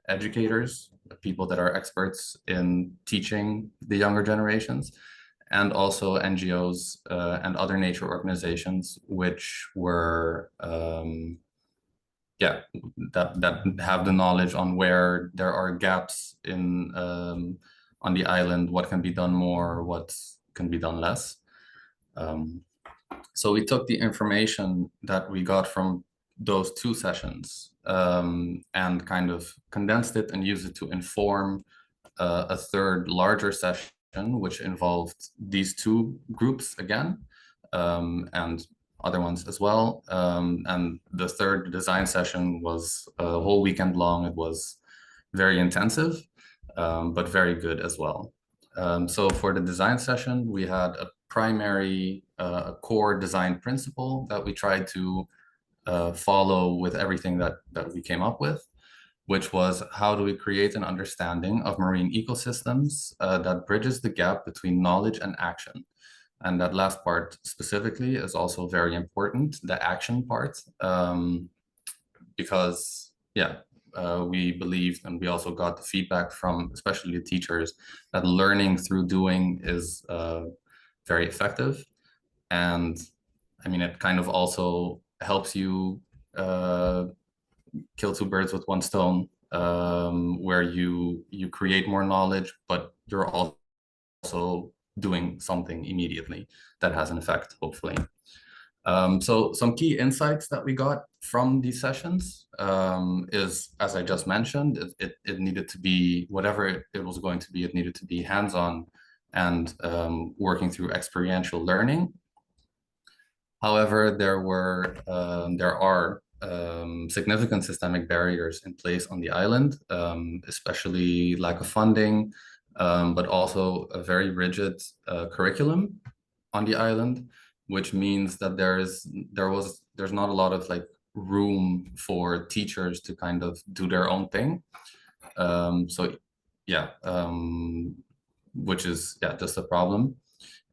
educators, people that are experts in teaching the younger generations, and also NGOs and other nature organizations, which were that have the knowledge on where there are gaps in on the island, what can be done more, what can be done less. So we took the information that we got from those two sessions and kind of condensed it and used it to inform a third larger session, which involved these two groups again, and other ones as well. And the third design session was a whole weekend long. It was very intensive, but very good as well. So for the design session, we had a primary core design principle that we tried to follow with everything that we came up with, which was, how do we create an understanding of marine ecosystems that bridges the gap between knowledge and action? And that last part specifically is also very important, the action part, because we believed, and we also got the feedback from especially the teachers, that learning through doing is very effective. And I mean, it kind of also helps you kill two birds with one stone, where you create more knowledge, but you're also doing something immediately that has an effect, hopefully. So some key insights that we got from these sessions is, as I just mentioned, it needed to be, whatever it was going to be, it needed to be hands-on and working through experiential learning. However, there are significant systemic barriers in place on the island, especially lack of funding, but also a very rigid curriculum on the island, which means that there's not a lot of room for teachers to kind of do their own thing. So yeah, which is just a problem.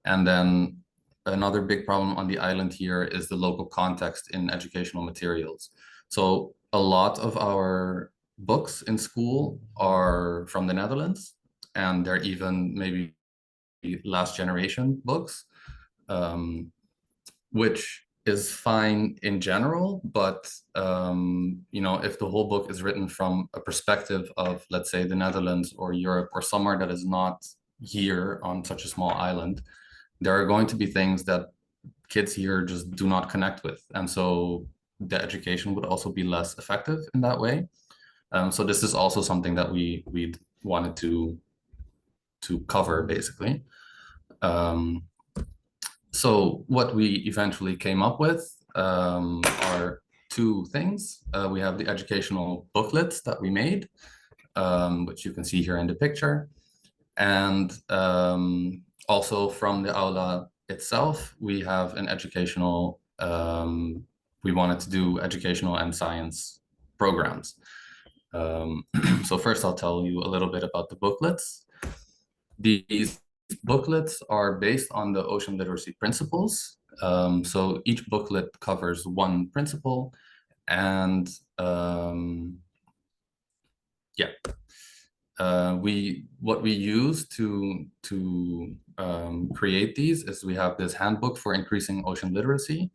And then another big problem on the island here is the local context in educational materials. So a lot of our books in school are from the Netherlands, and they're even maybe last generation books, which is fine in general, but you know, if the whole book is written from a perspective of, let's say, the Netherlands or Europe or somewhere that is not here on such a small island, there are going to be things that kids here just do not connect with, and so the education would also be less effective in that way. So this is also something that we wanted to cover, basically. So what we eventually came up with are two things. We have the educational booklets that we made, which you can see here in the picture. And also from the aula itself, we have an educational, we wanted to do educational and science programs. So first I'll tell you a little bit about the booklets. These booklets are based on the ocean literacy principles. So each booklet covers one principle, and what we use to create these is we have this handbook for increasing ocean literacy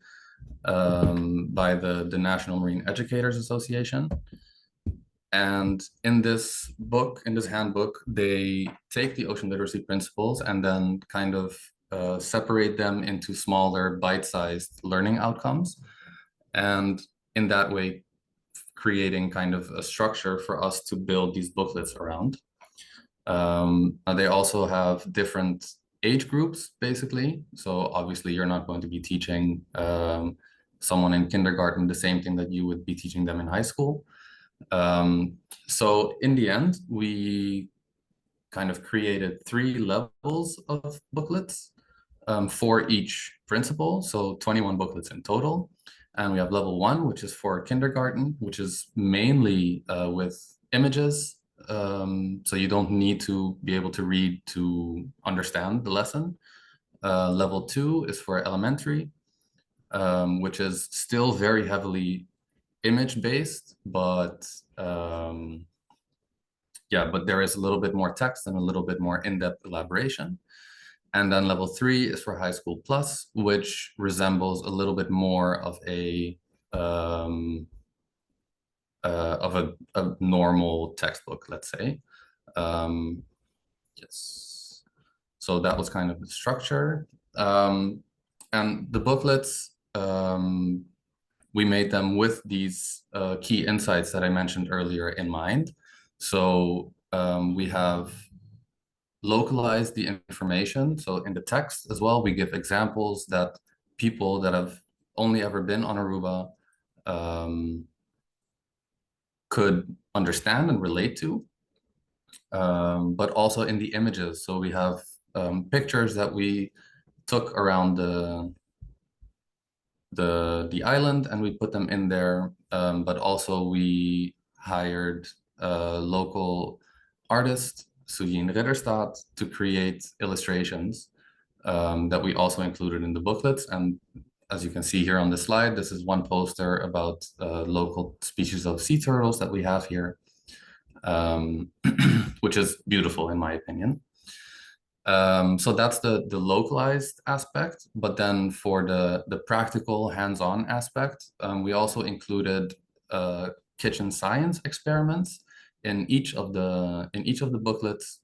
by the National Marine Educators Association. And in this book, in this handbook, they take the ocean literacy principles and then kind of separate them into smaller bite-sized learning outcomes. And in that way, creating kind of a structure for us to build these booklets around. They also have different age groups, basically. So obviously you're not going to be teaching someone in kindergarten the same thing that you would be teaching them in high school. So in the end, we kind of created 3 levels of booklets for each principle. So 21 booklets in total. And we have level 1, which is for kindergarten, which is mainly with images. So you don't need to be able to read to understand the lesson. Level 2 is for elementary, which is still very heavily image-based, but but there is a little bit more text and a little bit more in-depth elaboration. And then level 3 is for high school plus, which resembles a little bit more of a normal textbook, let's say. Yes. So that was kind of the structure. And the booklets, we made them with these key insights that I mentioned earlier in mind. So we have localized the information. So in the text as well, we give examples that people that have only ever been on Aruba could understand and relate to, but also in the images. So we have pictures that we took around the island and we put them in there, but also we hired a local artist, Sujin Ridderstad, to create illustrations that we also included in the booklets. And as you can see here on the slide, this is one poster about local species of sea turtles that we have here, which is beautiful in my opinion. So that's the localized aspect, but then for the practical hands-on aspect, we also included kitchen science experiments in each of the booklets,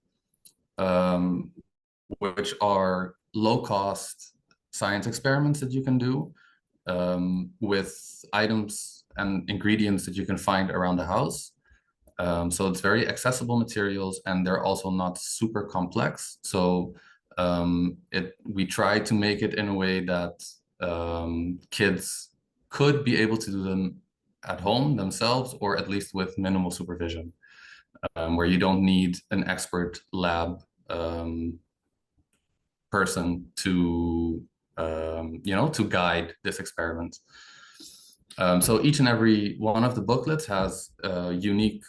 which are low-cost science experiments that you can do with items and ingredients that you can find around the house. So it's very accessible materials, and they're also not super complex. So we try to make it in a way that kids could be able to do them at home themselves, or at least with minimal supervision, where you don't need an expert lab person to to guide this experiment. So each and every one of the booklets has a unique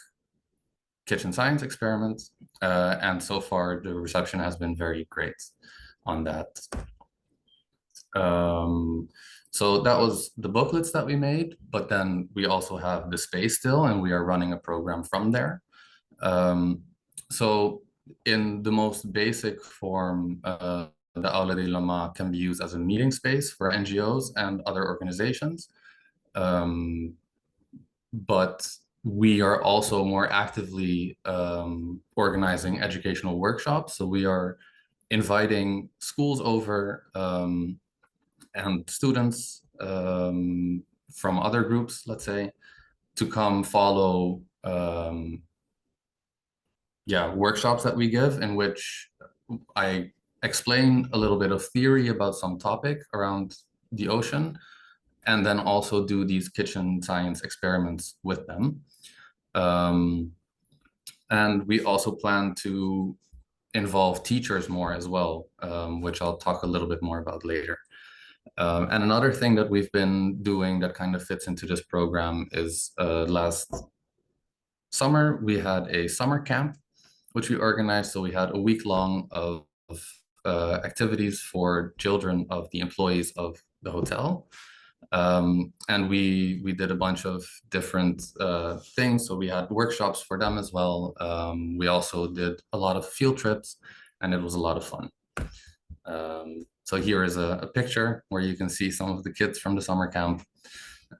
kitchen science experiment, and so far the reception has been very great on that. So that was the booklets that we made, but then we also have the space still, and we are running a program from there. So in the most basic form, the Aula de Lama can be used as a meeting space for NGOs and other organizations. But we are also more actively organizing educational workshops. So we are inviting schools over and students from other groups, let's say, to come follow workshops that we give, in which I explain a little bit of theory about some topic around the ocean, and then also do these kitchen science experiments with them. And we also plan to involve teachers more as well, which I'll talk a little bit more about later. And another thing that we've been doing that kind of fits into this program is last summer, we had a summer camp, which we organized. So we had a week long of activities for children of the employees of the hotel. And we did a bunch of different things. So we had workshops for them as well. We also did a lot of field trips, and it was a lot of fun. So here is a picture where you can see some of the kids from the summer camp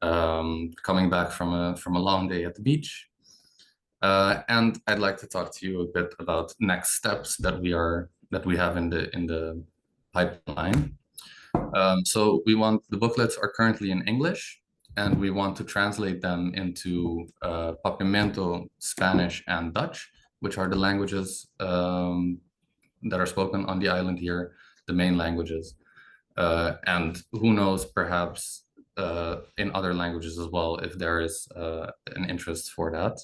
coming back from a long day at the beach. And I'd like to talk to you a bit about next steps that we have in the pipeline. So the booklets are currently in English, and we want to translate them into Papiamento, Spanish, and Dutch, which are the languages that are spoken on the island here, the main languages. And who knows, perhaps in other languages as well, if there is an interest for that.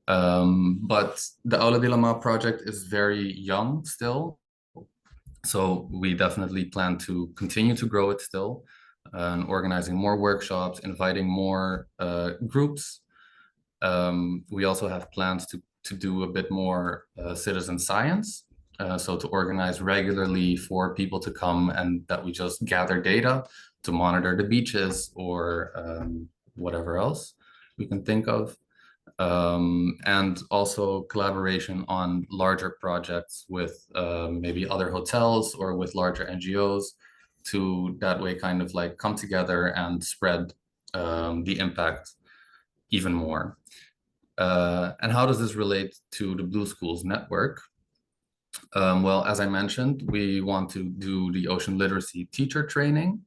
But the Aula de Lama project is very young still. So we definitely plan to continue to grow it still, and organizing more workshops, inviting more groups. We also have plans to do a bit more citizen science. So to organize regularly for people to come, and that we just gather data to monitor the beaches or whatever else we can think of. And also collaboration on larger projects with maybe other hotels or with larger NGOs, to that way kind of like come together and spread the impact even more. And how does this relate to the Blue Schools network? Well, as I mentioned, we want to do the ocean literacy teacher training.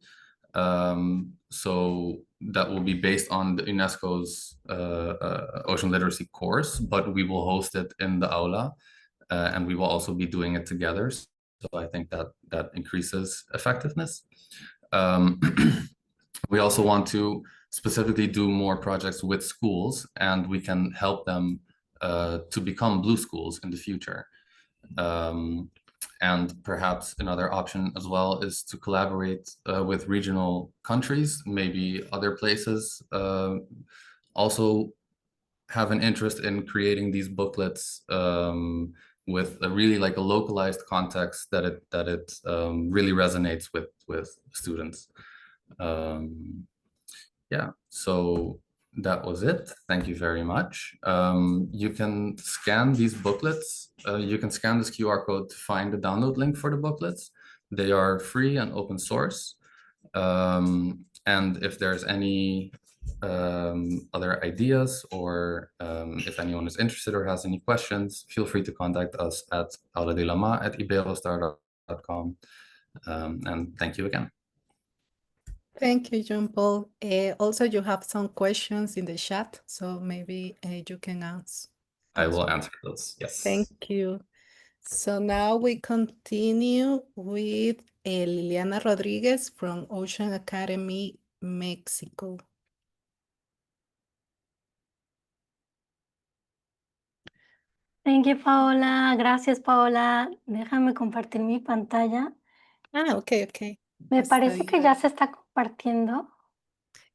So that will be based on the UNESCO's ocean literacy course, but we will host it in the aula, and we will also be doing it together. So I think that increases effectiveness. We also want to specifically do more projects with schools, and we can help them to become Blue Schools in the future. And perhaps another option as well is to collaborate with regional countries, maybe other places also have an interest in creating these booklets with a really like a localized context that it really resonates with students. Yeah, so that was it. Thank you very much. You can scan these booklets. You can scan this QR code to find the download link for the booklets. They are free and open source. And if there's any other ideas, or if anyone is interested or has any questions, feel free to contact us at auladelama@iberostar.com. And thank you again. Thank you, John Paul. Also, you have some questions in the chat, so maybe you can answer. I will answer those, yes. Thank you. So now we continue with Liliana Rodriguez from Ocean Academy, Mexico. Thank you, Paola. Gracias, Paola. Déjame compartir mi pantalla. Ok. Me parece que ya se está compartiendo.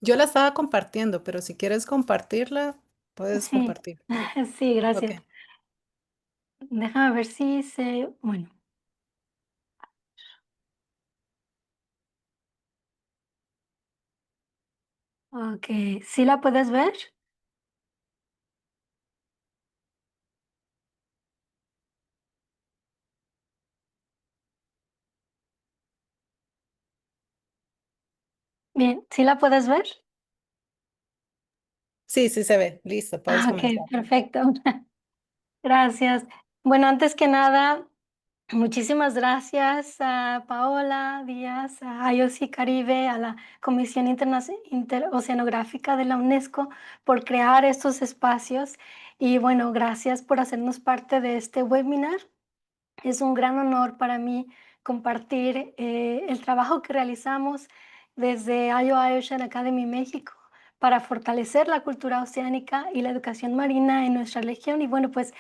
Yo la estaba compartiendo, pero si quieres compartirla, puedes Sí, compartir. sí, gracias. Ok. Déjame ver si se... Bueno. Ok, ¿sí la puedes ver? Bien, ¿sí la puedes ver? Sí, sí se ve. Listo, puedes Ok, comenzar. perfecto. Gracias. Bueno, antes que nada, muchísimas gracias a Paola Díaz, a IOCARIBE, a la Comisión Interoceanográfica de la UNESCO por crear estos espacios y bueno, gracias por hacernos parte de este webinar. Es un gran honor para mí compartir el trabajo que realizamos desde IOI Ocean Academy México para fortalecer la cultura oceánica y la educación marina en nuestra región. Y bueno, pues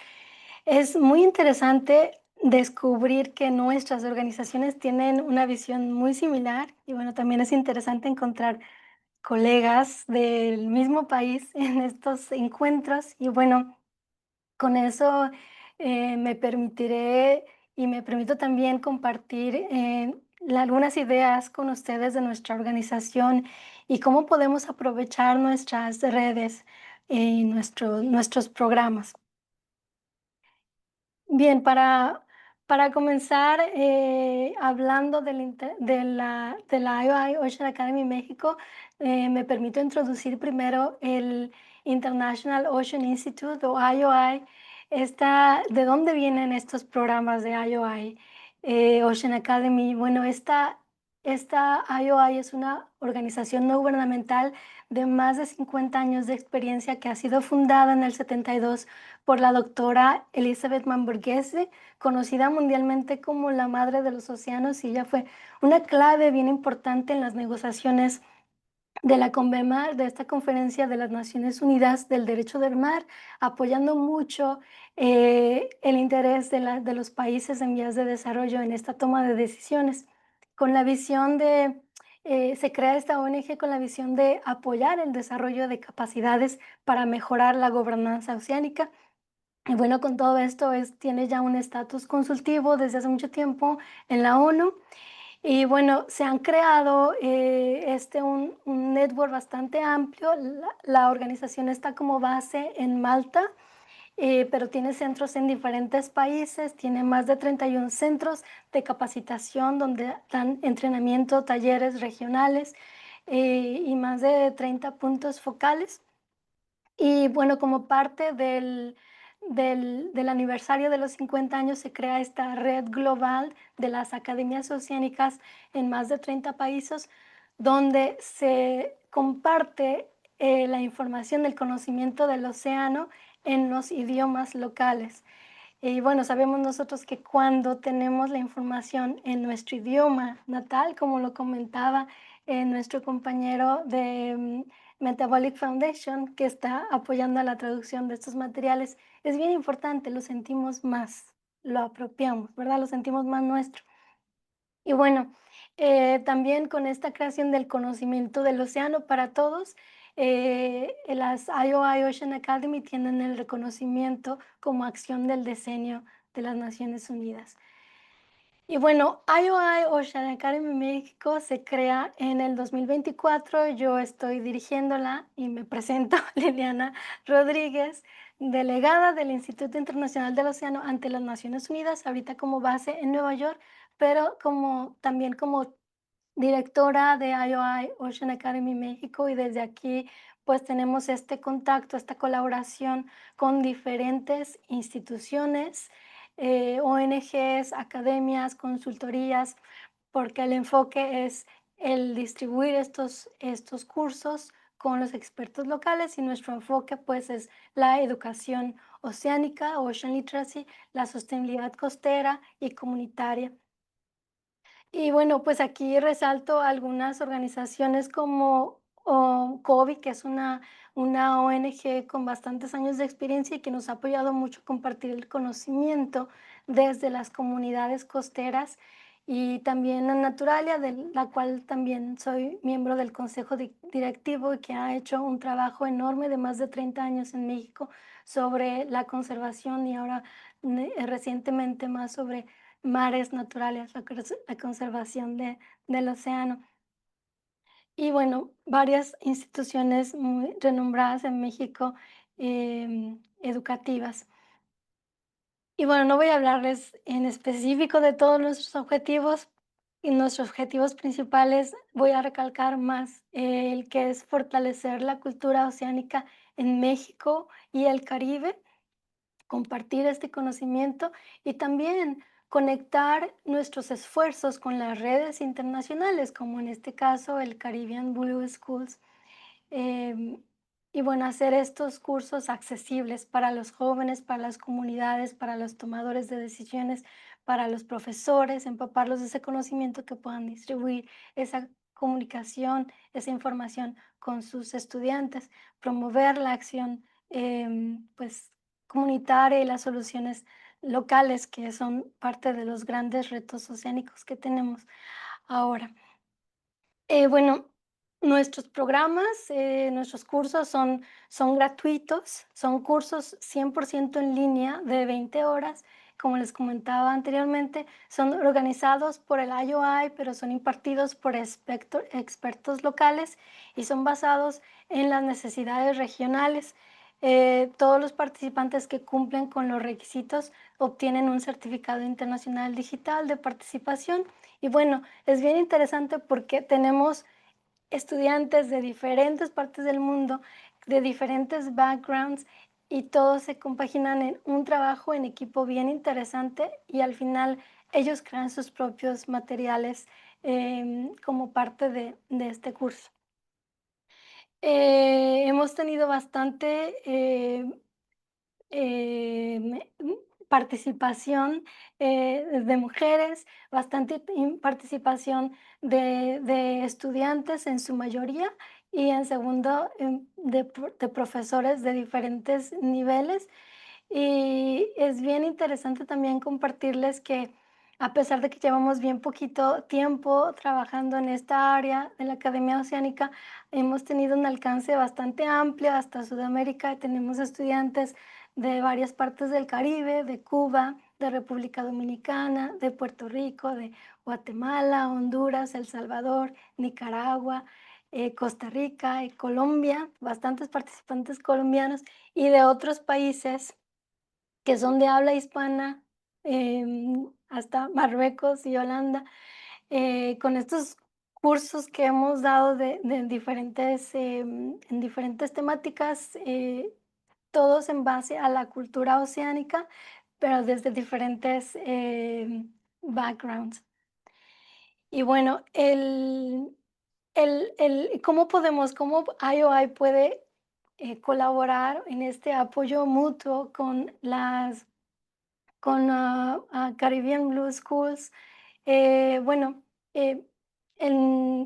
es muy interesante descubrir que nuestras organizaciones tienen una visión muy similar y bueno, también es interesante encontrar colegas del mismo país en estos encuentros y bueno, con eso me permitiré y me permito también compartir algunas ideas con ustedes de nuestra organización y cómo podemos aprovechar nuestras redes y nuestros programas. Bien, para comenzar, hablando de la IOI Ocean Academy México, me permito introducir primero el International Ocean Institute o IOI. ¿De dónde vienen estos programas de IOI Ocean Academy? Bueno, esta IOI es una organización no gubernamental de más de 50 años de experiencia que ha sido fundada en el 72 por la doctora Elizabeth Mamborghese, conocida mundialmente como la madre de los océanos, y ella fue una clave bien importante en las negociaciones de la CONVEMAR, de esta Conferencia de las Naciones Unidas del Derecho del Mar, apoyando mucho el interés de los países en vías de desarrollo en esta toma de decisiones, con la visión se crea esta ONG con la visión de apoyar el desarrollo de capacidades para mejorar la gobernanza oceánica. Y bueno, con todo esto tiene ya un estatus consultivo desde hace mucho tiempo en la ONU. Y bueno, se han creado un network bastante amplio. La organización está como base en Malta, pero tiene centros en diferentes países. Tiene más de 31 centros de capacitación donde dan entrenamiento, talleres regionales y más de 30 puntos focales. Y bueno, como parte del aniversario de los 50 años se crea esta red global de las academias oceánicas en más de 30 países, donde se comparte la información, el conocimiento del océano en los idiomas locales. Y bueno, sabemos nosotros que cuando tenemos la información en nuestro idioma natal, como lo comentaba nuestro compañero de Metabolic Foundation, que está apoyando a la traducción de estos materiales, es bien importante, lo sentimos más, lo apropiamos, ¿verdad? Lo sentimos más nuestro. Y bueno, también con esta creación del conocimiento del océano para todos, las IOI Ocean Academy tienen el reconocimiento como acción del decenio de las Naciones Unidas. Y bueno, IOI Ocean Academy México se crea en el 2024. Yo estoy dirigiéndola y me presento, Liliana Rodríguez, delegada del Instituto Internacional del Océano ante las Naciones Unidas, ahorita como base en Nueva York, pero también como directora de IOI Ocean Academy México, y desde aquí pues tenemos este contacto, esta colaboración con diferentes instituciones, ONGs, academias, consultorías, porque el enfoque es el distribuir estos cursos con los expertos locales, y nuestro enfoque pues es la educación oceánica, Ocean Literacy, la sostenibilidad costera y comunitaria. Y bueno, pues aquí resalto algunas organizaciones como COBI, que es una ONG con bastantes años de experiencia y que nos ha apoyado mucho a compartir el conocimiento desde las comunidades costeras, y también a Naturalia, de la cual también soy miembro del consejo directivo, y que ha hecho un trabajo enorme de más de 30 años en México sobre la conservación, y ahora recientemente más sobre mares naturales, la conservación del océano. y bueno, varias instituciones muy renombradas en México, educativas. Y bueno, no voy a hablarles en específico de todos nuestros objetivos. Y nuestros objetivos principales, voy a recalcar más el que es fortalecer la cultura oceánica en México y el Caribe, compartir este conocimiento y también conectar nuestros esfuerzos con las redes internacionales, como en este caso el Caribbean Blue Schools. Em, y bueno, hacer estos cursos accesibles para los jóvenes, para las comunidades, para los tomadores de decisiones, para los profesores, empaparlos de ese conocimiento que puedan distribuir esa comunicación, esa información con sus estudiantes, promover la acción pues, comunitaria y las soluciones locales que son parte de los grandes retos oceánicos que tenemos ahora. Bueno, nuestros programas, nuestros cursos son gratuitos, son cursos 100% en línea de 20 horas. Como les comentaba anteriormente, son organizados por el IOI, pero son impartidos por expertos locales y son basados en las necesidades regionales. Todos los participantes que cumplen con los requisitos obtienen un certificado internacional digital de participación. Y bueno, es bien interesante porque tenemos estudiantes de diferentes partes del mundo, de diferentes backgrounds, y todos se compaginan en un trabajo en equipo bien interesante y al final ellos crean sus propios materiales como parte de este curso. Hemos tenido bastante participación de mujeres, bastante participación de estudiantes en su mayoría y en segundo de profesores de diferentes niveles. Y es bien interesante también compartirles que a pesar de que llevamos bien poquito tiempo trabajando en esta área de la Academia Oceánica, hemos tenido un alcance bastante amplio hasta Sudamérica. Tenemos estudiantes de varias partes del Caribe, de Cuba, de República Dominicana, de Puerto Rico, de Guatemala, Honduras, El Salvador, Nicaragua, Costa Rica y Colombia, bastantes participantes colombianos y de otros países que son de habla hispana, hasta Marruecos y Holanda, con estos cursos que hemos dado de diferentes, en diferentes temáticas, todos en base a la cultura oceánica, pero desde diferentes backgrounds. Y bueno, ¿cómo IOI puede colaborar en este apoyo mutuo con Caribbean Blue Schools? Bueno,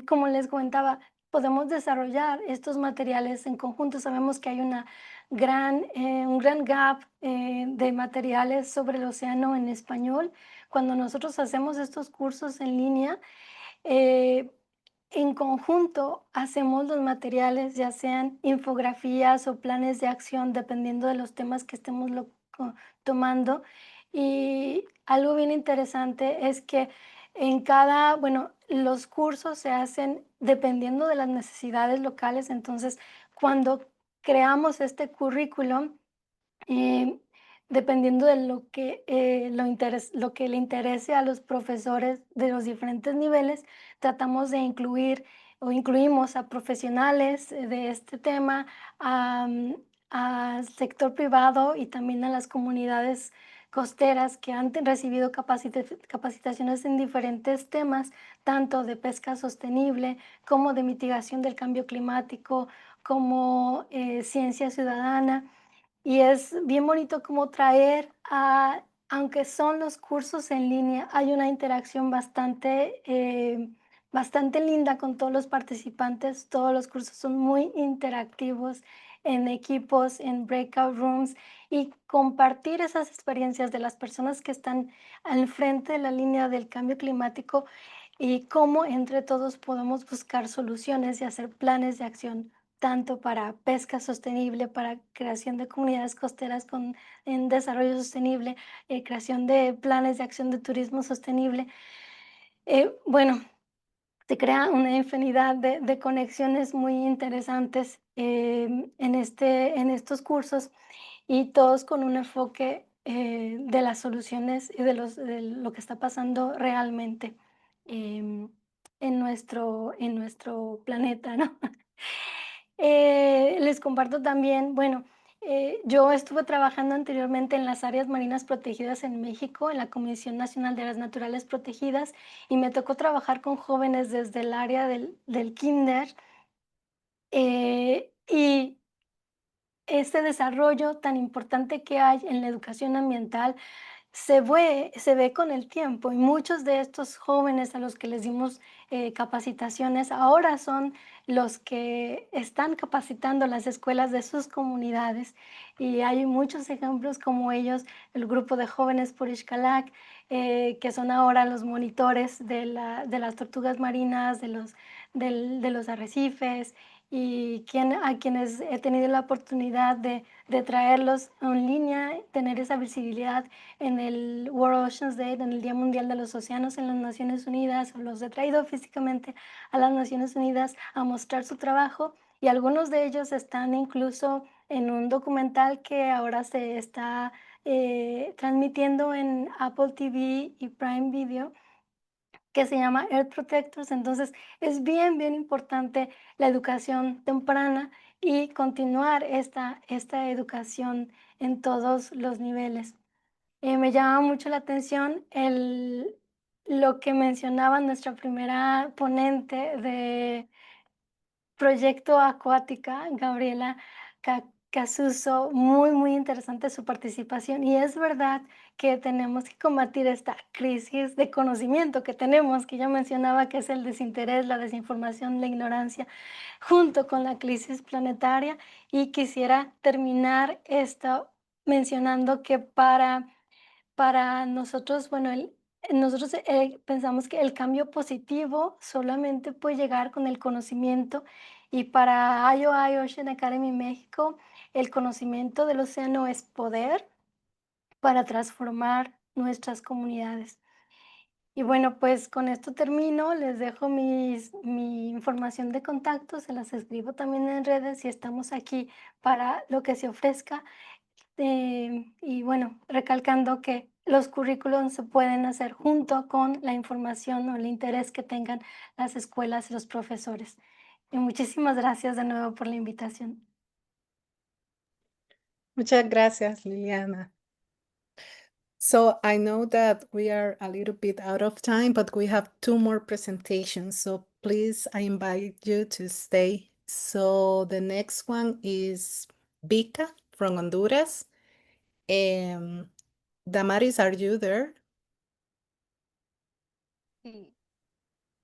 como les comentaba, podemos desarrollar estos materiales en conjunto. Sabemos que hay un gran gap de materiales sobre el océano en español. Cuando nosotros hacemos estos cursos en línea, eh, en conjunto hacemos los materiales, ya sean infografías o planes de acción, dependiendo de los temas que estemos tomando. Y algo bien interesante es que bueno, los cursos se hacen dependiendo de las necesidades locales. Entonces, cuando creamos este currículum, eh, dependiendo de lo que le interese a los profesores de los diferentes niveles, tratamos de incluimos a profesionales de este tema, al sector privado y también a las comunidades costeras que han recibido capacitaciones en diferentes temas, tanto de pesca sostenible como de mitigación del cambio climático, como ciencia ciudadana. Y es bien bonito como aunque son los cursos en línea, hay una interacción bastante linda con todos los participantes. Todos los cursos son muy interactivos en equipos, en breakout rooms, y compartir esas experiencias de las personas que están al frente de la línea del cambio climático y cómo entre todos podemos buscar soluciones y hacer planes de acción tanto para pesca sostenible, para creación de comunidades costeras en desarrollo sostenible, creación de planes de acción de turismo sostenible. Bueno, se crea una infinidad de conexiones muy interesantes en estos cursos y todos con un enfoque de las soluciones y de lo que está pasando realmente en nuestro planeta, ¿no? Les comparto también, bueno, yo estuve trabajando anteriormente en las áreas marinas protegidas en México, en la Comisión Nacional de Áreas Naturales Protegidas, y me tocó trabajar con jóvenes desde el área del kinder. Y este desarrollo tan importante que hay en la educación ambiental se ve con el tiempo y muchos de estos jóvenes a los que les dimos capacitaciones ahora son los que están capacitando las escuelas de sus comunidades y hay muchos ejemplos como ellos, el grupo de jóvenes por Xcalac, que son ahora los monitores de las tortugas marinas, de los arrecifes y a quienes he tenido la oportunidad de traerlos en línea, tener esa visibilidad en el World Oceans Day, en el Día Mundial de los Océanos en las Naciones Unidas, los he traído físicamente a las Naciones Unidas a mostrar su trabajo y algunos de ellos están incluso en un documental que ahora se está transmitiendo en Apple TV y Prime Video, que se llama Earth Protectors. Entonces, es bien importante la educación temprana y continuar esta educación en todos los niveles. Me llama mucho la atención lo que mencionaba nuestra primera ponente de Proyecto Acuática, Gabriela Casuso, muy interesante su participación y es verdad que tenemos que combatir esta crisis de conocimiento que tenemos, que ya mencionaba que es el desinterés, la desinformación, la ignorancia, junto con la crisis planetaria y quisiera terminar esto mencionando que para nosotros, bueno, nosotros pensamos que el cambio positivo solamente puede llegar con el conocimiento y para IOI Ocean Academy México, el conocimiento del océano es poder para transformar nuestras comunidades. Y bueno, pues con esto termino, les dejo mi información de contacto, se las escribo también en redes y estamos aquí para lo que se ofrezca. Y bueno, recalcando que los currículums se pueden hacer junto con la información o el interés que tengan las escuelas y los profesores. Y muchísimas gracias de nuevo por la invitación. Muchas gracias, Liliana. So I know that we are a little bit out of time, but we have 2 more presentations. So please, I invite you to stay. So the next one is Vika from Honduras. Damaris, are you there? Sí.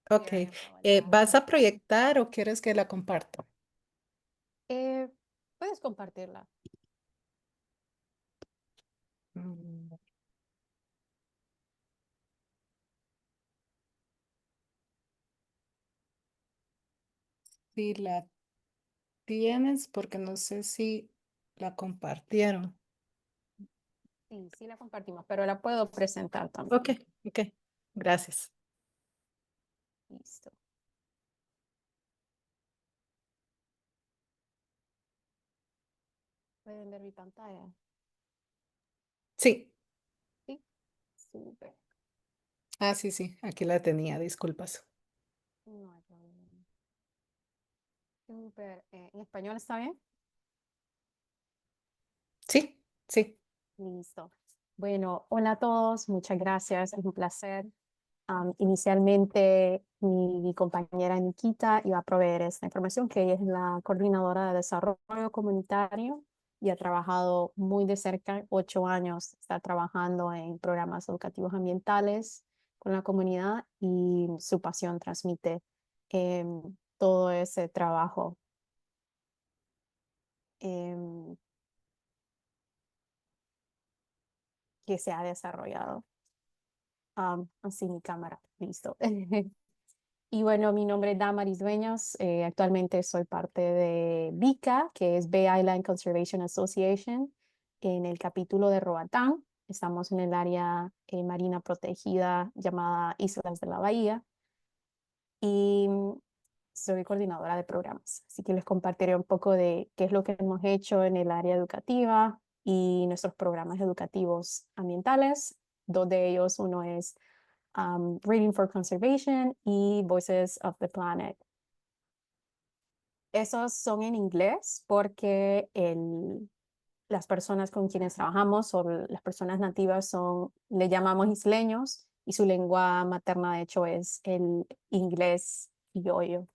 Ok. ¿Vas a proyectar o quieres que la comparto? Puedes compartirla. Mm, Si la tienes, porque no sé si la compartieron. Sí, sí la compartimos, pero la puedo presentar también. Ok. Gracias. Listo. ¿Pueden ver mi pantalla? Sí. Sí. Súper. Sí, aquí la tenía, disculpas. No hay problema. Súper. ¿En español está bien? Sí. Listo. Bueno, hola a todos, muchas gracias, es un placer. Inicialmente mi compañera Nikita iba a proveer esta información, que ella es la coordinadora de desarrollo comunitario y ha trabajado muy de cerca, 8 años, está trabajando en programas educativos ambientales con la comunidad y su pasión transmite todo ese trabajo. Que se ha desarrollado. Así mi cámara, listo. Y bueno, mi nombre es Damaris Dueñas, actualmente soy parte de BICA, que es Bay Island Conservation Association, en el capítulo de Roatán. Estamos en el área marina protegida llamada Islas de la Bahía. y soy coordinadora de programas. Así que les compartiré un poco de qué es lo que hemos hecho en el área educativa y nuestros programas educativos ambientales. Dos de ellos, uno es Reading for Conservation y Voices of the Planet. Esos son en inglés porque las personas con quienes trabajamos o las personas nativas le llamamos isleños y su lengua materna de hecho es el inglés criollo.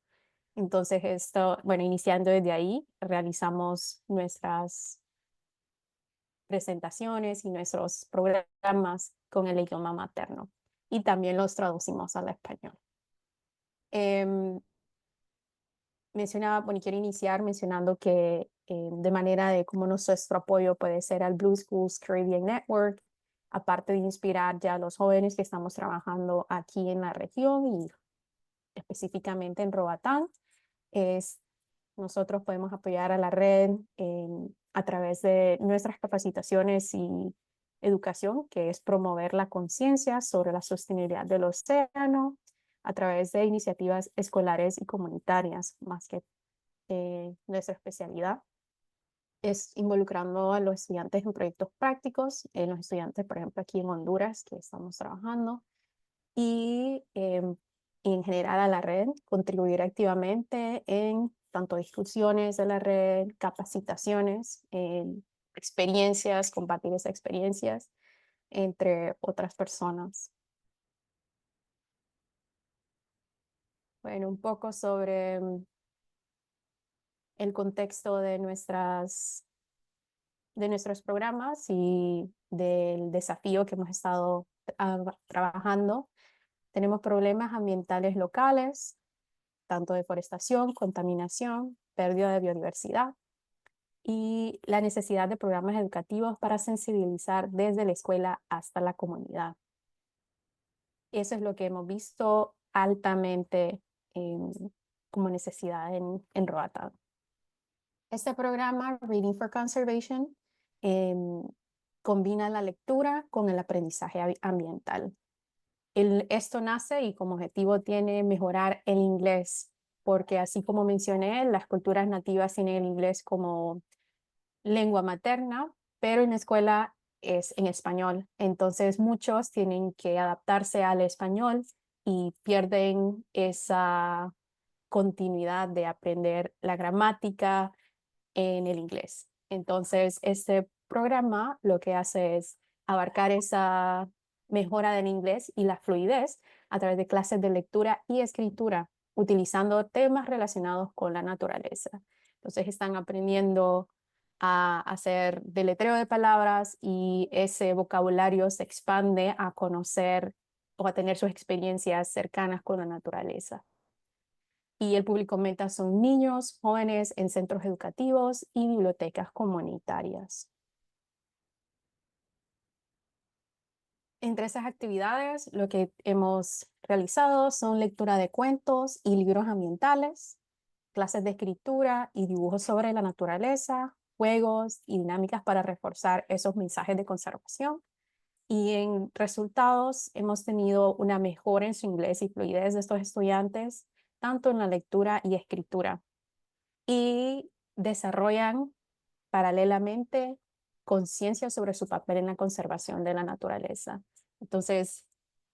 Entonces iniciando desde ahí, realizamos nuestras presentaciones y nuestros programas con el idioma materno y también los traducimos al español. Quiero iniciar mencionando que de manera de cómo nuestro apoyo puede ser al Blue Schools Caribbean Network, aparte de inspirar ya a los jóvenes que estamos trabajando aquí en la región y específicamente en Roatán, nosotros podemos apoyar a la red a través de nuestras capacitaciones y educación, que es promover la conciencia sobre la sostenibilidad del océano, a través de iniciativas escolares y comunitarias, más que nuestra especialidad. Es involucrando a los estudiantes en proyectos prácticos, los estudiantes, por ejemplo, aquí en Honduras, que estamos trabajando, y en general a la red, contribuir activamente en tanto discusiones de la red, capacitaciones, experiencias, compartir esas experiencias entre otras personas. Bueno, un poco sobre el contexto de nuestros programas y del desafío que hemos estado trabajando. Tenemos problemas ambientales locales, tanto deforestación, contaminación, pérdida de biodiversidad y la necesidad de programas educativos para sensibilizar desde la escuela hasta la comunidad. Eso es lo que hemos visto altamente como necesidad en Roatán. Este programa, Reading for Conservation, combina la lectura con el aprendizaje ambiental. Esto nace y como objetivo tiene mejorar el inglés, porque así como mencioné, las culturas nativas tienen el inglés como lengua materna, pero en la escuela es en español. Entonces muchos tienen que adaptarse al español y pierden esa continuidad de aprender la gramática en el inglés. Entonces, este programa lo que hace es abarcar esa mejora del inglés y la fluidez a través de clases de lectura y escritura, utilizando temas relacionados con la naturaleza. Entonces, están aprendiendo a hacer deletreo de palabras y ese vocabulario se expande a conocer o a tener sus experiencias cercanas con la naturaleza. Y el público meta son niños, jóvenes en centros educativos y bibliotecas comunitarias. Entre esas actividades, lo que hemos realizado son lectura de cuentos y libros ambientales, clases de escritura y dibujos sobre la naturaleza, juegos y dinámicas para reforzar esos mensajes de conservación. Y en resultados hemos tenido una mejora en su inglés y fluidez de estos estudiantes, tanto en la lectura y escritura. Y desarrollan paralelamente conciencia sobre su papel en la conservación de la naturaleza. Entonces,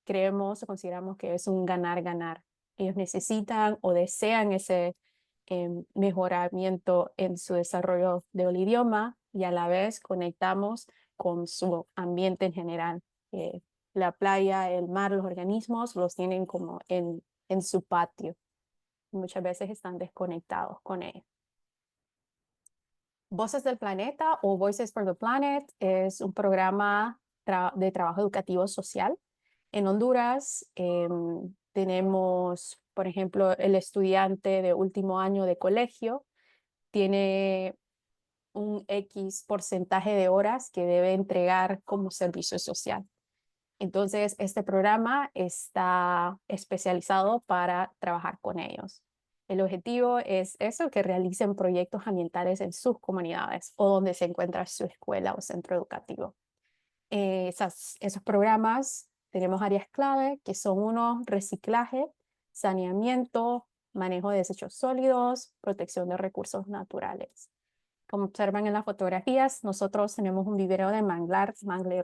creemos o consideramos que es un ganar-ganar. Ellos necesitan o desean ese mejoramiento en su desarrollo del idioma y a la vez conectamos con su ambiente en general. La playa, el mar, los organismos los tienen como en su patio. Muchas veces están desconectados con ellos. Voces del Planeta o Voices for the Planet es un programa de trabajo educativo social. En Honduras tenemos, por ejemplo, el estudiante de último año de colegio tiene un X porcentaje de horas que debe entregar como servicio social. Entonces, este programa está especializado para trabajar con ellos. El objetivo es eso, que realicen proyectos ambientales en sus comunidades o donde se encuentra su escuela o centro educativo. Esos programas tenemos áreas clave que son uno, reciclaje, saneamiento, manejo de desechos sólidos, protección de recursos naturales. Como observan en las fotografías, nosotros tenemos un vivero de manglar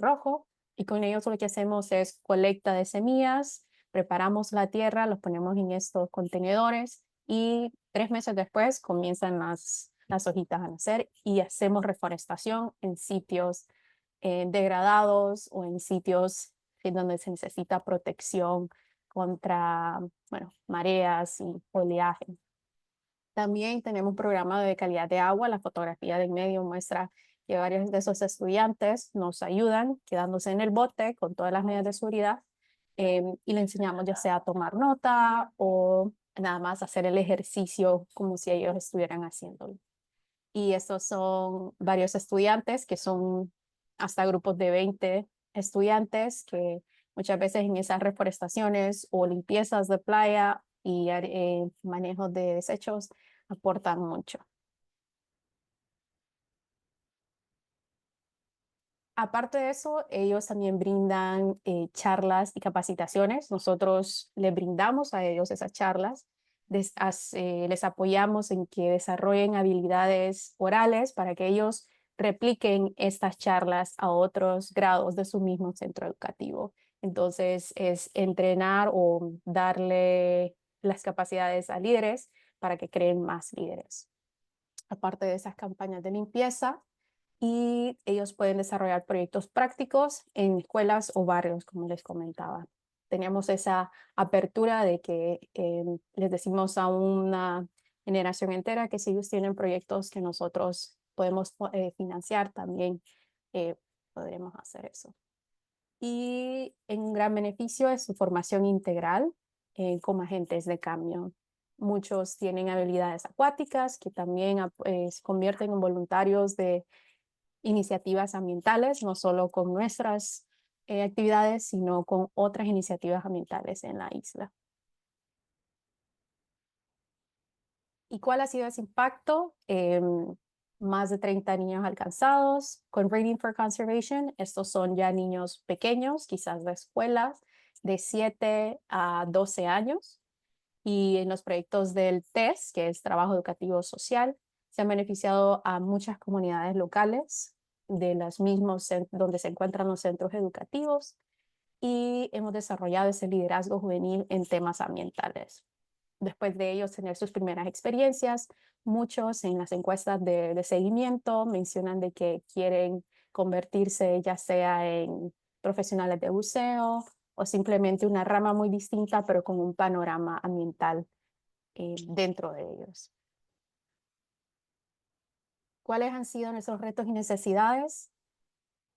rojo y con ellos lo que hacemos es colecta de semillas, preparamos la tierra, los ponemos en estos contenedores y 3 meses después comienzan las hojitas a nacer y hacemos reforestación en sitios degradados o en sitios en donde se necesita protección contra, bueno, mareas y oleaje. También tenemos un programa de calidad de agua. La fotografía del medio muestra que varios de esos estudiantes nos ayudan quedándose en el bote con todas las medidas de seguridad y le enseñamos ya sea a tomar nota o nada más hacer el ejercicio como si ellos estuvieran haciéndolo. Y estos son varios estudiantes que son hasta grupos de 20 estudiantes que muchas veces en esas reforestaciones o limpiezas de playa y manejo de desechos aportan mucho. Aparte de eso, ellos también brindan charlas y capacitaciones. Nosotros les brindamos a ellos esas charlas. Les apoyamos en que desarrollen habilidades orales para que ellos repliquen estas charlas a otros grados de su mismo centro educativo. Entonces, es entrenar o darle las capacidades a líderes para que creen más líderes. Aparte de esas campañas de limpieza, y ellos pueden desarrollar proyectos prácticos en escuelas o barrios, como les comentaba. Teníamos esa apertura de que les decimos a una generación entera que si ellos tienen proyectos que nosotros podemos financiar, también podremos hacer eso. Y un gran beneficio es su formación integral como agentes de cambio. Muchos tienen habilidades acuáticas que también se convierten en voluntarios de iniciativas ambientales, no solo con nuestras actividades, sino con otras iniciativas ambientales en la isla. ¿Y cuál ha sido ese impacto? Más de 30 niños alcanzados con Reading for Conservation. Estos son ya niños pequeños, quizás de escuelas, de 7 a 12 años. Y en los proyectos del TES, que es Trabajo Educativo Social, se han beneficiado a muchas comunidades locales de los mismos donde se encuentran los centros educativos y hemos desarrollado ese liderazgo juvenil en temas ambientales. Después de ellos tener sus primeras experiencias, muchos en las encuestas de seguimiento mencionan de que quieren convertirse ya sea en profesionales de buceo o simplemente una rama muy distinta, pero con un panorama ambiental dentro de ellos. ¿Cuáles han sido nuestros retos y necesidades?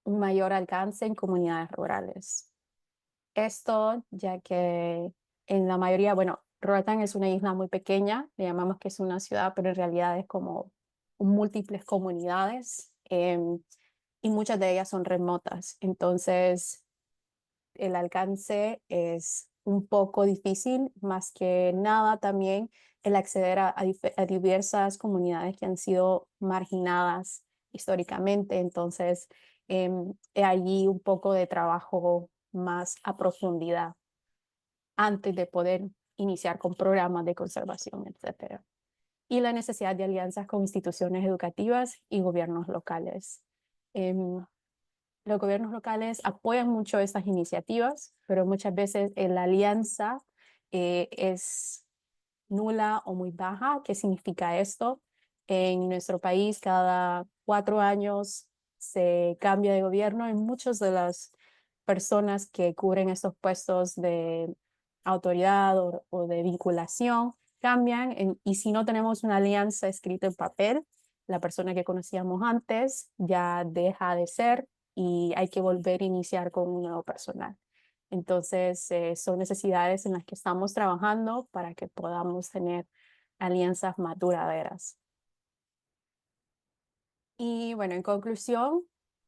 Un mayor alcance en comunidades rurales. Esto ya que en la mayoría, bueno, Roatán es una isla muy pequeña, le llamamos que es una ciudad, pero en realidad es como múltiples comunidades y muchas de ellas son remotas. Entonces, el alcance es un poco difícil, más que nada también el acceder a diversas comunidades que han sido marginadas históricamente. Entonces, allí un poco de trabajo más a profundidad antes de poder iniciar con programas de conservación, etc. Y la necesidad de alianzas con instituciones educativas y gobiernos locales. Los gobiernos locales apoyan mucho estas iniciativas, pero muchas veces la alianza es nula o muy baja. ¿Qué significa esto? En nuestro país, cada 4 años se cambia de gobierno y muchas de las personas que cubren estos puestos de autoridad o de vinculación cambian y si no tenemos una alianza escrita en papel, la persona que conocíamos antes ya deja de ser y hay que volver a iniciar con un nuevo personal. Entonces, son necesidades en las que estamos trabajando para que podamos tener alianzas más duraderas. Y bueno, en conclusión,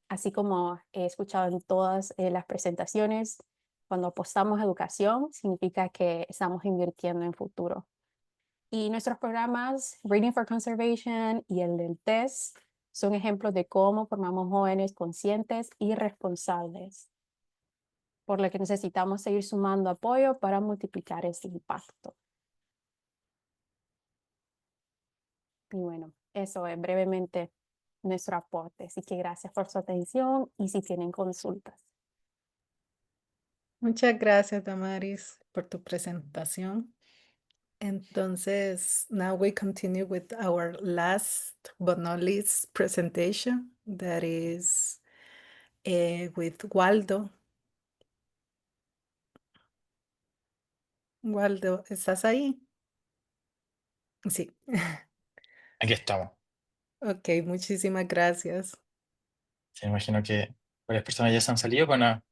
así como he escuchado en todas las presentaciones, cuando apostamos a educación, significa que estamos invirtiendo en futuro. Y nuestros programas, Reading for Conservation y el del TES, son ejemplos de cómo formamos jóvenes conscientes y responsables. por lo que necesitamos seguir sumando apoyo para multiplicar ese impacto. Y bueno, eso es brevemente nuestro aporte. Así que gracias por su atención y si tienen consultas. Muchas gracias, Damaris, por tu presentación. Entonces, now we continue with our last but not least presentation, that is with Waldo. Waldo, ¿estás ahí? Sí. Aquí estamos. Ok, muchísimas gracias. Sí, me imagino que varias personas ya se han salido. Bueno,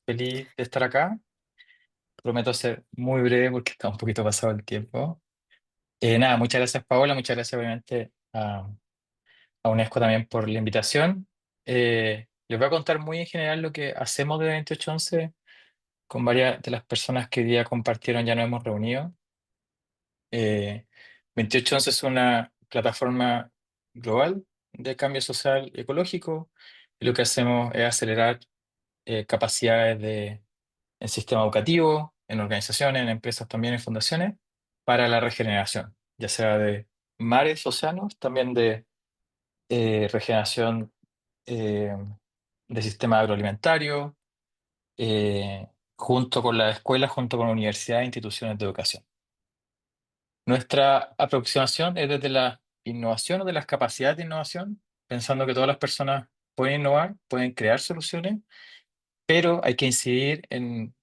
feliz de estar acá. Prometo ser muy breve porque está un poquito pasado el tiempo. Nada, muchas gracias Paola, muchas gracias obviamente a UNESCO también por la invitación. Les voy a contar muy en general lo que hacemos de 2811 con varias de las personas que hoy día compartieron, ya nos hemos reunido. 2811 es una plataforma global de cambio social y ecológico. Y lo que hacemos es acelerar capacidades en sistema educativo, en organizaciones, en empresas también, en fundaciones, para la regeneración, ya sea de mares, océanos, también de regeneración eh, de sistema agroalimentario, junto con la escuela, junto con universidades e instituciones de educación. Nuestra aproximación es desde la innovación o de las capacidades de innovación, pensando que todas las personas pueden innovar, pueden crear soluciones, pero hay que incidir en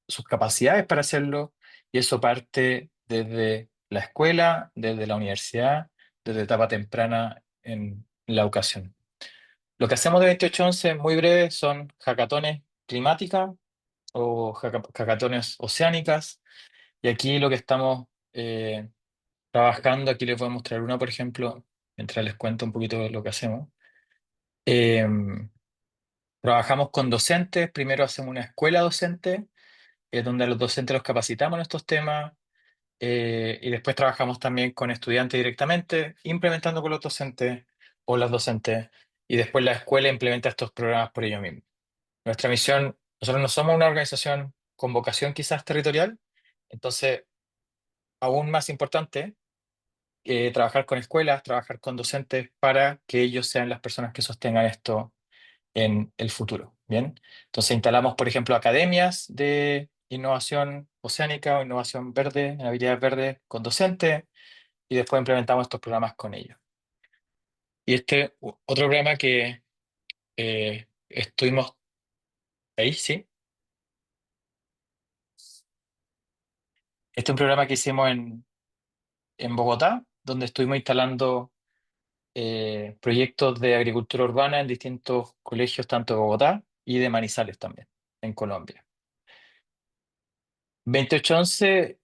sus capacidades para hacerlo, y eso parte desde la escuela, desde la universidad, desde etapa temprana en la educación. Lo que hacemos de 2811, muy breve, son hackatones climáticas o hackatones oceánicas, y aquí lo que estamos trabajando, aquí les voy a mostrar una, por ejemplo, mientras les cuento un poquito de lo que hacemos. Trabajamos con docentes, primero hacemos una escuela docente, donde a los docentes los capacitamos en estos temas, y después trabajamos también con estudiantes directamente, implementando con los docentes o las docentes, y después la escuela implementa estos programas por ellos mismos. Nuestra misión, nosotros no somos una organización con vocación quizás territorial, entonces, aún más importante, trabajar con escuelas, trabajar con docentes para que ellos sean las personas que sostengan esto en el futuro. Bien, entonces instalamos, por ejemplo, academias de innovación oceánica o innovación verde, en habilidades verdes con docentes, y después implementamos estos programas con ellos. Y este otro programa que estuvimos ahí, sí. Este es un programa que hicimos en Bogotá, donde estuvimos instalando proyectos de agricultura urbana en distintos colegios, tanto de Bogotá y de Manizales también, en Colombia. 2811,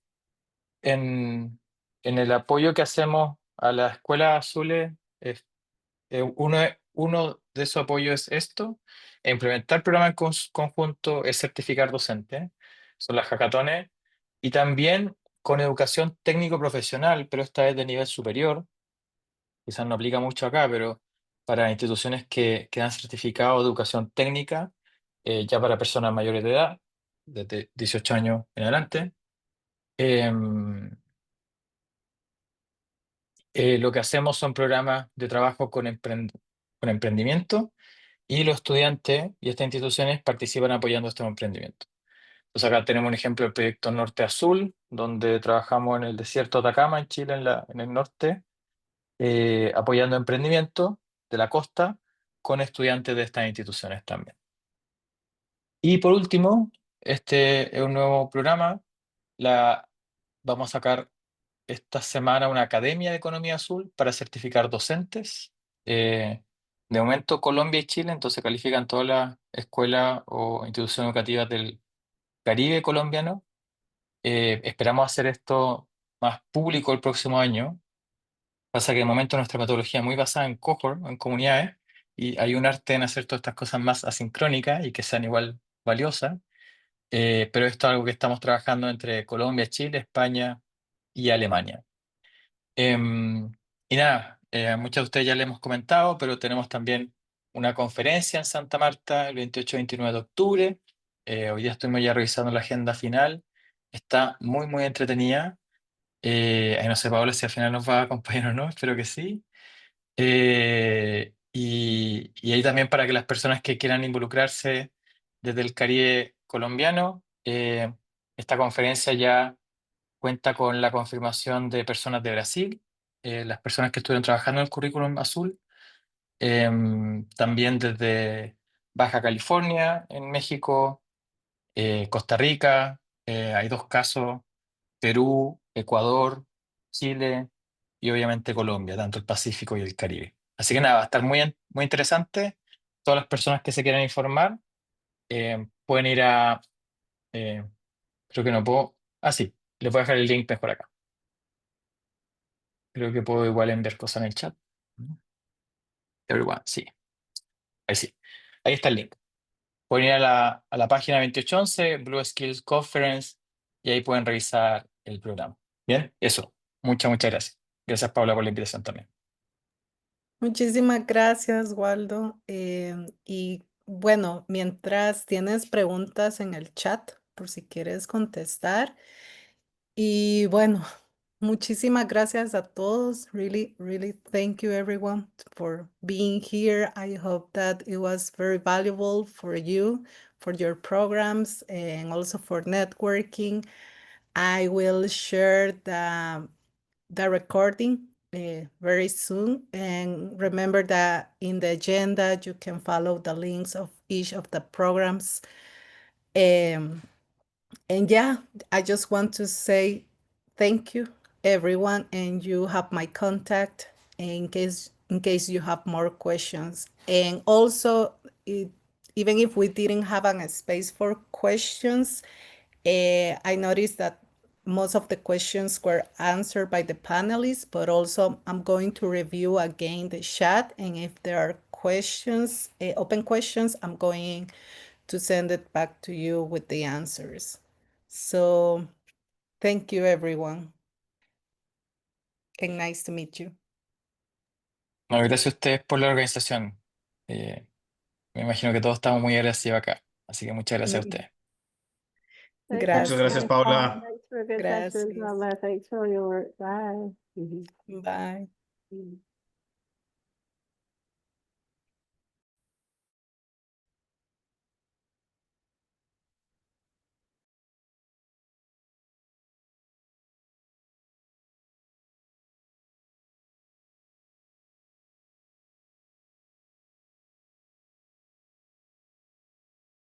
en el apoyo que hacemos a las escuelas azules, uno de esos apoyos es esto: implementar programas en conjunto, es certificar docentes, son las hackatones, y también con educación técnico-profesional, pero esta vez de nivel superior. Quizás no aplica mucho acá, pero para instituciones que dan certificado de educación técnica, ya para personas mayores de edad, desde 18 años en adelante. Lo que hacemos son programas de trabajo con emprendimiento, y los estudiantes y estas instituciones participan apoyando estos emprendimientos. Entonces acá tenemos un ejemplo del proyecto Norte Azul, donde trabajamos en el desierto de Atacama, en Chile, en el norte, apoyando emprendimiento de la costa con estudiantes de estas instituciones también. Y por último, este es un nuevo programa. Vamos a sacar esta semana una academia de economía azul para certificar docentes. De momento Colombia y Chile, entonces califican todas las escuelas o instituciones educativas del Caribe colombiano. Esperamos hacer esto más público el próximo año. Pasa que de momento nuestra metodología es muy basada en cohort, en comunidades, y hay un arte en hacer todas estas cosas más asincrónicas y que sean igual valiosas. Pero esto es algo que estamos trabajando entre Colombia, Chile, España y Alemania. Y nada, a muchos de ustedes ya le hemos comentado, pero tenemos también una conferencia en Santa Marta el 28 y 29 de octubre, Hoy día estuvimos ya revisando la agenda final. Está muy, muy entretenida. Ahí no sé, Paola, si al final nos va a acompañar o no, espero que sí. Y ahí también para que las personas que quieran involucrarse desde el Caribe colombiano, esta conferencia ya cuenta con la confirmación de personas de Brasil, las personas que estuvieron trabajando en el currículum azul, también desde Baja California, en México, Costa Rica, hay 2 casos, Perú, Ecuador, Chile y obviamente Colombia, tanto el Pacífico y el Caribe. Así que nada, va a estar muy, muy interesante. Todas las personas que se quieran informar pueden ir a... eh, creo que no puedo... Ah, sí, les voy a dejar el link mejor acá. Creo que puedo igual enviar cosas en el chat. Everyone, sí. Ahí sí. Ahí está el link. Pueden ir a la página 2811, Blue Skills Conference, y ahí pueden revisar el programa. Bien, eso. Muchas, muchas gracias. Gracias, Paula, por la invitación también. Muchísimas gracias, Waldo. Y bueno, mientras tienes preguntas en el chat, por si quieres contestar. Y bueno, muchísimas gracias a todos. Really, really thank you everyone for being here. I hope that it was very valuable for you, for your programs, and also for networking. I will share the recording very soon. And remember that in the agenda, you can follow the links of each of the programs. And yeah, I just want to say thank you, everyone, and you have my contact in case you have more questions. And also, even if we didn't have a space for questions, I noticed that most of the questions were answered by the panelists, but also I'm going to review again the chat, and if there are questions, open questions, I'm going to send it back to you with the answers. So thank you, everyone, and nice to meet you. No, gracias a ustedes por la organización. Me imagino que todos estamos muy agradecidos acá. Así que muchas gracias a ustedes. Muchas gracias, Gracias. Paula. Thanks for a good session, Gracias. Paula. Thanks for your work. Bye. Bye. Mhm.